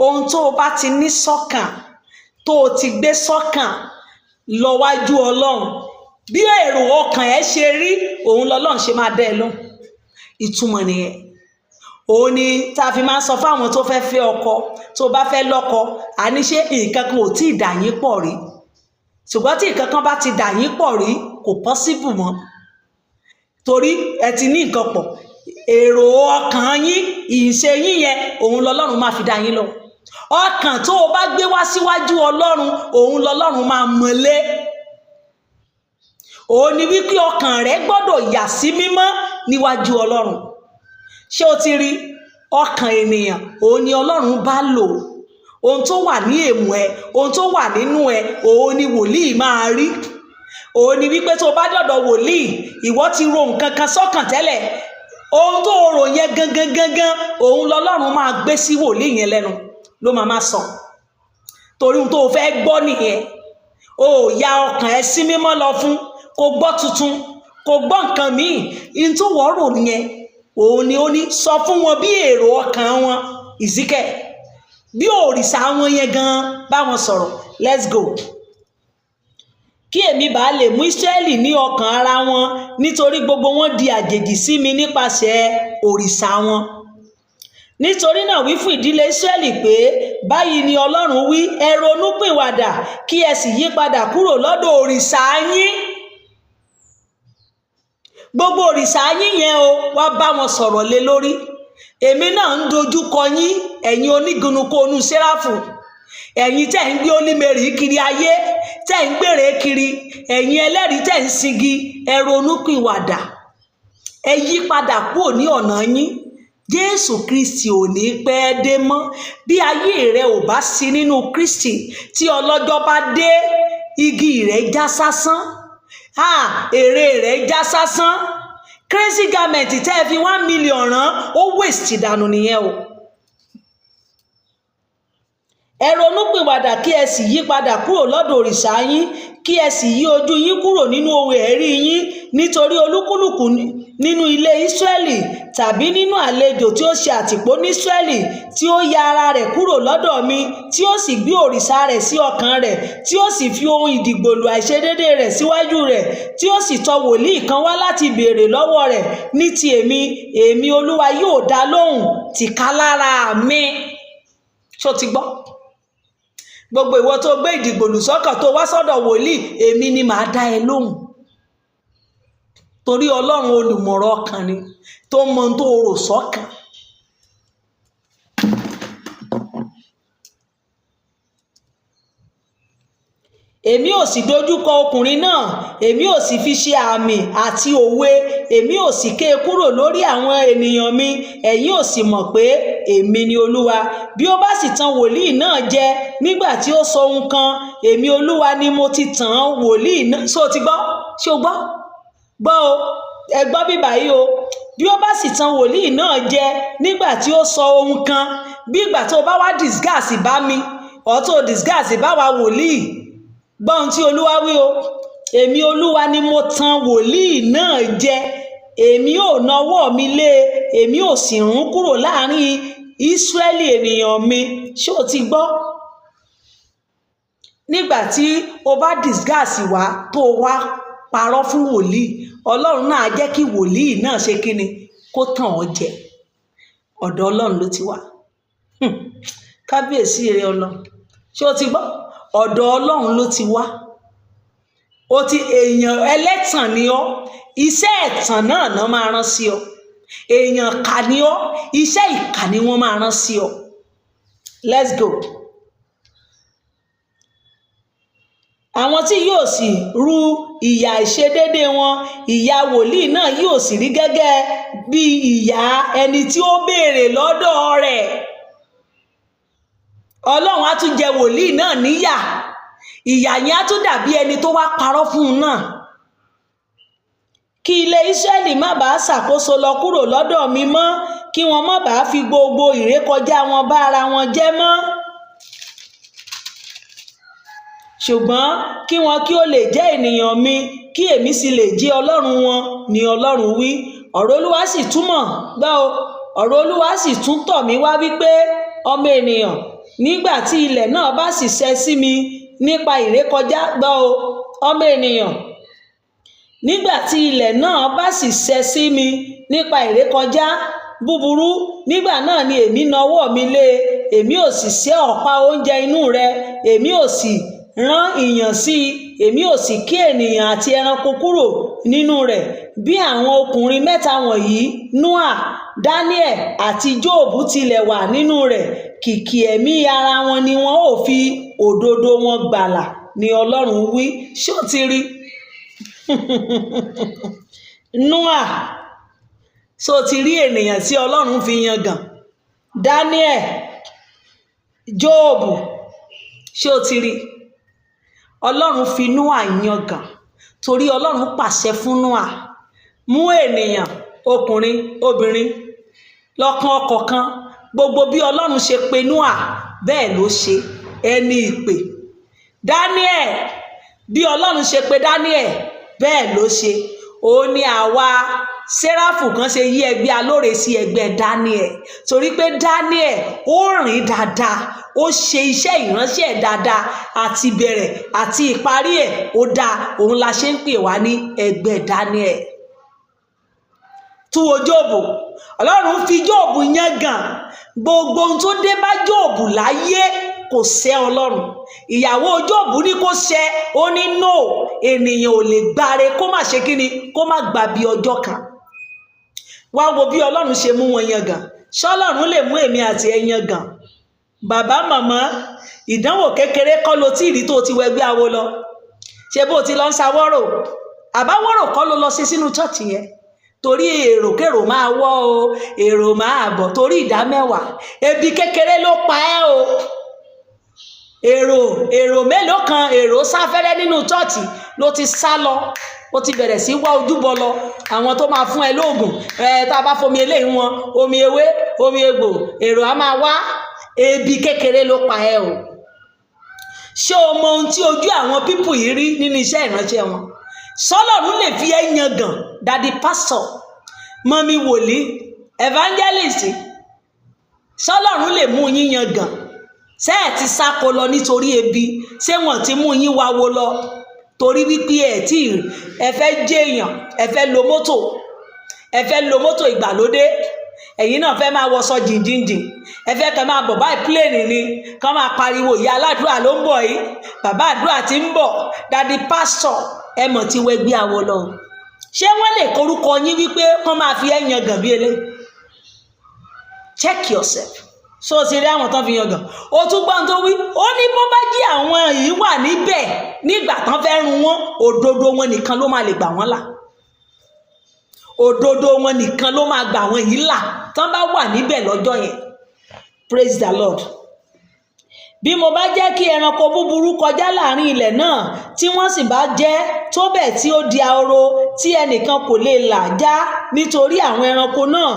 ohun tó o bá ti ní sọ́kàn tó o ti gbé sọ́kàn lọ wájú Ọlọ́run bí èrò ọkàn ẹ ṣe rí òun lọ́lọ́run ṣe máa dá ẹ lóhùn ìtumọ̀ nìyẹn òun ni tá a fi máa ń sọ fáwọn tó fẹ́ fẹ́ ọkọ tó bá fẹ́ lọ́kọ àní ṣé nǹkan kan ò tí ì dà yín pọ̀ rí ṣùgbọ́n tí nǹkan kan bá ti dà yín pọ̀ rí kò pọ́síbù mọ́ torí ẹ ti ní nǹkan pọ̀ èrò ọkàn yín ìṣe yín yẹn òun lọ́lọ́run máa fi dá yín lọ ọkàn tó o bá gbé wá síwájú Ọlọ́run òun lọ́lọ́run máa mọ̀lé òun ni wípé ọkàn rẹ gbọ́dọ̀ yà sí mímọ́ níwájú Ọlọ́run ṣé o ti rí ọkàn ènìyàn òun ni Ọlọ́run bá lò ohun tó wà ní èmù ẹ ohun tó wà nínú ẹ òun ni wòlíì máa rí òun ni wípé tó bá dọ̀dọ̀ wòlíì ìwọ ti ro nǹkan kan sọ́kàn tẹ́lẹ̀ ohun tó rò yẹn gangan òun lọ́lọ́run máa gbé sí wòlíì yẹn lẹ́nu ló máa sọ torí ohun tó fẹ́ gbọ́ nìyẹn o ya ọkàn ẹ sí mímọ́ lọ fún kò gbọ́ tuntun kò gbọ́ nǹkan míì ihun tó wọ́n rò yẹn òun ni ó ní sọ fún wọn bí èrò ọkàn wọn Èsíkẹ́ bí òrìṣà wọn yẹn gan bá wọn sọ̀rọ̀ let's go kí èmi bá lè mú Ísírẹ́lì ní ọkàn ara wọn nítorí gbogbo wọn di àjèjì sí mi nípasẹ̀ òrìṣà wọn nítorí náà wí fún ìdílé Ísírẹ́lì pé báyìí ni Ọlọ́run wí ẹ ronúpìwàdà kí ẹ sì yí padà kúrò lọ́dọ̀ òrìṣà yín gbogbo òrìṣà yín yẹn o wá bá wọn sọ̀rọ̀ lé lórí èmi náà ń dojú kọ yín ẹ̀yin onígunukóonú Séráfù ẹ̀yin tẹ́ ń gbé Olímèrì kiri ayé, tẹ́ ń gbèrè kiri, ẹ̀yin ẹlẹ́rìí tẹ́ ń singi, ẹ ronúpìwàdà, ẹ yí padà kúrò ní ọ̀nà yín. Jésù Kristi ò ní pẹ́ dé mọ́. Bí ayé rẹ ò bá sí nínú Kristi, tí ọlọ́jọ́ bá dé, igi rẹ̀ já sásán, èrè rẹ̀ já sásán. Crazy garment tẹ́ ẹ fi 1 million rán, ó waste dànù nìyẹn o. Ẹ ronúpìwàdà kí ẹ sì yí padà kúrò lọ́dọ̀ òrìṣà yín, kí ẹ sì yí ojú yín kúrò nínú ohun ẹ̀rí yín, nítorí olúkúlùkù nínú ilé Ísírẹ́lì tàbí nínú àlejò tí ó ṣe àtìpó ní Ísírẹ́lì, tí ó ya ara rẹ̀ kúrò lọ́dọ̀ mi, tí ó sì gbé òrìṣà rẹ̀ sí ọkàn rẹ̀, tí ó sì fi ohun ìdìgbòlù àìṣedéédé rẹ̀ síwájú rẹ̀, tí ó sì tọ wòlíì kan wá láti béèrè lọ́wọ́ rẹ̀ ní ti èmi Olúwa yóò dá lóhùn tìkálára mi. Ṣó ti gbọ́? Gbogbo ìwọ tó gbé ìdìgbòlù sọ́kàn tó wá sọ́dọ̀ wòlíì, èmi ni màá dá ẹ lóhùn. Torí Ọlọ́run olùmọ̀ràn ọkàn ni, tó mọ tó rò sọ́kàn. Èmi ò sì dojúkọ ọkùnrin náà, èmi ò sì fi ṣe àmì àti òwe, èmi ò sì ké kúrò lórí àwọn ènìyàn mi, ẹ̀yin ò sì mọ̀ pé èmi ni Olúwa. Bí ó bá sì tan wòlíì náà jẹ nígbà tí ó sọ ohun kan, èmi Olúwa ni mo ti tàn wòlíì náà. Ṣó ti gbọ́? Ṣé o gbọ́? Gbọ́ o, ẹ gbọ́ bíbá yìí o. Bí ó bá sì tan wòlíì náà jẹ nígbà tí ó sọ ohun kan, bí ìgbà tó bá wá disgust bá mi, ọ̀ tó disgust bá wa wòlíì, gbọ́ ohun tí Olúwa wí o. Èmi Olúwa ni mo tan wòlíì náà jẹ, èmi ò nawọ́ mi lé, èmi ò sì rún kúrò láàrin Ísírẹ́lì ènìyàn mi. Ṣé o ti gbọ́? Nígbà tí o bá disgust wá tó wá parọ́ fún wòlíì, Ọlọ́run náà jẹ́ kí wòlíì náà ṣe kíni? Kó tàn ọ́ jẹ. Ọ̀dọ̀ Ọlọ́run ló ti wá. Kábíyèsí rẹ Ọlọ́run. Ṣé o ti gbọ́? Ọ̀dọ̀ Ọlọ́run ló ti wá. Èèyàn ẹlẹ́tàn ni ọ́, iṣẹ́ ẹ̀tàn náà máa rán sí ọ. Èèyàn kà ni ọ́, iṣẹ́ ìkà ni wọ́n máa rán sí ọ. Let's go. Àwọn tí yóò sì ru ìyà ìṣedéédé wọn, ìyà wòlíì náà yóò sì rí gẹ́gẹ́ bí ìyà ẹni tí ó béèrè lọ́dọ̀ rẹ̀. Ọlọ́run á tún jẹ wòlíì náà níyà. Ìyà yẹn á tún dàbí ẹni tó wá parọ́ fún un náà. Kí ilé Ísírẹ́lì má bàa ṣàkóso lọ kúrò lọ́dọ̀ mi mọ́, kí wọ́n má bàa fi gbogbo ìrékọjá wọn bá ara wọn jẹ́ mọ́. Ṣùgbọ́n kí wọn kí ó lè jẹ́ ènìyàn mi, kí èmi sì lè jẹ́ Ọlọ́run wọn, ni Ọlọ́run wí. Ọ̀rọ̀ Olúwa sì túmọ̀ gbọ́ o. Ọ̀rọ̀ Olúwa sì tún tọ̀ mí wá wípé, ọmọ ènìyàn, nígbà tí ilẹ̀ náà bá sì ṣẹ̀ sí mi nípa ìrékọjá, gbọ́ o, ọmọ ènìyàn, nígbà tí ilẹ̀ náà bá sì ṣẹ̀ sí mi nípa ìrékọjá búburú, nígbà náà ni èmi nawọ́ mi lé, èmi ò sì ṣẹ́ ọ̀pá oúnjẹ inú rẹ, èmi ò sì rán ìyàn sí i, èmi ò sì ké ènìyàn àti ẹranko kúrò nínú rẹ̀. Bí àwọn ọkùnrin mẹ́ta wọ̀nyí, Nóà, Dáníẹ̀ àti Jóòbù tilẹ̀ wà nínú rẹ̀, kìkì ẹ̀mí ara wọn ni wọn ò fi òdodo wọn gbàlà, ni Ọlọ́run wí. Ṣó ti rí? Nóà, ṣó ti rí ènìyàn tí Ọlọ́run fi yangàn? Dáníẹ̀, Jóòbù, ṣó ti rí? Ọlọ́run fi Nóà yangàn torí Ọlọ́run pàṣẹ fún Nóà, mú ènìyàn, ọkùnrin, obìnrin, lọ́kàn ọ̀kọ̀ọ̀kan. Gbogbo bí Ọlọ́run ṣe pe Nóà, bẹ́ẹ̀ ló ṣe ẹni ìpè. Dáníẹ̀, bí Ọlọ́run ṣe pe Dáníẹ̀, bẹ́ẹ̀ ló ṣe. Òun ni àwa Séráfù kan ṣe yí ẹgbẹ́ alóore sí ẹgbẹ́ Dáníẹ̀, torí pé Dáníẹ̀ ó rìn dáadáa, ó ṣe iṣẹ́ ìránṣẹ́ dáadáa, àti bẹ̀rẹ̀ àti ìparí ẹ̀ ó dáa. Òun la ṣe ń pè wá ní ẹgbẹ́ Dáníẹ̀. Túwo Jóòbù, Ọlọ́run fi Jóòbù yangàn. Gbogbo ohun tó dé bá Jóòbù láyé kò ṣẹ́ Ọlọ́run. Ìyàwó Jóòbù ní kó ṣẹ́, ó ní no, ènìyàn ò lè gbáre kó má ṣe kíni, kó má gbà bí ọjọ́ kan. Wá wo bí Ọlọ́run ṣe mú wọn yangàn. Ṣọ́lọ́run lè mú èmi àti ẹ yangàn? Bàbá màmá, ìdánwò kékeré kọ́ ló tí ìrí tó ti wẹgbẹ́ awo lọ ṣe bó ti lọ ń sawọ́rò àbáwọ́rò kọ́ ló lọ sí sínú chọ́ọ̀chì yẹn torí èròkèrò máa wọ́ o èrò máa bọ̀ torí ìdámẹ́wàá ebi kékeré ló pa ẹ́ o èrò mélòó kan èrò sáfẹ́rẹ́ nínú chọ́ọ̀chì ló ti sá lọ ó ti bẹ̀rẹ̀ sí wá ojúbọ lọ àwọn tó máa fún ẹ lóògùn tá a bá fomi eléyìí wọn omi ewé omi egbò èrò á máa wá ebi kékeré ló pa ẹ́ o ṣé o mọ ohun tí ojú àwọn pípù yìí rí nínú iṣẹ́ ìránṣẹ́ wọn sọ́lọ́run lè fi ẹ́ yangàn dadi pásọ̀ mọ́mí wòlíì evangelist sọ́lọ́run lè mú yín yangàn ṣé ẹ ti sáko lọ nítorí ebi ṣé wọ́n ti mú yín wáwo lọ torí wípé ẹ fẹ́ jẹ́yàn ẹ fẹ́ lo mọ́tò ìgbàlódé ẹ̀yin náà fẹ́ máa wọṣọ jìnjìnjìn ẹ fẹ́ kẹ́ máa bọ̀ báyìí pléènì ni kán máa pariwo ìyá aládùúrà ló ń bọ̀ yìí bàbá àdúrà ti ń bọ̀ dadi pásọ̀ ẹ mọ̀ tí wẹ́gbẹ́ àwọ̀ lọ ṣé wọ́n lè korúkọ yín wípé wọ́n máa fi ẹ́ yangàn bí eléyìí check yourself so ti rí àwọn tán fi yangàn ó tún gbọ́n tó wí ó ní bó bá jí àwọn yìí wà níbẹ̀ nígbà tán fẹ́ run wọn òdodo wọn nìkan ló máa lè gbà wọ́n là òdodo wọn nìkan ló máa gbà wọ́n yìí là tán bá wà níbẹ̀ lọ́jọ́ yẹn praise the Lord. Bí mo bá jẹ́ kí ẹranko búburú kọjá láàrin ilẹ̀ náà tí wọ́n sì bá jẹ́ tó bẹ̀ tí ó di ahoro tí ẹnìkan kò lè là já nítorí àwọn ẹranko náà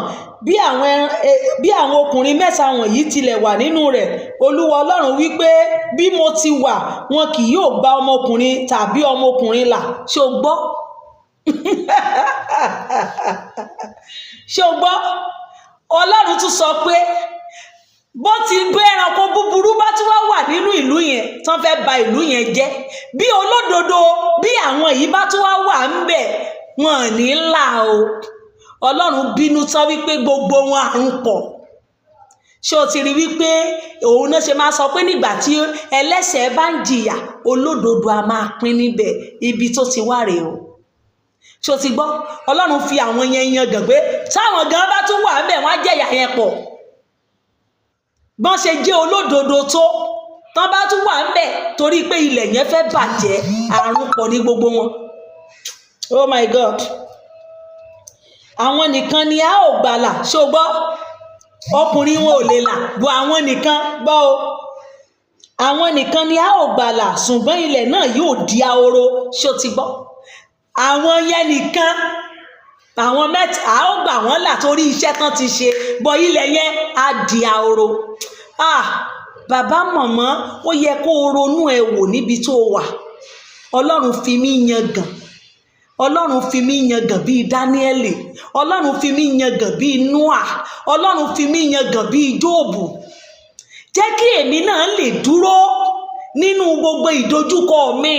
bí àwọn ọkùnrin mẹ́ta wọ̀nyí tilẹ̀ wà nínú rẹ̀ Olúwa Ọlọ́run wípé bí mo ti wà wọn kì yóò gba ọmọkùnrin tàbí ọmọkùnrin là ṣé o gbọ́ ṣé o gbọ́ Ọlọ́run tún sọ pé bó ti gbé ẹranko búburú bá tún wá wà nínú ìlú yẹn tán fẹ́ ba ìlú yẹn jẹ́ bí olódodo bí àwọn yìí bá tún wá wà ń bẹ̀ wọn ní là o Ọlọ́run bínú tán wípé gbogbo wọn àrùn pọ̀ ṣé o ti rí wípé òun náà ṣe máa sọ pé nígbà tí ẹlẹ́ṣẹ̀ bá ń jìyà olódodo a máa pín níbẹ̀ ibi tó ti wá rèé o ṣé o ti gbọ́ Ọlọ́run fi àwọn yẹn yangàn pé táwọn gan bá tún wà ń bẹ̀ wọ́n á jẹ̀yà yẹn pọ̀ bọ́n ṣe jẹ́ olódodo tó tán bá tún wà ń bẹ̀ torí pé ilẹ̀ yẹn fẹ́ bàjẹ́ àrùn pọ̀ ní gbogbo wọn oh my God àwọn nìkan ni a ò gbàlà ṣó gbọ́ ọkùnrin wọn ò lè là bọ́ àwọn nìkan gbọ́ o àwọn nìkan ni a ò gbàlà ṣùgbọ́n ilẹ̀ náà yóò di ahoro ṣó ti gbọ́ àwọn yẹn nìkan àwọn mẹ́ta a ó gbà wọ́n là torí iṣẹ́ tán ti ṣe bọ́ ilẹ̀ yẹn á di ahoro bàbá mọ̀mọ́ ó yẹ kó o ronú ẹ wò níbi tó wà Ọlọ́run fi mí yangàn Ọlọ́run fi mí yangàn bíi Dáníẹ́lì Ọlọ́run fi mí yangàn bíi Nóà Ọlọ́run fi mí yangàn bíi Jóòbù jẹ́ kí èmi náà lè dúró nínú gbogbo ìdojúkọ mi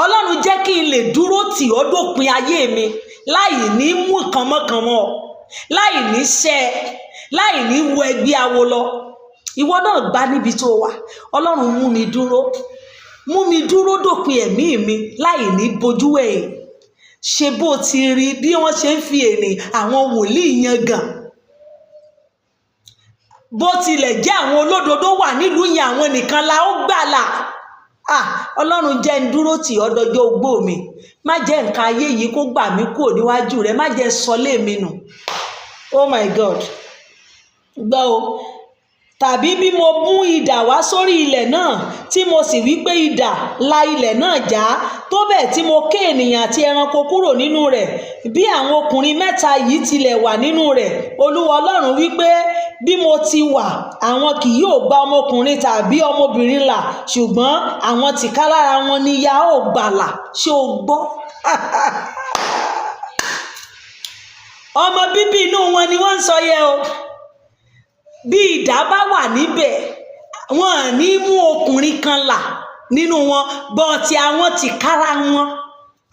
Ọlọ́run jẹ́ kí n lè dúró tì ọ́ dópin ayé mi láì ní mú kànmọ́kànmọ́ láì ní ṣẹ́ láì ní wo ẹgbẹ́ awo lọ ìwọ náà gbá níbi tó wà Ọlọ́run mú mi dúró dópin ẹ̀mí mi láì ní bojú ẹ̀yìn ṣe bó ti rí bí wọ́n ṣe ń fi èrè àwọn wòlíì yangàn bó tilẹ̀ jẹ́ àwọn olódodo wà nílùú yẹn àwọn nìkan la ó gbàlà Ọlọ́run jẹ́ ń dúró tì ọ́ dọjọ́ ogbó mi má jẹ́ nǹkan ayé yìí kó gbà mí kúrò níwájú rẹ má jẹ́ sọlé mi nù oh my God gbọ́ o tàbí bí mo mú idà wá sórí ilẹ̀ náà tí mo sì wí pé idà la ilẹ̀ náà já tó bẹ́ẹ̀ tí mo ké ènìyàn àti ẹranko kúrò nínú rẹ̀ bí àwọn ọkùnrin mẹ́ta yìí tilẹ̀ wà nínú rẹ̀ Olúwa Ọlọ́run wí pé bí mo ti wà àwọn kì yóò gba ọmọkùnrin tàbí ọmọbìnrin là ṣùgbọ́n àwọn tìkálára wọn ni ya ó gbàlà ṣé o gbọ́ ọmọ bíbí inú wọn ni wọ́n ń sọ yẹ o bí idà bá wà níbẹ̀ wọn ní mú ọkùnrin kan là nínú wọn bọ́ọ̀tì àwọn tìkára wọn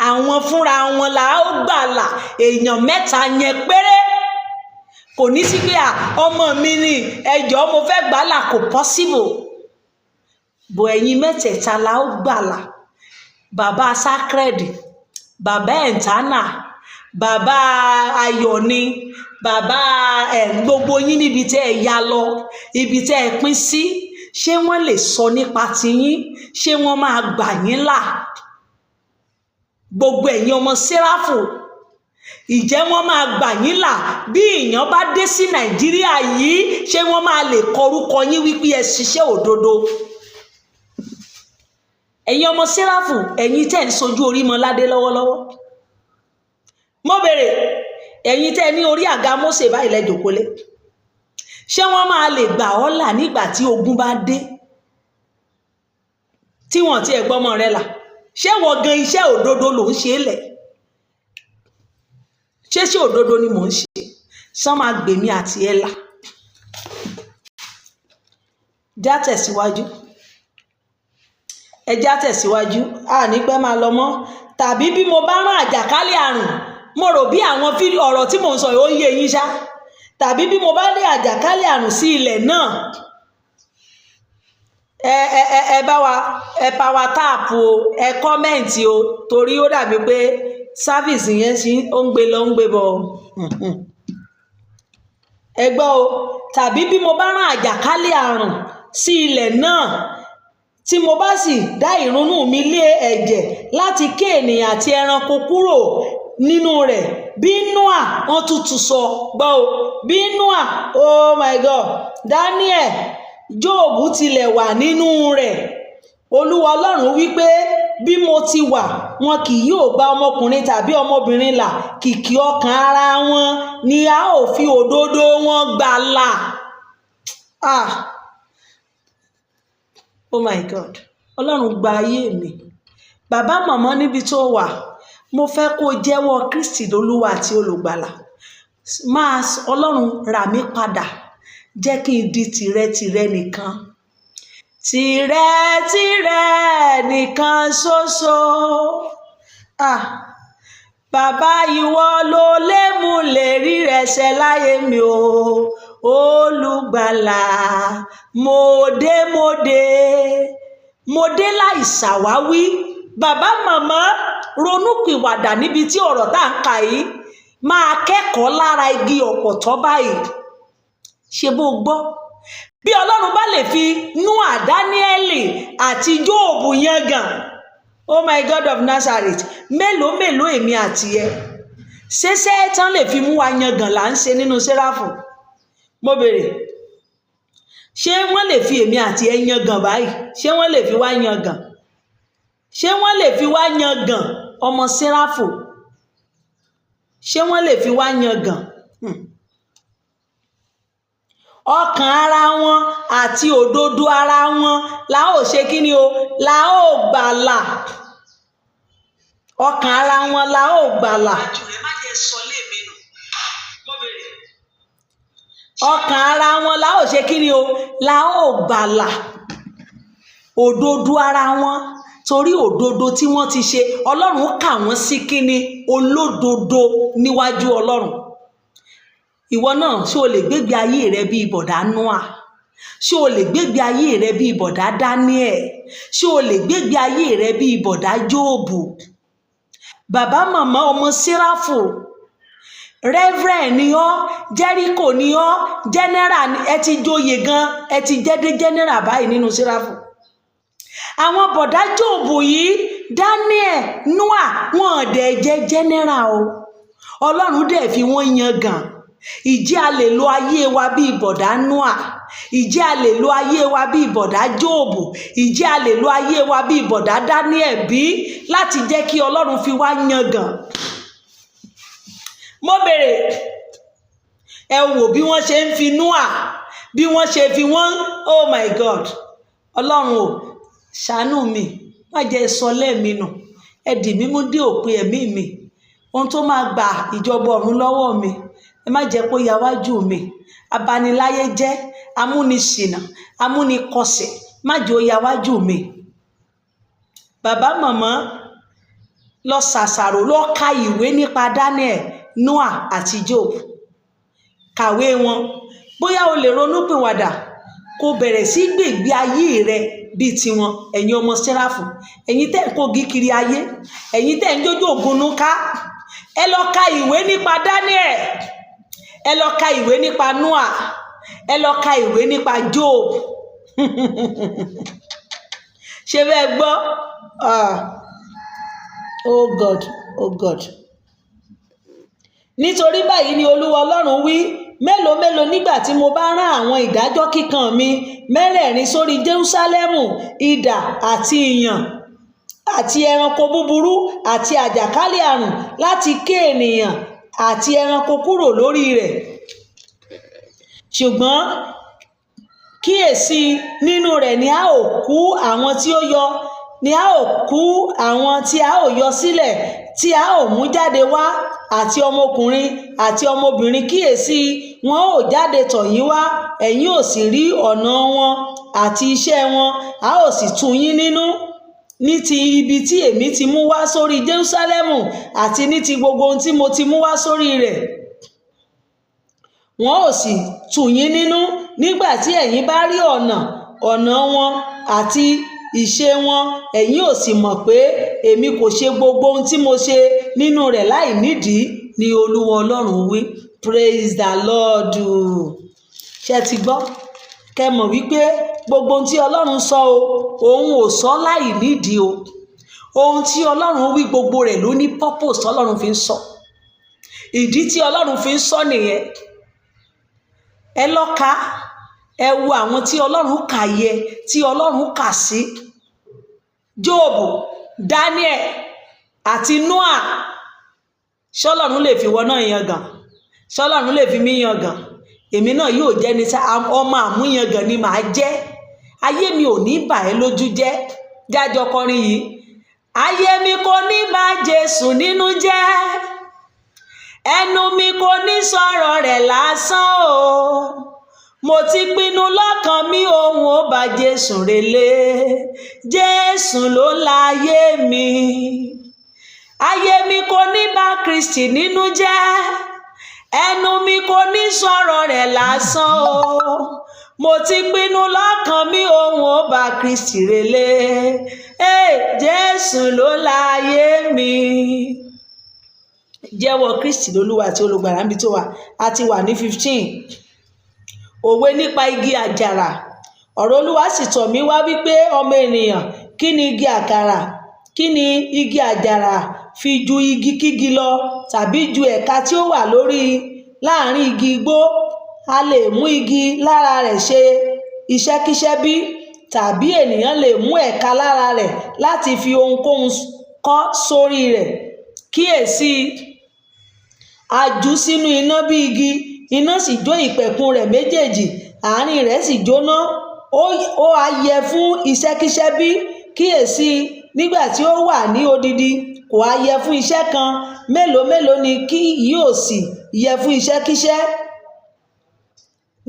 àwọn fúnra wọn là ó gbàlà èèyàn mẹ́ta yẹn péré kò ní sí pé ọmọ mi ni ẹjọ́ mo fẹ́ gbàlà kò possible bọ̀ ẹ̀yin mẹ́tẹ̀ẹ̀ta là ó gbàlà bàbá sacred bàbá ẹ̀ńtánà bàbá ayọ̀ ni bàbá gbogbo yín níbi tẹ́ ẹ ya lọ ibi tẹ́ ẹ pín sí ṣé wọ́n lè sọ nípa tiyín, ṣé wọ́n máa gbà yín là? Gbogbo ẹ̀yin ọmọ Séráfù, ìjẹ́ wọ́n máa gbà yín là bí ìyàn bá dé sí Nàìjíríà yìí? Ṣé wọ́n máa lè kọrúkọ yín wípé ẹ ṣiṣẹ́ òdodo? Ẹ̀yin ọmọ Séráfù, ẹ̀yin tẹ́ ń sojú orí mọ́ládé lọ́wọ́lọ́wọ́, mo béèrè, ẹ̀yin tẹ́ ní orí àga Mósè báyìí lẹ jókòó, ṣé wọ́n máa lè gbà ọ́ là nígbà tí ogun bá dé, tí wọ́n ti ẹ̀gbọ́mọ rẹ là? Ṣé wọ́n gan iṣẹ́ òdodo ló ń ṣe lẹ̀? ṣé òdodo ni mò ń ṣe? Sán máa gbèmí àti ẹ là? Já tẹ̀síwájú, ẹ já tẹ̀síwájú, ní pẹ́ máa lọ mọ́. Tàbí bí mo bá rán àjàkálẹ̀ àrùn, mo rò bí àwọn ọ̀rọ̀ tí mò ń sọ yìí ó ń yé yín ṣá. Tàbí bí mo bá lé àjàkálẹ̀ àrùn sí ilẹ̀ náà, ẹ bá wa, ẹ power tap o, ẹ kọ́mẹ̀ǹtì o, torí ó dàbí pé sáfìsì yẹn sí ó ń gbé lọ ń gbé bọ̀. Ẹ gbọ́ o, tàbí bí mo bá rán àjàkálẹ̀ àrùn sí ilẹ̀ náà, tí mo bá sì dá ìrunú mi lé ẹ̀jẹ̀ láti ké ènìyàn àti ẹranko kúrò nínú rẹ̀, bí Nóà, wọ́n tútù sọ, gbọ́ o, bí Nóà, oh my God, Daniel, Jóòbù tilẹ̀ wà nínú rẹ̀. Olúwa Ọlọ́run wípé bí mo ti wà, wọn kì yóò gba ọmọkùnrin tàbí ọmọbìnrin là, kìkì ọkàn ara wọn ni a ó fi òdodo wọn gbà là. Oh my God, Ọlọ́run gba ayé mi. Bàbá màmá níbi tó wà, mo fẹ́ kó jẹ́wọ́ Kristi lólúwa àti olùgbàlà. Ọlọ́run rà mí padà, jẹ́ kí n di tìrẹ nìkan. Tìrẹ nìkan ṣoṣo. Bàbá ìwọ ló lè mú lè rí rẹ̀ ṣẹ láyé mi o. Olùgbàlà, mo dé láì ṣàwáwí. Bàbá màmá, ronúpìwàdà níbi tí ọ̀rọ̀ tá ń kà yìí. Máa kẹ́kọ̀ọ́ lára igi ọ̀pọ̀tọ́ báyìí. Ṣé bó gbọ́? Bí Ọlọ́run bá lè fi Nóà, Dáníẹ́lì àti Jóòbù yangàn, oh my God of Nazareth, mélòó èmi àti ẹ? Ṣéṣẹ́ tán lè fi mú wa yangàn là ń ṣe nínú Séráfù? Mo béèrè, ṣé wọ́n lè fi èmi àti ẹ yangàn báyìí? Ṣé wọ́n lè fi wá yangàn? Ṣé wọ́n lè fi wá yangàn ọmọ Séráfù? Ṣé wọ́n lè fi wá yangàn? Ọkàn ara wọn àti òdodo ara wọn la ó ṣe kí ni o? La ó gbàlà. Ọkàn ara wọn la ó gbàlà. Ọkàn ara wọn la ó ṣe kí ni o? La ó gbàlà. Òdodo ara wọn, torí òdodo tí wọ́n ti ṣe, Ọlọ́run kà wọ́n sí kí ni? Olódodo níwájú Ọlọ́run. Ìwọ náà, ṣé o lè gbégbé ayé rẹ bí bọ̀dá Nóà? Ṣé o lè gbégbé ayé rẹ bí bọ̀dá Daniel? Ṣé o lè gbégbé ayé rẹ bí bọ̀dá Jóòbù? Bàbá màmá ọmọ Séráfù, Reverend ni ọ́, Jẹ́ríkò ni ọ́, General, ẹ ti joyè gan, ẹ ti jẹ́dé General báyìí nínú Séráfù. Àwọn bọ̀dá Jóòbù yìí, Daniel, Nóà, wọn dẹ̀ jẹ́ General o. Ọlọ́run dẹ̀ fi wọ́n yangàn. Ìjẹ́ a lè lo ayé wa bí bọ̀dá Nóà? Ìjẹ́ a lè lo ayé wa bí bọ̀dá Jóòbù? Ìjẹ́ a lè lo ayé wa bí bọ̀dá Daniel bí? Láti jẹ́ kí Ọlọ́run fi wá yangàn. Mo béèrè, ẹ wò bí wọ́n ṣe ń fi Nóà, bí wọ́n ṣe fi wọ́n, oh my God. Ọlọ́run ò ṣàánú mi, má jẹ́ sọ lẹ́ẹ̀mí nù, ẹ dì mí mú dé òpin ẹ̀mí mi. Ohun tó máa gba ìjọba ọ̀run lọ́wọ́ mi, ẹ má jẹ́ kó ya wájú mi. Abaniláyé jẹ́, amúnisìnà, amúnikọsẹ̀, má jẹ́ ó ya wájú mi. Bàbá màmá, lọ ṣàṣàrò, lọ ka ìwé nípa Daniel, Nóà àti Job. Kàwé wọn. Bóyá o lè ronúpìwàdà, kó bẹ̀rẹ̀ sí gbègbé ayé rẹ bíi tiwọn. Ẹ̀yin ọmọ Séráfù, ẹ̀yin tẹ́ ń kógi kiri ayé, ẹ̀yin tẹ́ ń jójó ògùnnú ká, ẹ lọ ka ìwé nípa Daniel, ẹ lọ ka ìwé nípa Nóà, ẹ lọ ka ìwé nípa Job. ṣe bẹ́ẹ̀ gbọ́? Oh God, oh God. Nítorí báyìí ni Olúwa Ọlọ́run wí, mélòó mélòó nígbà tí mo bá rán àwọn ìdájọ́ kíkan mi mẹ́rẹ̀ẹ̀rin sórí Jerúsálẹ́mù, idà àti ìyàn àti ẹranko búburú àti àjàkálẹ̀ àrùn láti ké ènìyàn àti ẹranko kúrò lórí rẹ̀. Ṣùgbọ́n kíyèsí, nínú rẹ̀ ni a ó kú àwọn tí ó yọ ni a ó kú àwọn tí a ó yọ sílẹ̀, tí a ó mú jáde wá, àti ọmọkùnrin àti ọmọbìnrin. Kíyèsí, wọn ó jáde tọ̀ yín wá, ẹ̀yin ò sì rí ọ̀nà wọn àti iṣẹ́ wọn, a ó sì tú yín nínú ní ti ibi tí èmi ti mú wá sórí Jerúsálẹ́mù àti ní ti gbogbo ohun tí mo ti mú wá sórí rẹ̀. Wọn ò sì tú yín nínú nígbà tí ẹ̀yin bá rí ọ̀nà wọn àti ìṣe wọn, ẹ̀yin ò sì mọ̀ pé èmi kò ṣe gbogbo ohun tí mo ṣe nínú rẹ̀ láì nídìí, ni Olúwa Ọlọ́run wí. Praise the Lord. Ṣé ti gbọ́? Kẹ́ mọ̀ wípé gbogbo ohun tí Ọlọ́run sọ òun ò sọ láì nídìí o. Ohun tí Ọlọ́run wí gbogbo rẹ̀ ló ní purpose Ọlọ́run fi ń sọ. Ìdí tí Ọlọ́run fi ń sọ nìyẹn. Ẹ lọ kà, ẹ wo àwọn tí Ọlọ́run kà yẹ, tí Ọlọ́run kà sí. Jóòbù, Daniel àti Noah. Ṣọ́lọ́run lè fi wọ́n náà yangàn? Ṣọ́lọ́run lè fi mí yangàn? Èmi náà yóò jẹ́ ní ọmọ àmúyangàn ni màá jẹ́. Ayé mi ò ní bà ẹ́ lójú jẹ́. Jájọ kọrin yìí. Ayé mi kò ní bà Jésù nínú jẹ́, ẹnu mi kò ní sọ̀rọ̀ rẹ̀ lásán o. Mo ti pinnu lọ́kàn mi, òun ò bá Jésù relé. Jésù ló láyé mi. Ayé mi kò ní bà Kristi nínú jẹ́, ẹnu mi kò ní sọ̀rọ̀ rẹ̀ lásán o. Mo ti pinnu lọ́kàn mi, òun ò bá Kristi relé. Jésù ló láyé mi. Jẹ́wọ́ Kristi lólúwa àti olùgbàlà níbi tó wà. A ti wà ní 15. Òwe nípa igi àjàrà. Ọ̀rọ̀ Olúwa sì tọ̀ mí wá wípé, ọmọ ènìyàn, kí ni igi àkàrà? Kí ni igi àjàrà fi ju igi kígi lọ, tàbí ju ẹ̀ka tí ó wà láàrin igi igbó? A lè mú igi lára rẹ̀ ṣe iṣẹ́kíṣẹ́ bí? Tàbí ènìyàn lè mú ẹ̀ka lára rẹ̀ láti fi ohunkóhun kọ́ sórí rẹ̀? Kíyèsí, a jù sínú iná bí igi, iná sì jó ìpẹ̀kun rẹ̀ méjèèjì, àárín rẹ̀ sì jóná. Ó á yẹ fún iṣẹ́kíṣẹ́ bí? Kíyèsí, nígbà tí ó wà ní odidi, kò á yẹ fún iṣẹ́ kan. Mélòó mélòó ni kí yóò sì yẹ fún iṣẹ́kíṣẹ́?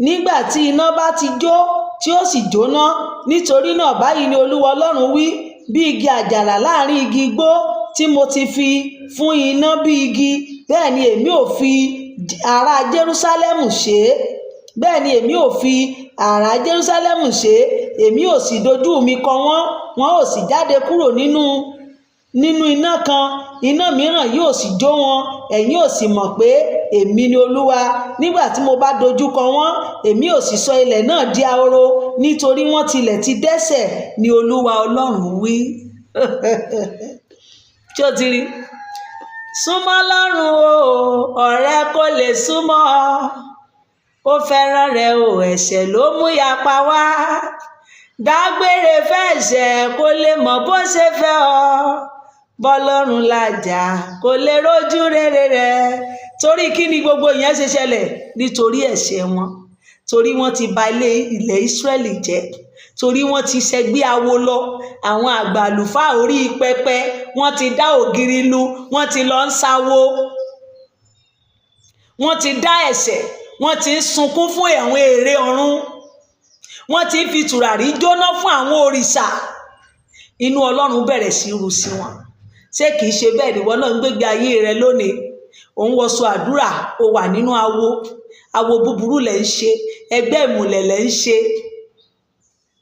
Nígbà tí iná bá ti jó tí ó sì jóná. Nítorí náà báyìí ni Olúwa Ọlọ́run wí, bí igi àjàrà láàrin igi igbó tí mo ti fi fún iná bí igi, bẹ́ẹ̀ ni èmi ò fi ará Jerúsálẹ́mù ṣe é. Bẹ́ẹ̀ ni èmi ò fi ará Jerúsálẹ́mù ṣe é. Èmi ò sì dojú mi kọ wọ́n, wọn ò sì jáde kúrò nínú iná kan, iná mìíràn yóò sì jó wọn. Ẹ̀yin ò sì mọ̀ pé èmi ni Olúwa. Nígbà tí mo bá dojú kọ wọ́n, èmi ò sì sọ ilẹ̀ náà di ahoro, nítorí wọ́n tilẹ̀ ti dẹ́ṣẹ̀, ni Olúwa Ọlọ́run wí. Ṣé o ti rí? Súnmọ́ Ọlọ́run o, ọ̀rẹ́ kò lè súnmọ́. Ó fẹ́ràn rẹ o, ẹ̀ṣẹ̀ ló mú yapa wá. Dágbére fẹ́ṣẹ̀ kó lè mọ̀ bó ṣe fẹ́ ọ. Bọ́lọ́run làjà kò lè rójú rere rẹ̀. Torí kí ni gbogbo ìyẹn ṣe ṣẹlẹ̀? Nítorí ẹ̀ṣẹ̀ wọn. Torí wọ́n ti ba ilẹ̀ Ísírẹ́lì jẹ́. Torí wọ́n ti ṣẹgbẹ́ awo lọ. Àwọn àgbà àlùfáà orí pẹpẹ wọ́n ti dá ògiri lu, wọ́n ti lọ ń sáwó. Wọ́n ti dá ẹ̀ṣẹ̀, wọ́n ti ń sunkún fún àwọn ère ọ̀run. Wọ́n ti ń fi tùràrí jóná fún àwọn òrìṣà. Inú Ọlọ́run bẹ̀rẹ̀ sí ru sí wọn. Ṣé kìí ṣe bẹ́ẹ̀ ni wọ́n náà ń gbégbé ayé rẹ lónìí? Ò ń wọṣọ àdúrà, ó wà nínú awo búburú lẹ̀ ń ṣe, ẹgbẹ́ ìmùlẹ̀ lẹ̀ ń ṣe.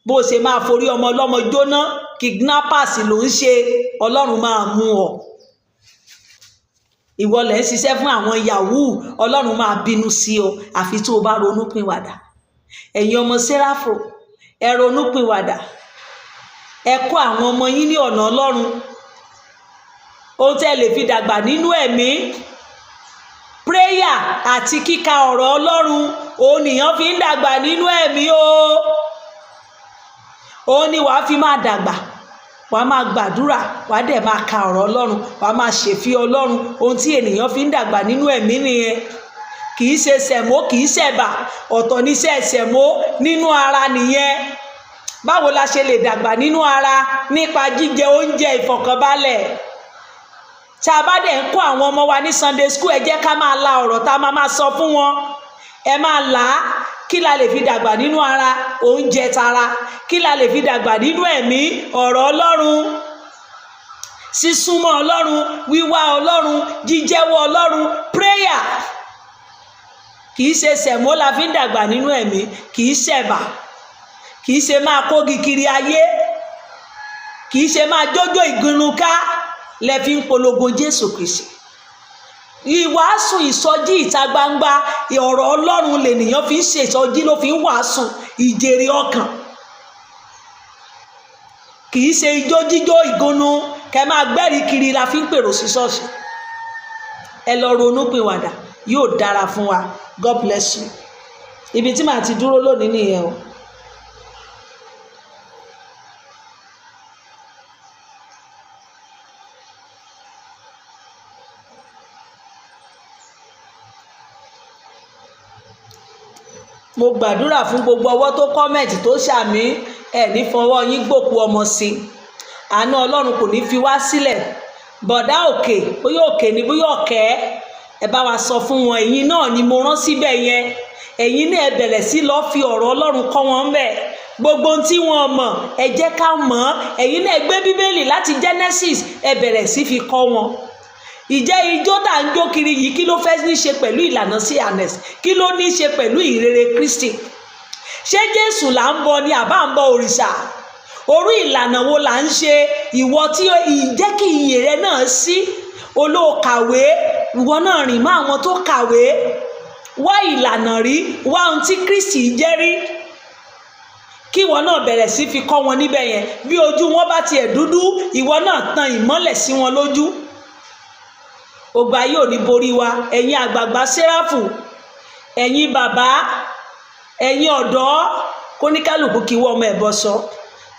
Bó ṣe máa forí ọmọ ọlọ́mọ jóná, kidnappers ló ń ṣe. Ọlọ́run máa mú ọ. Ìwọ lẹ̀ ń ṣiṣẹ́ fún àwọn yahoo, Ọlọ́run máa bínú sí ọ àfi tó o bá ronú pìwàdà. Ẹ̀yin ọmọ Séráfù, ẹ ronúpìwàdà, ẹ kọ́ àwọn ọmọ yín ní ọ̀nà Ọlọ́run. Ohun tẹ́ lè fi dàgbà nínú ẹ̀mí, prayer àti kíka ọ̀rọ̀ Ọlọ́run, òun nìyàn fi ń dàgbà nínú ẹ̀mí o. Òun ni wàá fi máa dàgbà, wàá máa gbàdúrà, wàá dẹ̀ máa ka ọ̀rọ̀ Ọlọ́run, wàá máa ṣèfì Ọlọ́run. Ohun tí ènìyàn fi ń dàgbà nínú ẹ̀mí nìyẹn. Kì í ṣe sẹ̀mó, kì í ṣẹ̀bà, ọ̀tọ̀ níṣẹ́ sẹ̀mó nínú ara nìyẹn. Báwo la ṣe lè dàgbà nínú ara? Nípa jíjẹ oúnjẹ ìfọ̀kànbalẹ̀. Tá a bá dẹ̀ ń kọ́ àwọn ọmọ wa ní Sunday school, ẹ jẹ́ ká máa la ọ̀rọ̀ tá a máa sọ fún wọn. Ẹ máa là á. Kí la lè fi dàgbà nínú ara? Oúnjẹ tara. Kí la lè fi dàgbà nínú ẹ̀mí? Ọ̀rọ̀ Ọlọ́run, sísúnmọ́ Ọlọ́run, wíwá Ọlọ́run, jíjẹ́wọ́ Ọlọ́run, prayer. Kì í ṣe sẹ̀mó la fi ń dàgbà nínú ẹ̀mí, kì í ṣẹ̀bà, kì í ṣe máa kógi kiri ayé, kì í ṣe máa jójó ìgbìnrúká lẹ fi ń polongo Jésù Kristi. Ìwàásù ìsọjí ìta gbangba, ọ̀rọ̀ Ọlọ́run lènìyàn fi ń ṣe ìsọjí, ló fi ń wàásù ìjèrè ọkàn. Kì í ṣe ijó jíjó ìgúnnú kẹ máa gbẹ́rìí kiri la fi ń pèrò sí ṣọ́ọ̀ṣì. Ẹ lọ ronúpìwàdà, yóò dára fún wa. God bless you. Ibi tí màá ti dúró lónìí nìyẹn o. Mo gbàdúrà fún gbogbo ọwọ́ tó kọ́mẹ̀tì tó ṣàmì, ẹ̀ ní fọwọ́ yín gbòkú ọmọ sí. Àánú Ọlọ́run kò ní fi wá sílẹ̀. Bọ̀dá òkè, bóyá òkè ni bóyá ọ̀kẹ́, ẹ bá wa sọ fún wọn. Ẹ̀yin náà ni mo rán síbẹ̀ yẹn. Ẹ̀yin náà ẹ bẹ̀rẹ̀ sí lọ́ọ́ fi ọ̀rọ̀ Ọlọ́run kọ́ wọn bẹ̀. Gbogbo ohun tí wọ́n mọ̀ ẹ jẹ́ ká mọ̀. Ẹ̀yin náà gbé Bíbélì láti Genesis, ẹ bẹ̀rẹ̀ sí fi kọ́ wọn. Ìjẹ́ ijó tá ń jó kiri yìí kí ló fẹ́ ní ṣe pẹ̀lú ìlànà CNS? Kí ló ní ṣe pẹ̀lú ìrere Kristi? Ṣé Jésù là ń bọ ni àbá ń bọ òrìṣà? Orí ìlànà wo là ń ṣe? Ìwọ tí jẹ́ kí iyè rẹ náà sí. Olóòkàwé, ìwọ náà rìn mọ́ àwọn tó kàwé. Wá ìlànà rí, wá ohun tí Kristi jẹ́ rí. Kí ìwọ náà bẹ̀rẹ̀ sí fi kọ́ wọn níbẹ̀ yẹn. Bí ojú wọn bá tiẹ̀ dúdú, ìwọ náà tan ìmọ́lẹ̀ sí wọn lójú. Ògbà yóò ní borí wa. Ẹ̀yin àgbààgbà Séráfù, ẹ̀yin bàbá, ẹ̀yin ọ̀dọ́, kóníkálùkù kí wọ́n ọmọ ẹ̀bọ sọ.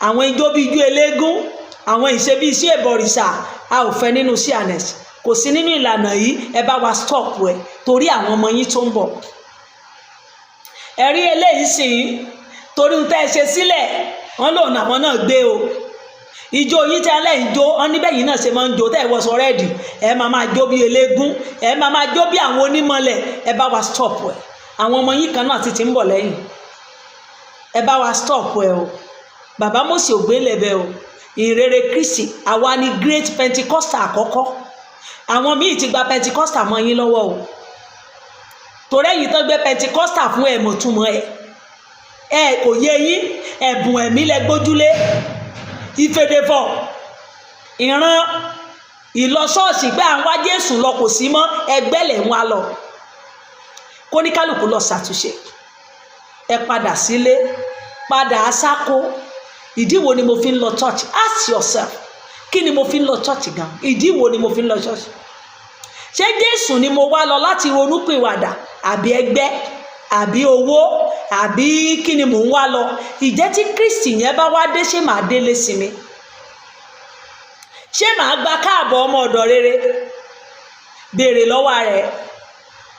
Àwọn ijó bí ijó eléégún, àwọn ìṣe bí iṣẹ́ ìbọ̀rìṣà, a ò fẹ́ nínú CNS. Kò sí nínú ìlànà yìí. Ẹ bá wa stop ẹ̀ torí àwọn ọmọ yín tó ń bọ̀. Ẹ̀rí eléyìí sì torí ń tẹ́ ẹ ṣe sílẹ̀, wọ́n lòun àwọn náà gbé o. Ijó yín tí alẹ́ ìjó, wọ́n níbẹ̀ yìí náà ṣe máa ń jó tẹ́ ẹ wọṣọ rẹ́ẹ̀dì. Ẹ máa jó bí eléégún, ẹ máa jó bí àwọn onímọ̀lẹ̀. Ẹ bá wa stop ẹ̀. Àwọn ọmọ yín kan náà ti ń bọ̀ lẹ́yìn. Ẹ bá wa stop ẹ̀ o. Bàbá Mósè ògbélébẹ̀ o. Ìrere Kristi, àwa ni great Pentecostal àkọ́kọ́. Àwọn míì ti gba Pentecostal mọ́ yín lọ́wọ́ o. Torí ẹ̀yin tó gbé Pentecostal fún ẹ̀ mọ̀ túmọ̀ ẹ̀. Ẹ kò yé yín, ẹ̀bùn ẹ̀mí lẹ gbójúlé. Ìfèdèfọ̀, ìran, ìlọsọ́ọ̀sì pé à ń wá Jésù lọ kò sí mọ́, ẹgbẹ́ lẹ̀ ń wá lọ. Kóníkálùkù lọ ṣàtúnṣe. Ẹ padà sílé, padà asáko. Ìdí wo ni mo fi ń lọ church? Ask yourself. Kí ni mo fi ń lọ church gan? Ìdí wo ni mo fi ń lọ church? Ṣé Jésù ni mo wá lọ láti ronúpìwàdà, àbí ẹgbẹ́, àbí owó, àbí kí ni mò ń wá lọ? Ìjẹ́ tí Kristi yẹn bá wá dé, ṣé màá délé sí mi? Ṣé màá gba káàbọ̀ ọmọ ọ̀dọ̀ rere? Béèrè lọ́wọ́ rẹ̀.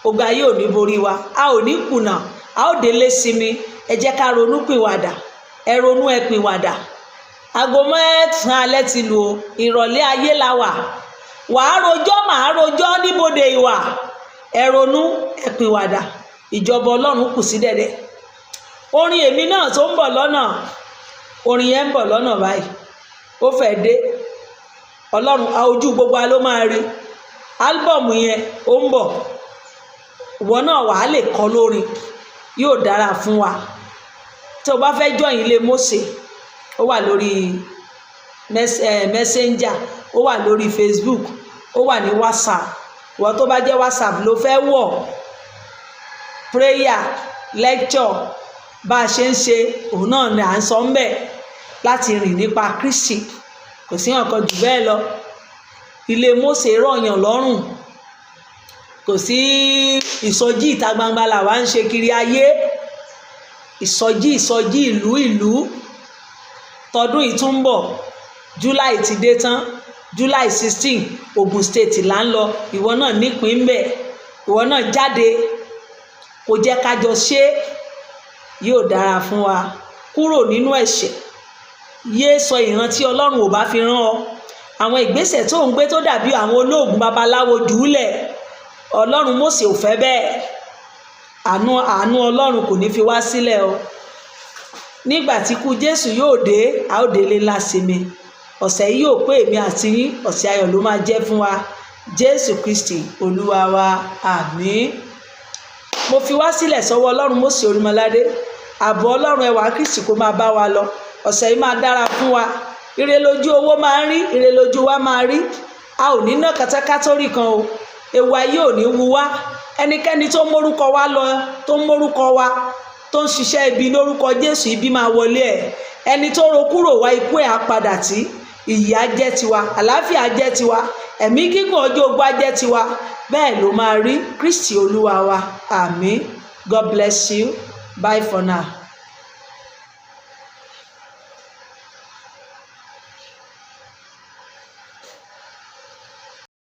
Ògbà yóò ní borí wa. A ò ní kùnà, a ó délé sí mi. Ẹ jẹ́ ká ronúpìwàdà. Ẹ ronú ẹ pìwàdà. Aago 9 alẹ́ ti lù o. Ìrọ̀lẹ́ ayé la wà. Wàá rojọ́, màá rojọ́ níbodè ìwà. Ẹ ronú ẹ pìwàdà. Ìjọba Ọlọ́run kù sí dẹ̀dẹ̀. Orin èmi náà tó ń bọ̀ lọ́nà, orin yẹn ń bọ̀ lọ́nà báyìí. Ó fẹ́ dé. Ọlọ́run ojú gbogbo wa ló máa rí. Álbọ̀mù yẹn ó ń bọ̀. Ìwọ náà wàá lè kọ lórin. Yóò dára fún wa. Tí o bá fẹ́ join ilé Mósè, ó wà lórí Messenger, ó wà lórí Facebook, ó wà ní WhatsApp. Ìwọ tó bá jẹ́ WhatsApp ló fẹ́ wọ̀, prayer, lecture, bá a ṣe ń ṣe òun náà ni à ń sọ ń bẹ̀, láti rìn nípa Kristi, kò sí nǹkan jù bẹ́ẹ̀ lọ. Ilé Mósè rọ̀yàn lọ́rùn, kò sí ìsọjí ìta gbangba làwa ń ṣe kiri ayé, ìsọjí ìlú tọdún yìí tún ń bọ̀. July ti dé tán, July 16 Ogun State là ń lọ, ìwọ náà nípìn ń bẹ̀, ìwọ náà jáde, kò jẹ́ ká jọ ṣe, yóò dára fún wa. Kúrò nínú ẹ̀ṣẹ̀, yéé sọ ìrántí Ọlọ́run ò bá fi rán ọ. Àwọn ìgbésẹ̀ tó ń gbé tó dàbí àwọn olóògùn babaláwo jùúlẹ̀, Ọlọ́run Mósè ò fẹ́ bẹ́ẹ̀. Àánú Ọlọ́run kò ní fi wá sílẹ̀ o. Nígbà tí ikú Jésù yóò dé, a ó délé lásinmi. Ọ̀sẹ̀ yìí yóò pé èmi àti yín, ọ̀sẹ̀ ayọ̀ ló máa jẹ́ fún wa. Jésù Kristi Olúwa wa, àmín. Mo fi wá sílẹ̀ sọ́wọ́ Ọlọ́run Mósè Orímọládé. Ààbò Ọlọ́run ẹwà Kristi kó máa bá wa lọ. Ọ̀sẹ̀ yìí máa dára fún wa. Ire lójú owó máa ń rí, ire lójú wa máa rí. A ò ní ná kátàkátórì kan o. Ewu ayé ò ní wu wá. Ẹnikẹ́ni tó mórúkọ wa lọ, tó mórúkọ wa, tó ń ṣiṣẹ́ ibi lórúkọ Jésù, ibi máa wọlé ẹ̀. Ẹni tó ro kúrò wá, ikú ẹ̀ á padà tí. Ìyè á jẹ́ tiwa, àlàáfíà á jẹ́ tiwa, ẹ̀mí gígùn ọjọ́ ogbó á jẹ́ tiwa. Bẹ́ẹ̀ ló máa rí. Kristi Olúwa wa, àmín. God bless you. Bye for now.